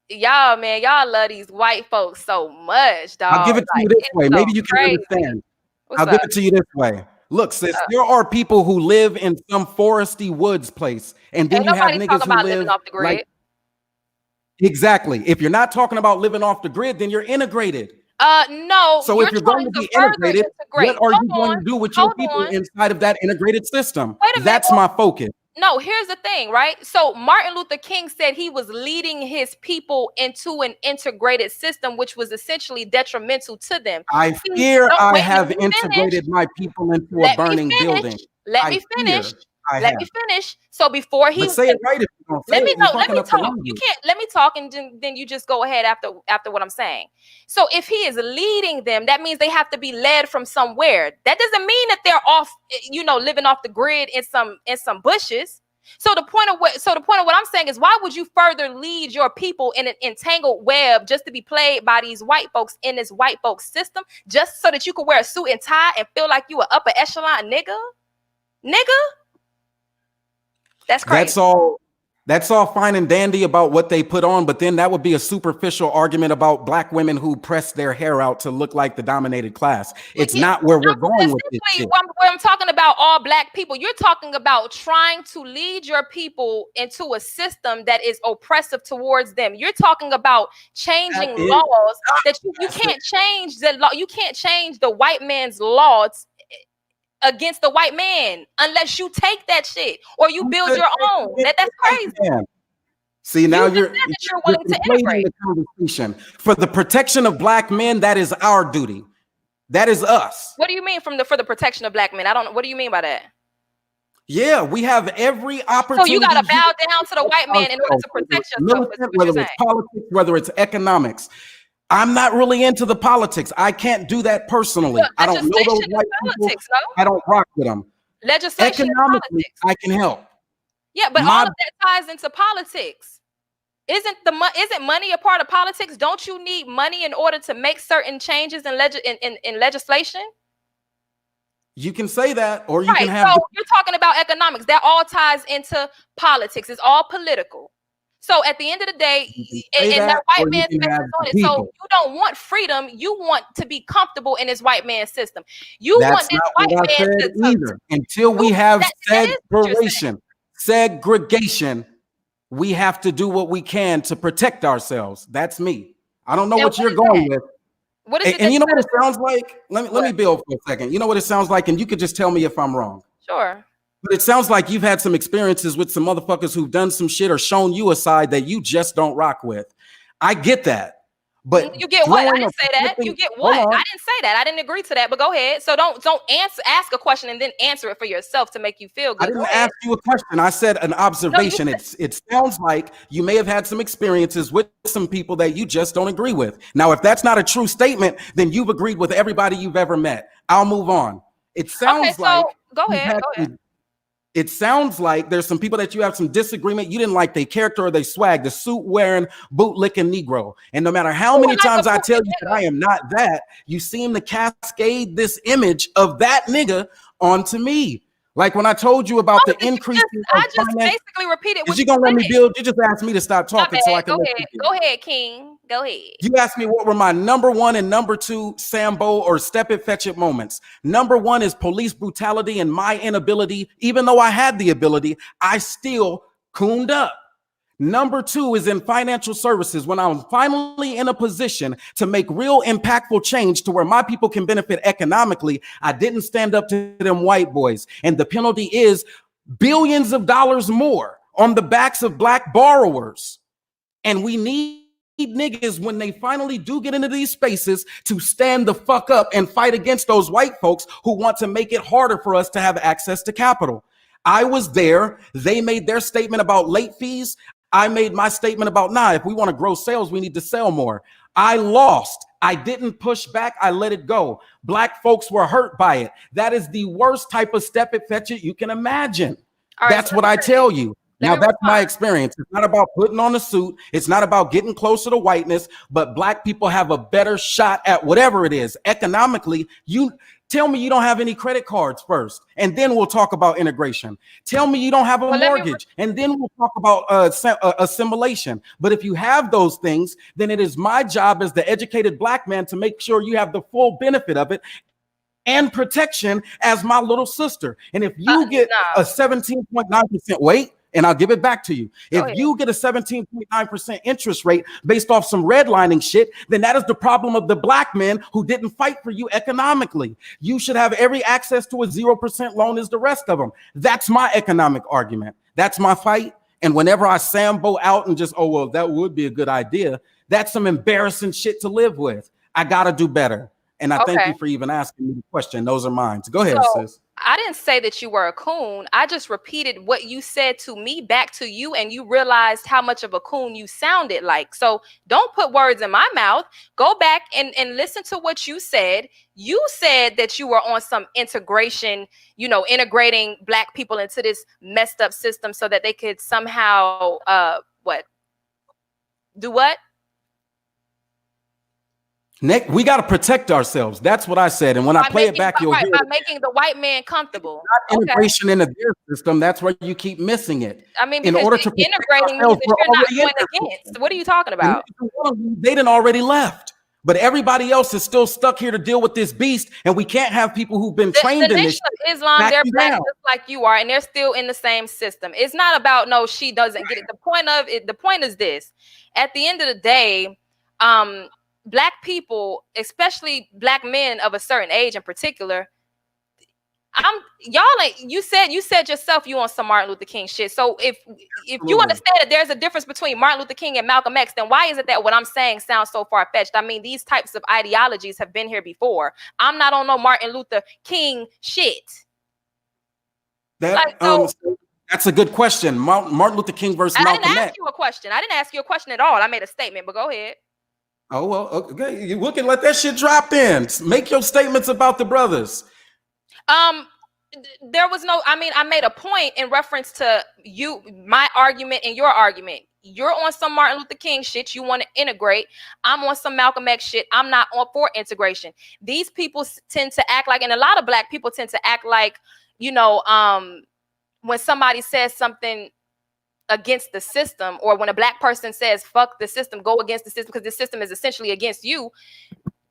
y'all, man, y'all love these white folks so much, dog.
I'll give it to you this way. Maybe you can understand. I'll give it to you this way. Look, sis, there are people who live in some foresty woods place, and then you have niggas who live
off the grid.
Like, exactly. If you're not talking about living off the grid, then you're integrated.
No.
So if you're going to be integrated, what are you going to do with your people inside of that integrated system? That's my focus.
No, here's the thing, right? So Martin Luther King said he was leading his people into an integrated system, which was essentially detrimental to them.
I fear I have integrated my people into a burning building.
Let me finish. Let me finish. So before he,
but say it right if you're gonna say
let me
it. You're
know. Let
fucking
me
up the
talk. You
language.
can't let me talk, and then you just go ahead after what I'm saying. So if he is leading them, that means they have to be led from somewhere. That doesn't mean that they're off, living off the grid in some bushes. So the point of what I'm saying is, why would you further lead your people in an entangled web just to be played by these white folks in this white folks system, just so that you could wear a suit and tie and feel like you an upper echelon nigga? That's crazy.
That's all fine and dandy about what they put on, but then that would be a superficial argument about black women who press their hair out to look like the dominated class. It's not where we're going with this shit.
Where I'm talking about all black people, you're talking about trying to lead your people into a system that is oppressive towards them. You're talking about changing laws that you can't change the law. You can't change the white man's laws against the white man unless you take that shit or you build your own. That's crazy.
See, now
you're willing to integrate
the conversation. For the protection of black men, that is our duty. That is us.
What do you mean for the protection of black men? I don't know. What do you mean by that?
Yeah, we have every opportunity.
So you gotta bow down to the white man in order to protect yourself.
Whether it's politics, whether it's economics. I'm not really into the politics. I can't do that personally. I don't know those white people. No? I don't rock with them.
Legislation,
economically, I can help.
Yeah, but all of that ties into politics. Isn't money a part of politics? Don't you need money in order to make certain changes in legislation?
You can say that, or you can have.
So you're talking about economics. That all ties into politics. It's all political. So at the end of the day, and that white man's on it. So you don't want freedom. You want to be comfortable in this white man's system. You want this white man to
either. Until we have segregation, we have to do what we can to protect ourselves. That's me. I don't know what you're going with.
What is it?
And you know what it sounds like? Let me build for a second. You know what it sounds like? And you could just tell me if I'm wrong.
Sure.
But it sounds like you've had some experiences with some motherfuckers who've done some shit or shown you a side that you just don't rock with. I get that. But
you get what? I didn't say that. You get what? I didn't say that. I didn't agree to that. But go ahead. So don't ask a question and then answer it for yourself to make you feel good.
I didn't ask you a question. I said an observation. It sounds like you may have had some experiences with some people that you just don't agree with. Now, if that's not a true statement, then you've agreed with everybody you've ever met. I'll move on. It sounds like
go ahead.
It sounds like there's some people that you have some disagreement. You didn't like their character or their swag, the suit wearing, boot licking Negro. And no matter how many times I tell you that I am not that, you seem to cascade this image of that nigga onto me. Like when I told you about the increase.
I just basically repeated what
you gonna let me build. You just asked me to stop talking so I can.
Go ahead, King. Go ahead.
You asked me what were my number one and number two Sambo or step it, fetch it moments. Number one is police brutality and my inability. Even though I had the ability, I still cooned up. Number two is in financial services when I was finally in a position to make real impactful change to where my people can benefit economically. I didn't stand up to them white boys. And the penalty is billions of dollars more on the backs of black borrowers. And we need niggas when they finally do get into these spaces to stand the fuck up and fight against those white folks who want to make it harder for us to have access to capital. I was there. They made their statement about late fees. I made my statement about, if we want to grow sales, we need to sell more. I lost. I didn't push back. I let it go. Black folks were hurt by it. That is the worst type of step it fetch it you can imagine. That's what I tell you. Now, that's my experience. It's not about putting on a suit. It's not about getting closer to whiteness, but black people have a better shot at whatever it is. Economically, you tell me you don't have any credit cards first, and then we'll talk about integration. Tell me you don't have a mortgage, and then we'll talk about assimilation. But if you have those things, then it is my job as the educated black man to make sure you have the full benefit of it and protection as my little sister. And if you get a 17.9% weight, and I'll give it back to you. If you get a 17.9% interest rate based off some redlining shit, then that is the problem of the black men who didn't fight for you economically. You should have every access to a 0% loan as the rest of them. That's my economic argument. That's my fight. And whenever I Sambo out and just, that would be a good idea, that's some embarrassing shit to live with. I got to do better. And I thank you for even asking me the question. Those are mine. So go ahead, sis.
I didn't say that you were a coon. I just repeated what you said to me back to you, and you realized how much of a coon you sounded like. So don't put words in my mouth. Go back and listen to what you said. You said that you were on some integration, integrating Black people into this messed up system so that they could somehow, what? Do what?
We got to protect ourselves. That's what I said. And when I play it back, you'll hear
by making the white man comfortable.
Not integration into their system. That's where you keep missing it.
I mean, because in order to integrating means that you're not going against. What are you talking about?
They didn't already left. But everybody else is still stuck here to deal with this beast, and we can't have people who've been trained in this.
The Nation of Islam, they're Black just like you are, and they're still in the same system. It's not about no, she doesn't get it. The point is this: at the end of the day, Black people, especially Black men of a certain age in particular, you said yourself you on some Martin Luther King shit. So if you understand that there's a difference between Martin Luther King and Malcolm X, then why is it that what I'm saying sounds so far-fetched? I mean, these types of ideologies have been here before. I'm not on no Martin Luther King shit.
That's a good question. Martin Luther King versus Malcolm X.
I didn't ask you a question. I didn't ask you a question at all. I made a statement, but go ahead.
Oh, well, okay. We can let that shit drop then. Make your statements about the brothers.
There was no, I made a point in reference to my argument and your argument. You're on some Martin Luther King shit. You want to integrate. I'm on some Malcolm X shit. I'm not for integration. These people tend to act like, and a lot of Black people tend to act like, when somebody says something against the system, or when a Black person says fuck the system, go against the system because the system is essentially against you,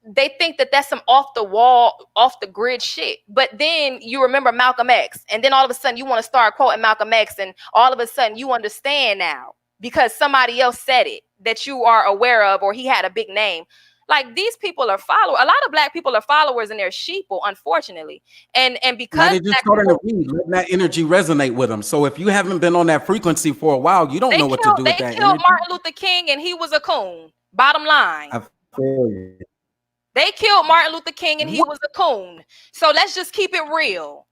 they think that that's some off the wall, off the grid shit. But then you remember Malcolm X, and then all of a sudden you want to start quoting Malcolm X, and all of a sudden you understand now because somebody else said it that you are aware of, or he had a big name. Like, these people are followers. A lot of Black people are followers, and they're sheeple, unfortunately. And because
they just starting to read, letting that energy resonate with them. So if you haven't been on that frequency for a while, you don't know what to do with that. They killed
Martin Luther King, and he was a coon. Bottom line.
I feel you.
They killed Martin Luther King, and he was a coon. So let's just keep it real.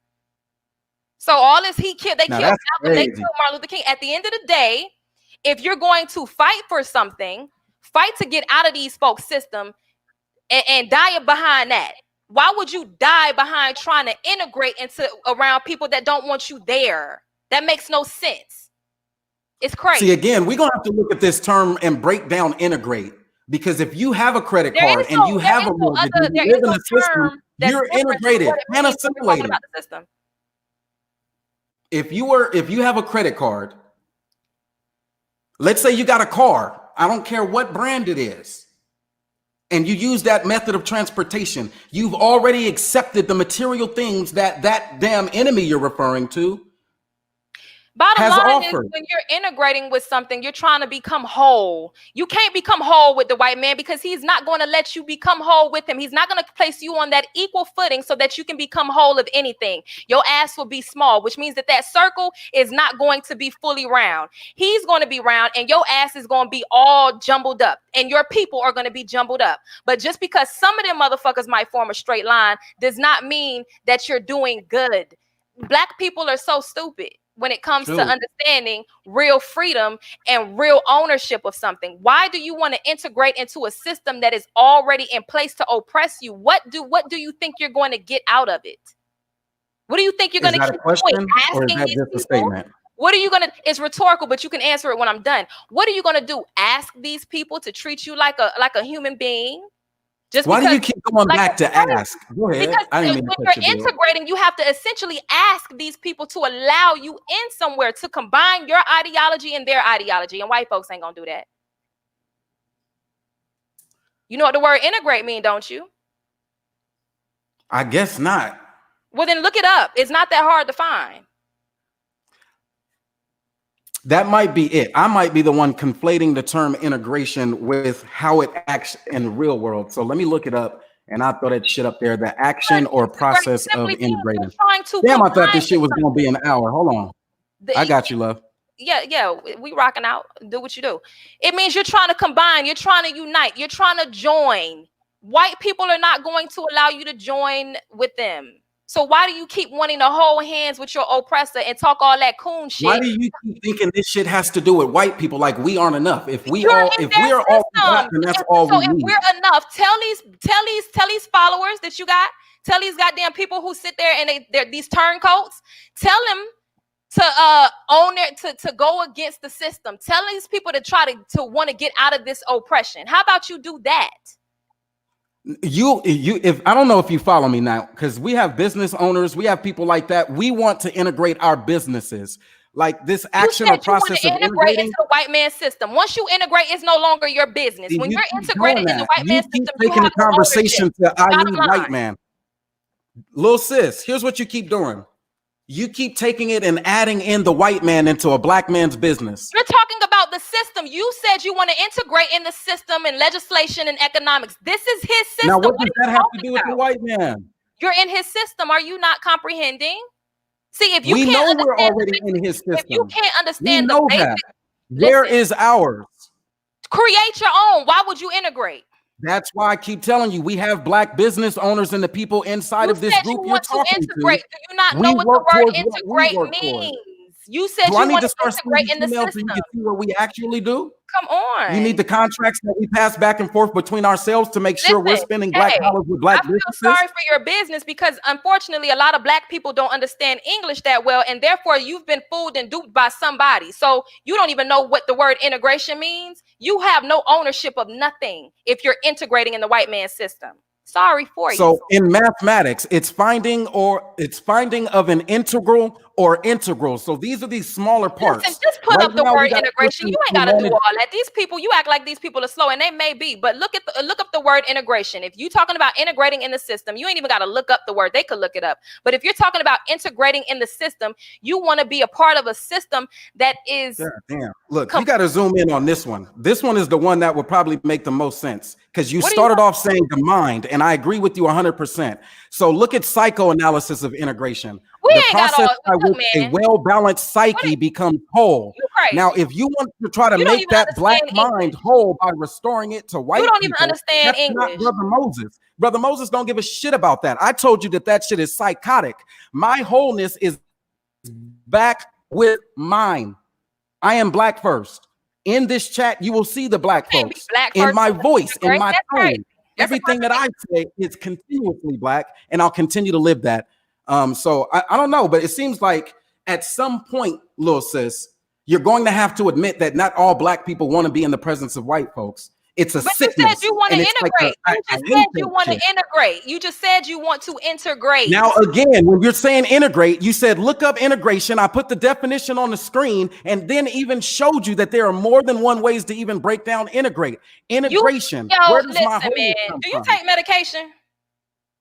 So all this they killed Malcolm, they killed Martin Luther King. At the end of the day, if you're going to fight for something, fight to get out of these folks' system and die behind that. Why would you die behind trying to integrate around people that don't want you there? That makes no sense. It's crazy.
See, again, we're going to have to look at this term and break down integrate. Because if you have a credit card and you have a mortgage, you live in the system, you're integrated and assimilated. If you have a credit card, let's say you got a car, I don't care what brand it is, and you use that method of transportation, you've already accepted the material things that damn enemy you're referring to
Bottom line is, when you're integrating with something, you're trying to become whole. You can't become whole with the white man because he's not going to let you become whole with him. He's not going to place you on that equal footing so that you can become whole of anything. Your ass will be small, which means that circle is not going to be fully round. He's going to be round and your ass is going to be all jumbled up and your people are going to be jumbled up. But just because some of them motherfuckers might form a straight line does not mean that you're doing good. Black people are so stupid when it comes to understanding real freedom and real ownership of something. Why do you want to integrate into a system that is already in place to oppress you? What do you think you're going to get out of it? What do you think you're going to keep doing? Asking these people? Statement? What are you going to, it's rhetorical, but you can answer it when I'm done. What are you going to do? Ask these people to treat you like a human being?
Just why do you keep going back to ask? Go ahead.
Because when you're integrating, you have to essentially ask these people to allow you in somewhere to combine your ideology and their ideology. And white folks ain't gonna do that. You know what the word integrate mean, don't you?
I guess not.
Well, then look it up. It's not that hard to find.
That might be it. I might be the one conflating the term integration with how it acts in the real world. So let me look it up and I'll throw that shit up there. The action or process of integrating. Damn, I thought this shit was going to be an hour. Hold on. I got you, love.
Yeah, we rocking out. Do what you do. It means you're trying to combine. You're trying to unite. You're trying to join. White people are not going to allow you to join with them. So why do you keep wanting to hold hands with your oppressor and talk all that coon shit?
Why do you keep thinking this shit has to do with white people? Like we aren't enough. If we
You're
all,
in
if
their
we are all we got,
system.
then that's all
So
we
if
need.
we're enough, tell these followers that you got, tell these goddamn people who sit there and they're these turncoats, tell them to own their to go against the system. Tell these people to try to want to get out of this oppression. How about you do that?
You if I don't know if you follow me now, because we have business owners, we have people like that. We want to integrate our businesses. Like this action or process of
integrate
integrating.
into the white man system. Once you integrate, it's no longer your business. When
You
you're
keep
integrated
doing
in the
that.
white
You
man
keep
system, you
taking
have
the
no
conversation
ownership.
to I
Bottom
need
line.
white man. Little sis, here's what you keep doing. You keep taking it and adding in the white man into a black man's business.
You're talking about the system. You said you want to integrate in the system and legislation and economics. This is his system.
Now, what does
are
that
you
have to
talking
do with the
about?
white man?
You're in his system. Are you not comprehending? See, if you
We
can't
know we're
understand the
already in his
if you
system.
can't
We
understand the
know
basic,
that. Where
listen,
is ours?
create your own. Why would you integrate?
That's why I keep telling you, we have black business owners and the people inside
You
of this
said
group
you
you're
want to
talking to.
integrate. Do you not
We
know what the
work
word
towards what we
integrate
work towards.
means? You said
Do
you
I need
want
to
to
start
integrate
sending
in the
emails so you
system.
can see what we actually do?
Come on.
You need the contracts that we pass back and forth between ourselves to make sure we're spending black dollars with black
I feel
businesses.
sorry for your business because unfortunately a lot of black people don't understand English that well, and therefore you've been fooled and duped by somebody. So you don't even know what the word integration means. You have no ownership of nothing if you're integrating in the white man's system. Sorry for you.
So in mathematics, it's finding of an integral or integral. So these are these smaller parts.
Listen, just put up the
now we
word
got
integration. You ain't gotta do all that. These people, you act like these people are slow, and they may be, but look up the word integration. If you're talking about integrating in the system, you ain't even gotta look up the word. They could look it up. But if you're talking about integrating in the system, you want to be a part of a system that is.
Damn. Look, you got to zoom in on this one. This one is the one that would probably make the most sense because you started off saying the mind, and I agree with you 100%. So look at psychoanalysis of integration. The process by which a well-balanced psyche becomes whole. Now, if you want to try to make that black mind whole by restoring it to white people,
you don't even understand English.
Not Brother Moses. Brother Moses don't give a shit about that. I told you that shit is psychotic. My wholeness is back with mine. I am black first. In this chat, you will see the black folks. In my voice, in my tone. Everything that I say is continuously black, and I'll continue to live that. So I don't know, but it seems like at some point, little sis, you're going to have to admit that not all black people want to be in the presence of white folks. It's a sickness.
You said you want to integrate. You just said you want to integrate.
Now, again, when you're saying integrate, you said look up integration. I put the definition on the screen and then even showed you that there are more than one ways to even break down integrate. Integration. Where does my wholeness come
do you take medication?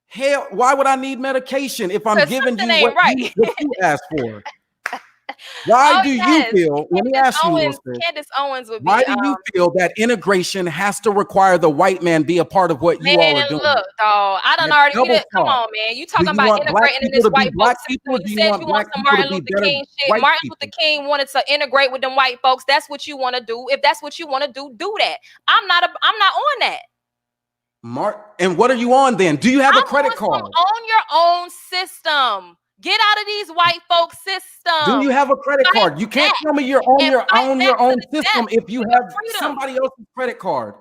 Hell, why would I need medication if I'm giving you what you asked for? Why do you feel, let me ask you,
Candace Owens would be,
why do you feel that integration has to require the white man be a part of what you all are doing?
Look, dog, I done already, come on, man. You talking about integrating in this white folks system. You said you want some Martin Luther King shit. Martin Luther King wanted to integrate with them white folks. That's what you want to do. If that's what you want to do, do that. I'm not on that.
And what are you on then? Do you have a credit card?
Own your own system. Get out of these white folks' system.
Do you have a credit card? You can't tell me you're on your own system if you have somebody else's credit card.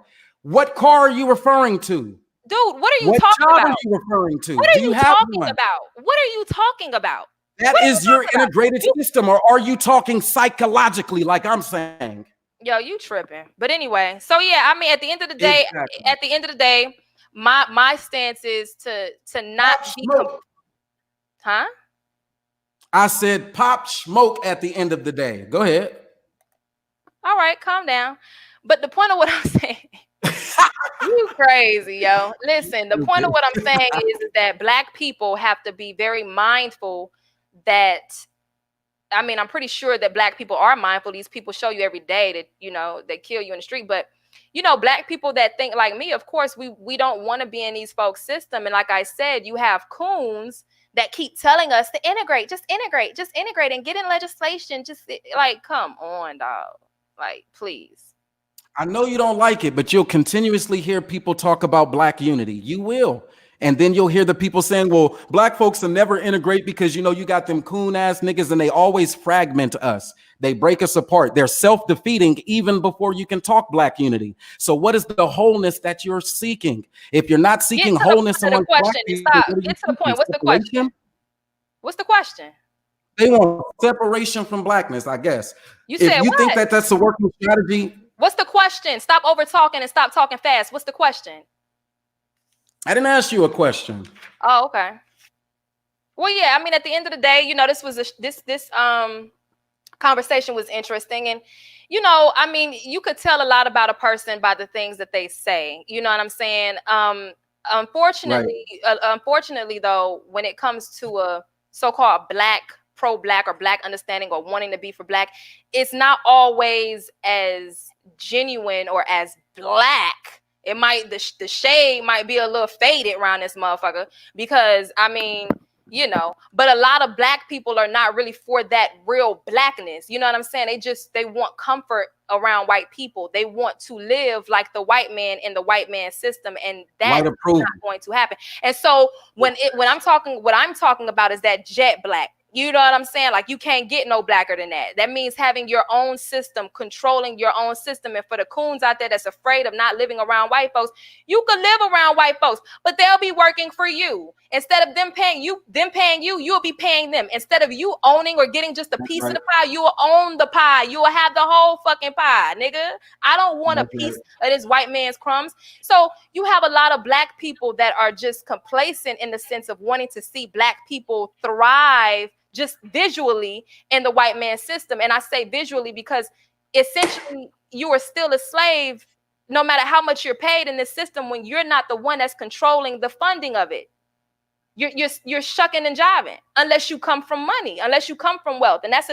What car are you referring to?
Dude, what are you talking about?
What job are you referring to?
What are you talking about? What are you talking about?
That is your integrated system, or are you talking psychologically like I'm saying?
Yo, you tripping. But anyway, so yeah, I mean, at the end of the day, my stance is to not be
I said pop smoke at the end of the day. Go ahead.
All right, calm down. But the point of what I'm saying, you crazy, yo. Listen, the point of what I'm saying is that black people have to be very mindful that, I mean, I'm pretty sure that black people are mindful. These people show you every day that, you know, they kill you in the street. But, you know, black people that think like me, of course, we don't want to be in these folks' system. And like I said, you have coons that keep telling us to integrate and get in legislation. Just like, come on, dog. Like, please.
I know you don't like it, but you'll continuously hear people talk about black unity. You will. And then you'll hear the people saying, well, black folks will never integrate because, you know, you got them coon ass niggas and they always fragment us. They break us apart. They're self-defeating even before you can talk black unity. So what is the wholeness that you're seeking? If you're not seeking wholeness among black people,
get to the point. What's the question? What's the question?
They want separation from blackness, I guess.
You said
if you
what?
think that that's a working strategy.
What's the question? Stop over talking and stop talking fast. What's the question?
I didn't ask you a question.
Oh, okay. Well, yeah, I mean, at the end of the day, you know, this was this conversation was interesting. And, you know, I mean, you could tell a lot about a person by the things that they say. You know what I'm saying? Unfortunately, though, when it comes to a so-called pro-black or black understanding or wanting to be for black, it's not always as genuine or as black. It might, the shade might be a little faded around this motherfucker because, I mean, you know, but a lot of black people are not really for that real blackness. You know what I'm saying? They want comfort around white people. They want to live like the white man in the white man system, and that's not going to happen. And so what I'm talking about is that jet black. You know what I'm saying? Like, you can't get no blacker than that. That means having your own system, controlling your own system. And for the coons out there that's afraid of not living around white folks, you could live around white folks, but they'll be working for you. Instead of them paying you, you'll be paying them. Instead of you owning or getting just a piece of the pie, you will own the pie. You will have the whole fucking pie, nigga. I don't want a piece of this white man's crumbs. So you have a lot of black people that are just complacent in the sense of wanting to see black people thrive just visually in the white man system. And I say visually because essentially you are still a slave no matter how much you're paid in this system when you're not the one that's controlling the funding of it. You're shucking and jiving unless you come from money, unless you come from wealth. And that's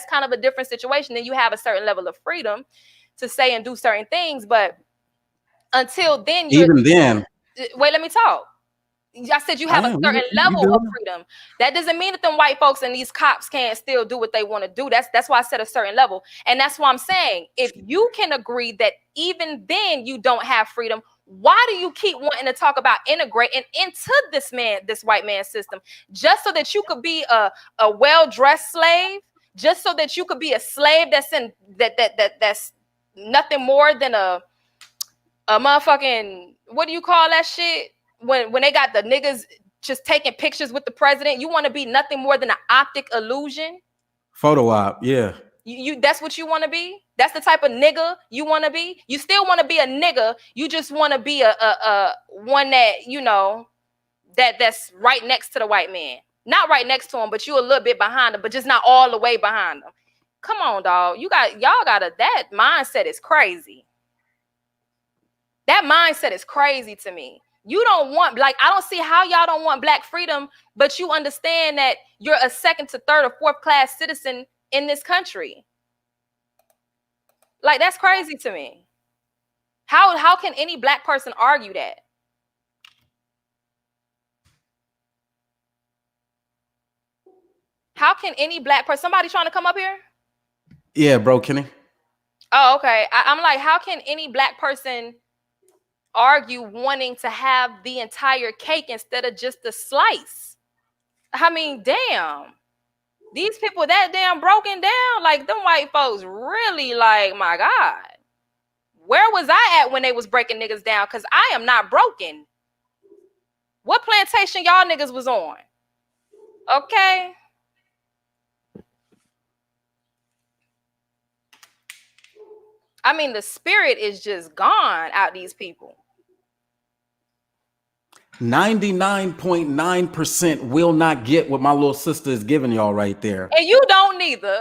kind of a different situation. Then you have a certain level of freedom to say and do certain things. But until then, wait, let me talk. I said you have a certain level of freedom. That doesn't mean that them white folks and these cops can't still do what they want to do. That's why I said a certain level. And that's why I'm saying, if you can agree that even then you don't have freedom, why do you keep wanting to talk about integrating into this white man system just so that you could be a well-dressed slave, just so that you could be a slave that's nothing more than a motherfucking, what do you call that shit? When they got the niggas just taking pictures with the president, you want to be nothing more than an optic illusion.
Photo op, yeah.
You that's what you want to be? That's the type of nigga you want to be? You still want to be a nigga. You just want to be a one that, you know, that's right next to the white man. Not right next to him, but you a little bit behind him, but just not all the way behind him. Come on, dog. That mindset is crazy. That mindset is crazy to me. You don't want, like, I don't see how y'all don't want black freedom, but you understand that you're a second to third or fourth class citizen in this country. Like, that's crazy to me. How can any black person argue that? How can any black person, somebody trying to come up here?
Yeah, bro, Kenny.
Oh, okay. I'm like, how can any black person argue wanting to have the entire cake instead of just a slice? I mean, damn. These people that damn broken down, like, them white folks really, like, my God. Where was I at when they was breaking niggas down? Because I am not broken. What plantation y'all niggas was on? Okay. I mean, the spirit is just gone out these people.
99.9% will not get what my little sister is giving y'all right there.
And you don't neither.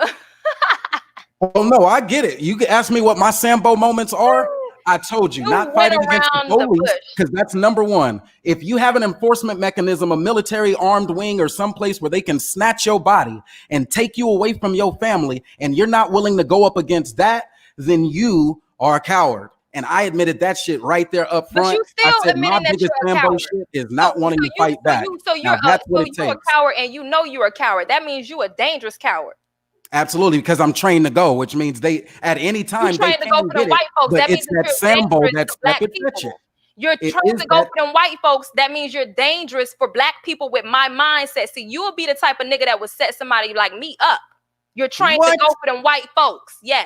Oh, no, I get it. You can ask me what my Sambo moments are. I told you, not fighting against the police, because that's number one. If you have an enforcement mechanism, a military armed wing, or someplace where they can snatch your body and take you away from your family, and you're not willing to go up against that, then you are a coward. And I admitted that shit right there up front.
But you still
I said my biggest Sambo shit is not wanting to fight back.
So you're a coward, and you know you're a coward. That means you're a dangerous coward.
Absolutely, because I'm trained to go, which means they at any time
you're trained to go for the white folks. That means
it's that Sambo that's at the picture.
You're trying to go for them white folks. That means you're dangerous for black people with my mindset. See, you will be the type of nigga that would set somebody like me up. You're trying to go for them white folks. Yeah.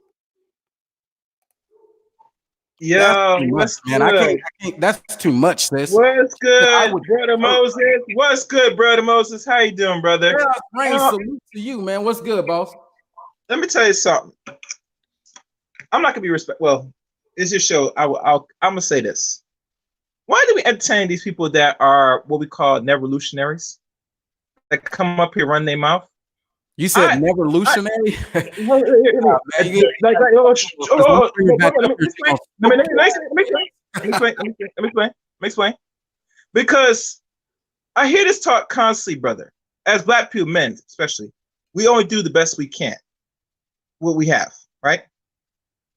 Yo, what's good?
I can't, that's too much, sis.
What's good, brother Moses? What's good, brother Moses? How you doing, brother?
Salute to you, man. What's good, boss?
Let me tell you something. I'm not gonna be well, it's your show. I'm gonna say this. Why do we entertain these people that are what we call nevolutionaries? That come up here, run their mouth?
You said nevolutionary?
Let me explain. Because I hear this talk constantly, brother. As black people, men especially, we only do the best we can. What we have, right?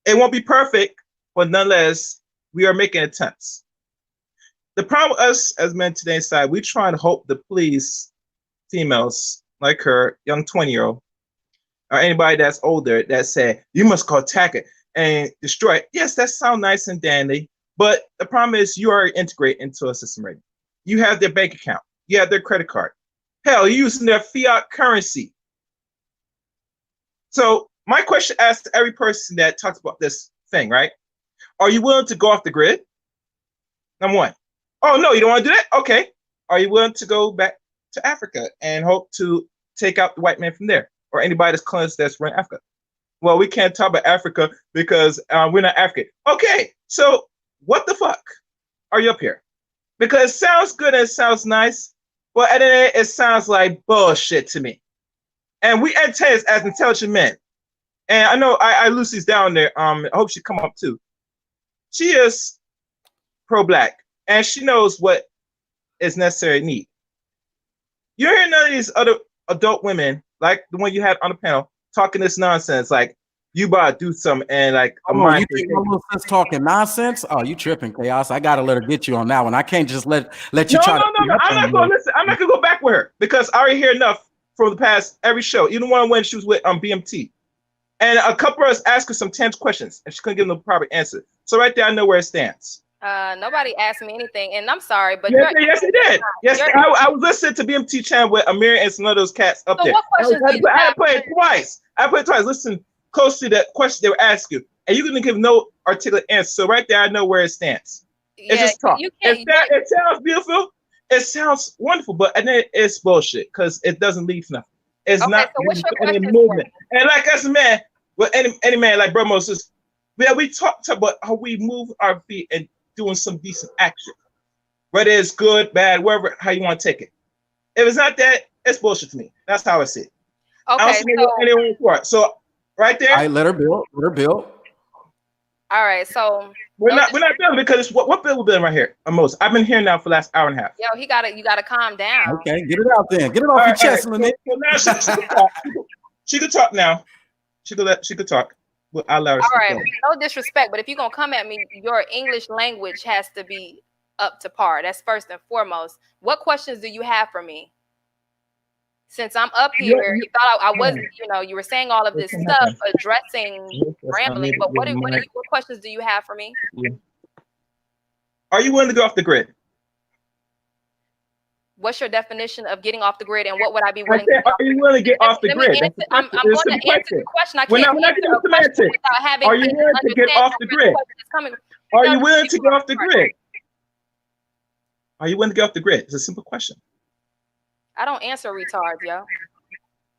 It won't be perfect, but nonetheless, we are making attempts. The problem with us as men today side, we trying to hope to please females like her, young 20-year-old, or anybody that's older that say, you must go attack it and destroy it. Yes, that sounds nice and dandy, but the problem is you are integrated into a system already. You have their bank account. You have their credit card. Hell, you're using their fiat currency. So my question asks to every person that talks about this thing, right? Are you willing to go off the grid? Number one. Oh, no, you don't want to do that? Okay. Are you willing to go back to Africa and hope to take out the white man from there, or anybody that's cleansed that's run Africa? Well, we can't talk about Africa because we're not African. Okay, so what the fuck are you up here? Because it sounds good and it sounds nice, but at the end it sounds like bullshit to me. And we entertain as intelligent men. And I know Lucy's down there. I hope she come up too. She is pro-black, and she knows what is necessary need. You don't hear none of these other adult women, like the one you had on the panel, talking this nonsense, like you about to do something and like a mind.
You think my little sis talking nonsense? Oh, you tripping, Chaos. I gotta let her get you on that one. I can't just let you
no,
try
no,
to.
No, I'm not gonna listen. I'm not gonna go back with her because I already hear enough from the past every show, even one when she was with BMT. And a couple of us asked her some tense questions and she couldn't give them the proper answer. So right there, I know where it stands.
Nobody asked me anything, and I'm sorry, but
yes, it did. Yes, I was listening to BMT channel with Amir and some of those cats up there.
What questions
I had to play it twice. Listen close to the question they were asking, and you're gonna give no articulate answer. So right there, I know where it stands.
Yeah,
it's just talk. It sounds beautiful. It sounds wonderful, but and then it's bullshit because it doesn't lead to nothing. It's not any movement. And like as a man, well, any man like Bro Moses, we talk about how we move our feet and doing some decent action, whether it's good, bad, wherever, how you want to take it. If it's not that, it's bullshit to me. That's how I see it.
Okay,
so right there.
I let her build.
All right, so
we're not building because it's what bill we're building right here. Most I've been here now for the last hour and a half.
Yo, you gotta calm down.
Okay, get it out then. Get it off your chest, Lynette.
So now she could talk now. She could talk. Well, I'll allow her.
All right, no disrespect, but if you're gonna come at me, your English language has to be up to par. That's first and foremost. What questions do you have for me? Since I'm up here, you thought I wasn't, you were saying all of this stuff, addressing rambling, but what questions do you have for me?
Are you willing to go off the grid?
What's your definition of getting off the grid, and what would I be willing to do?
Are you willing to get off the grid?
I'm going to answer the question. I can't answer a question without having
Are you willing to get off the grid? Are you willing to get off the grid? Are you willing to get off the grid? It's a simple question.
I don't answer retards, yo.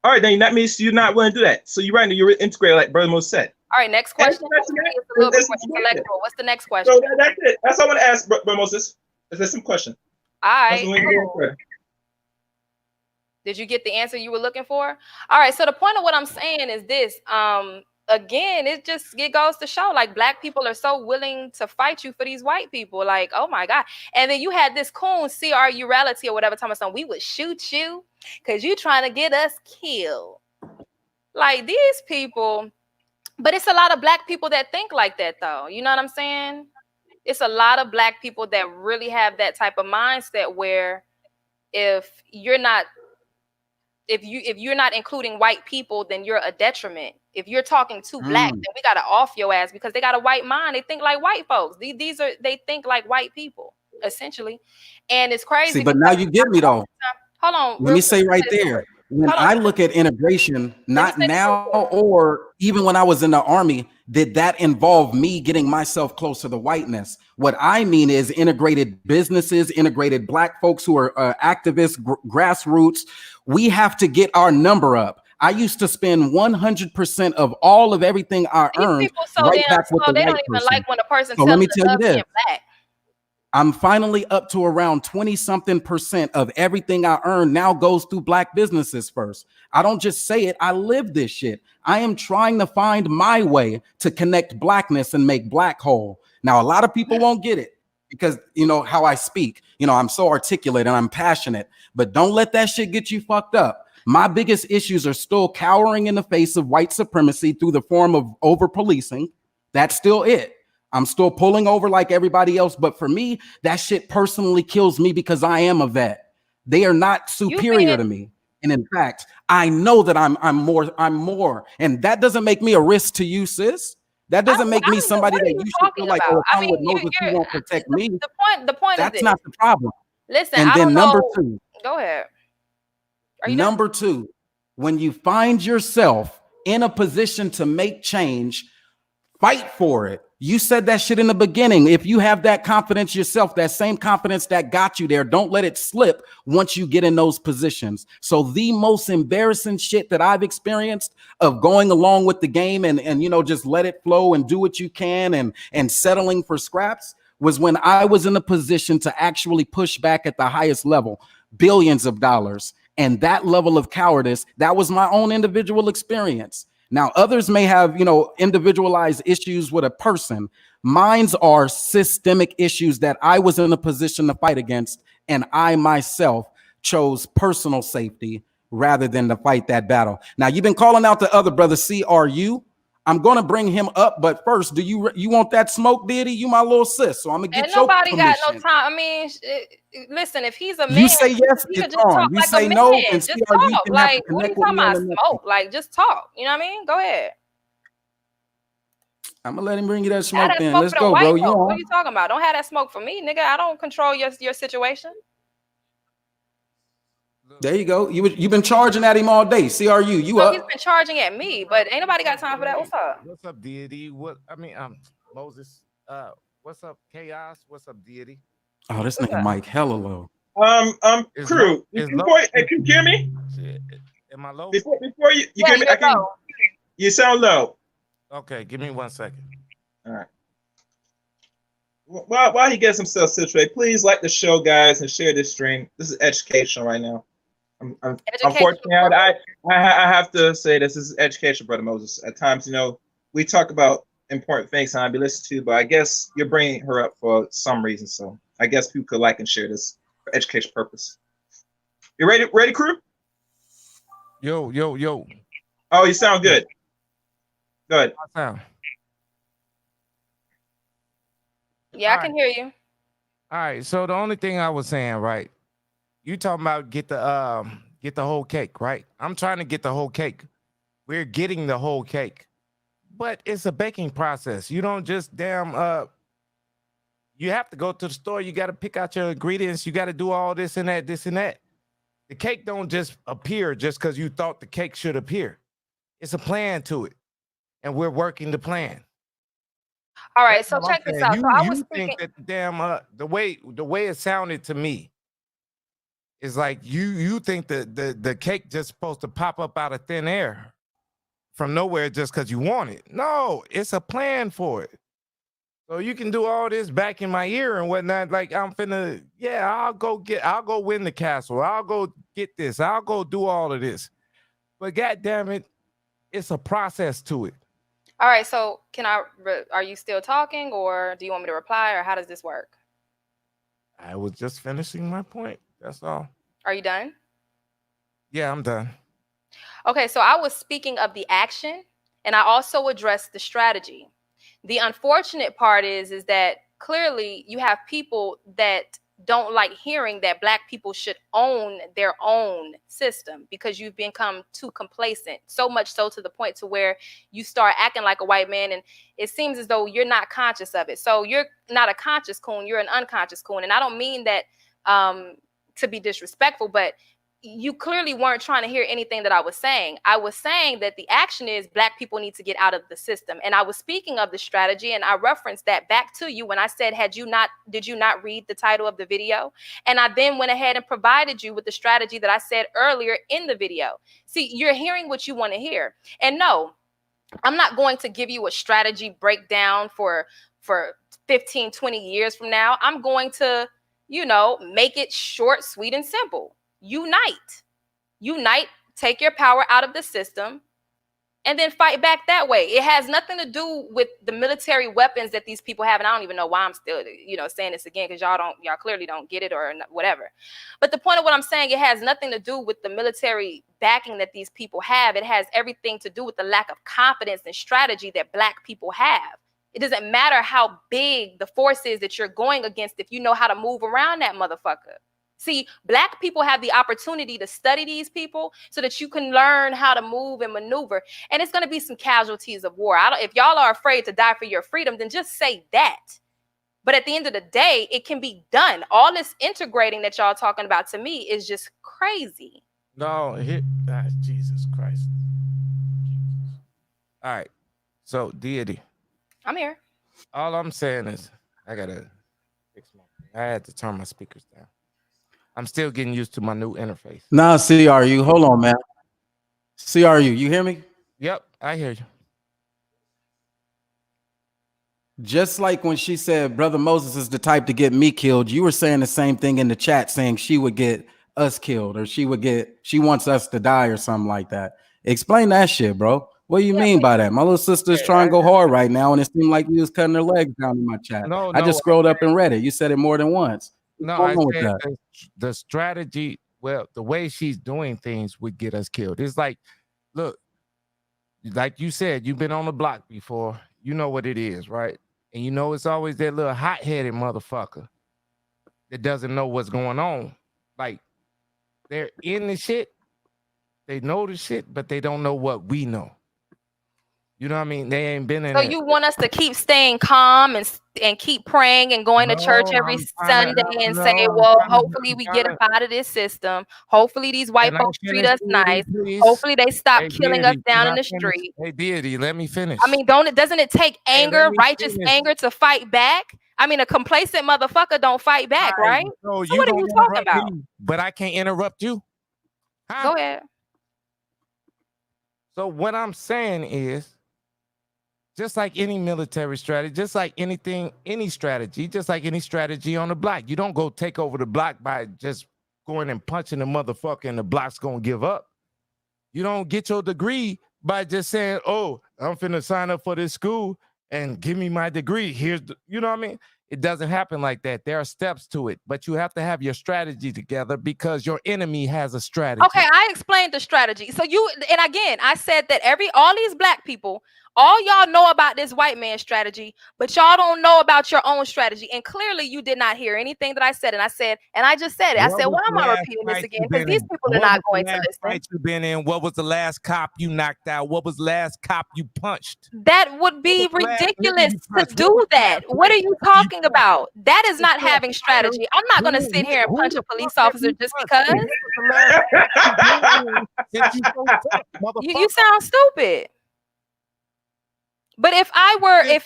All right, then that means you're not willing to do that. So you're right, you're integrated, like Brother Moses said.
All right, next question. It's a little bit more intellectual. What's the next question?
So that's it. That's all I want to ask, Brother Moses. It's a simple question.
All right. Did you get the answer you were looking for? All right. So the point of what I'm saying is this. Again, it goes to show like black people are so willing to fight you for these white people. Like, oh my God. And then you had this coon CRU reality or whatever time we would shoot you because you trying to get us killed. Like these people, but it's a lot of black people that think like that though. You know what I'm saying? It's a lot of black people that really have that type of mindset where if you're not including white people, then you're a detriment. If you're talking too black, then we gotta off your ass because they got a white mind. They think like white folks. They think like white people, essentially. And it's crazy.
See, but now you get me though.
Hold on.
Let me say right there, when I look at integration, not now or even when I was in the army, did that involve me getting myself closer to whiteness? What I mean is integrated businesses, integrated black folks who are activists, grassroots. We have to get our number up. I used to spend 100% of all of everything I earned right back with the
they
white
don't even
person.
like when a person
So let me tell you
them
this. I'm finally up to around 20-something% of everything I earn now goes through black businesses first. I don't just say it, I live this shit. I am trying to find my way to connect blackness and make black whole. Now, a lot of people won't get it because, you know, how I speak, you know, I'm so articulate and I'm passionate, but don't let that shit get you fucked up. My biggest issues are still cowering in the face of white supremacy through the form of over policing. That's still it. I'm still pulling over like everybody else, but for me, that shit personally kills me because I am a vet. They are not superior to me. And in fact, I know that I'm more. And that doesn't make me a risk to you, sis. That doesn't make me somebody that you should feel like, oh, I'm with Moses, you won't protect me.
The point
that's
is
not the problem.
Listen,
and
I
then
don't
number
know.
two.
Go ahead. Are you
number done? Two, when you find yourself in a position to make change, fight for it. You said that shit in the beginning. If you have that confidence yourself, that same confidence that got you there, don't let it slip once you get in those positions. So the most embarrassing shit that I've experienced of going along with the game and you know, just let it flow and do what you can and settling for scraps was when I was in a position to actually push back at the highest level, billions of dollars. And that level of cowardice, that was my own individual experience. Now, others may have, you know, individualized issues with a person. Mine's are systemic issues that I was in a position to fight against, and I myself chose personal safety rather than to fight that battle. Now, you've been calling out the other brother, CRU. I'm going to bring him up, but first, do you want that smoke, Diddy? You my little sis, so I'm going to get your permission.
Nobody got no time. I mean, listen, if he's a man,
you say yes,
he
it's
just
on.
talk
You
like
say
a man.
no, and
just talk. Like, what are you talking about? Smoke? Like, just talk. You know what I mean? Go ahead.
I'm gonna let him bring you that smoke then. Let's go, bro. You
what are you talking about? Don't have that smoke for me, nigga. I don't control your situation.
There you go. You've been charging at him all day. CRU, you up?
He's been charging at me, but ain't nobody got time for that. What's up?
What's up, Deity? Moses. What's up, Chaos? What's up, Deity?
Oh, this nigga Mike hella low.
Crew, can you hear me?
Am I low?
Before you hear me, you sound low.
Okay, give me 1 second.
All right. While he gets himself situated, please like the show, guys, and share this stream. This is educational right now. Unfortunately, I have to say this is education, Brother Moses. At times, you know, we talk about important things and I'd be listened to, but I guess you're bringing her up for some reason. So I guess people could like and share this for education purpose. You ready, crew?
Yo.
Oh, you sound good. Good.
Yeah, I can hear you.
All right. So the only thing I was saying, right? You talking about get the whole cake, right? I'm trying to get the whole cake. We're getting the whole cake, but it's a baking process. You don't just you have to go to the store. You got to pick out your ingredients. You got to do all this and that. The cake don't just appear just because you thought the cake should appear. It's a plan to it, and we're working the plan.
All right, so check this out. So I was
thinking that the way it sounded to me is like you think that the cake just supposed to pop up out of thin air from nowhere just because you want it. No, it's a plan for it. So you can do all this back in my ear and whatnot. Like I'm finna, I'll go win the castle. I'll go get this. I'll go do all of this. But God damn it, it's a process to it.
All right, so are you still talking or do you want me to reply or how does this work?
I was just finishing my point. That's all.
Are you done?
Yeah, I'm done.
Okay, so I was speaking of the action and I also addressed the strategy. The unfortunate part is that clearly you have people that don't like hearing that Black people should own their own system because you've become too complacent, so much so to the point to where you start acting like a white man, and it seems as though you're not conscious of it. So you're not a conscious coon, you're an unconscious coon. And I don't mean that to be disrespectful, but you clearly weren't trying to hear anything that I was saying. I was saying that the action is Black people need to get out of the system. And I was speaking of the strategy, and I referenced that back to you when I said, did you not read the title of the video? And I then went ahead and provided you with the strategy that I said earlier in the video. See, you're hearing what you want to hear. And no, I'm not going to give you a strategy breakdown for 15, 20 years from now. I'm going to, make it short, sweet, and simple. Unite, take your power out of the system, and then fight back that way. It has nothing to do with the military weapons that these people have. And I don't even know why I'm still, saying this again, because y'all clearly don't get it or whatever. But the point of what I'm saying, it has nothing to do with the military backing that these people have. It has everything to do with the lack of confidence and strategy that Black people have. It doesn't matter how big the force is that you're going against if you know how to move around that motherfucker. See, Black people have the opportunity to study these people so that you can learn how to move and maneuver. And it's going to be some casualties of war. If y'all are afraid to die for your freedom, then just say that. But at the end of the day, it can be done. All this integrating that y'all talking about to me is just crazy.
No, Jesus Christ. All right. So, Deity.
I'm here.
All I'm saying is I got to fix I had to turn my speakers down. I'm still getting used to my new interface.
Nah, CRU. Hold on, man. CRU, you hear me?
Yep, I hear you.
Just like when she said Brother Moses is the type to get me killed, you were saying the same thing in the chat, saying she would get us killed, or she wants us to die or something like that. Explain that shit, bro. What do you mean by that? My little sister's trying to go hard right now, and it seemed like you was cutting her legs down in my chat. I just scrolled up and read it. You said it more than once.
No, I said the strategy, well, the way she's doing things would get us killed. It's like, look, like you said, you've been on the block before. You know what it is, right? And it's always that little hot-headed motherfucker that doesn't know what's going on. Like, they're in the shit. They know the shit, but they don't know what we know. You know what I mean? They ain't been in.
So you want us to keep staying calm and keep praying and going to church every Sunday and say, well, hopefully we get up out of this system. Hopefully these white folks treat us nice. Hopefully they stop killing us down in the street.
Hey, Deity, let me finish.
I mean, doesn't it take anger, righteous anger to fight back? I mean, a complacent motherfucker don't fight back, right? So what are you talking about?
But I can't interrupt you.
Go ahead.
So what I'm saying is, just like any military strategy, just like any strategy, just like any strategy on the block. You don't go take over the block by just going and punching the motherfucker and the block's going to give up. You don't get your degree by just saying, oh, I'm finna sign up for this school and give me my degree. You know what I mean? It doesn't happen like that. There are steps to it, but you have to have your strategy together because your enemy has a strategy.
Okay, I explained the strategy. So and again, I said that all these Black people, all y'all know about this white man strategy, but y'all don't know about your own strategy. And clearly you did not hear anything that I said. And I just said it. I said, well, I'm not repeating this again because these people are not going to listen.
Fight you been in? What was the last cop you knocked out? What was the last cop you punched?
That would be ridiculous to do that. What are you talking about? That is not having strategy. I'm not going to sit here and punch a police officer just because. You sound stupid. But if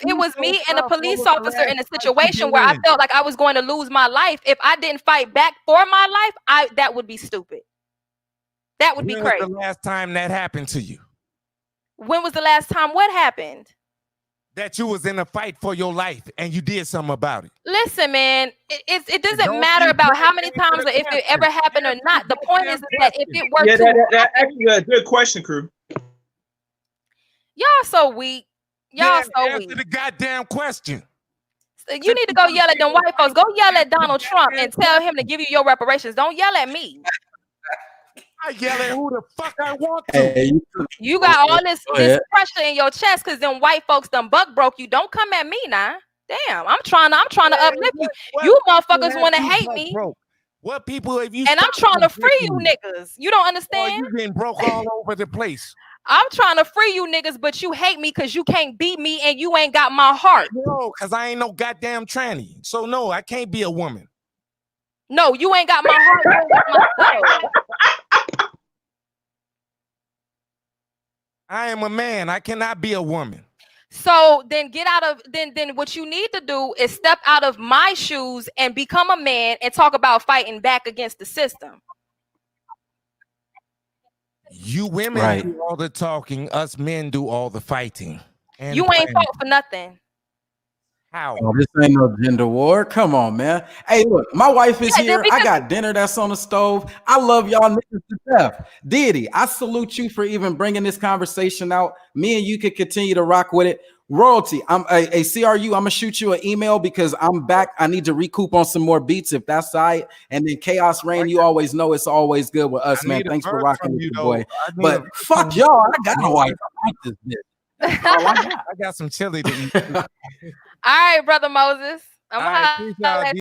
it was me and a police officer in a situation where I felt like I was going to lose my life, if I didn't fight back for my life, that would be stupid. That would be crazy.
When was the last time that happened to you?
When was the last time what happened?
That you was in a fight for your life and you did something about it.
Listen, man, it doesn't matter about how many times or if it ever happened or not. The point is that if it were
that's actually a good question, crew.
Y'all so weak. Y'all so weak.
Answer the goddamn question.
You need to go yell at them white folks. Go yell at Donald Trump and tell him to give you your reparations. Don't yell at me.
I yell at who the fuck I want to.
Hey,
you got all this pressure in your chest because them white folks done buck broke you. Don't come at me now. Damn, I'm trying to uplift you.
What
You
people
motherfuckers
have
want to
you
hate
got
me,
broke? What people have you
and I'm
stopped
trying to free you
from breaking?
niggas. You don't
Boy,
understand?
you getting broke all over the place.
I'm trying to free you niggas, but you hate me because you can't beat me and you ain't got my heart.
No, because I ain't no goddamn tranny. So no, I can't be a woman.
No, you ain't got my heart. You ain't got my soul.
I am a man. I cannot be a woman.
So then get out of then what you need to do is step out of my shoes and become a man and talk about fighting back against the system.
You women
Right.
do all the talking, us men do all the fighting. And
You ain't
planning.
fought for nothing.
How?
Oh, this ain't no gender war. Come on, man. Hey, look, my wife is
Yeah,
here. I got dinner that's on the stove. I love y'all niggas to death. Diddy, I salute you for even bringing this conversation out. Me and you can continue to rock with it. Royalty, I'm a CRU. I'm gonna shoot you an email because I'm back. I need to recoup on some more beats if that's all right. And then Chaos Rain, you always know it's always good with us,
I
man.
need a
Thanks for
verse
rocking
from
with
you,
your
though.
boy.
I need a
But
verse
fuck
from
y'all, I got
you.
a wife. I like this bitch. That's all I got.
I got some chili to eat.
All right, brother Moses. I'm
All right,
gonna
peace,
holler
y'all.
at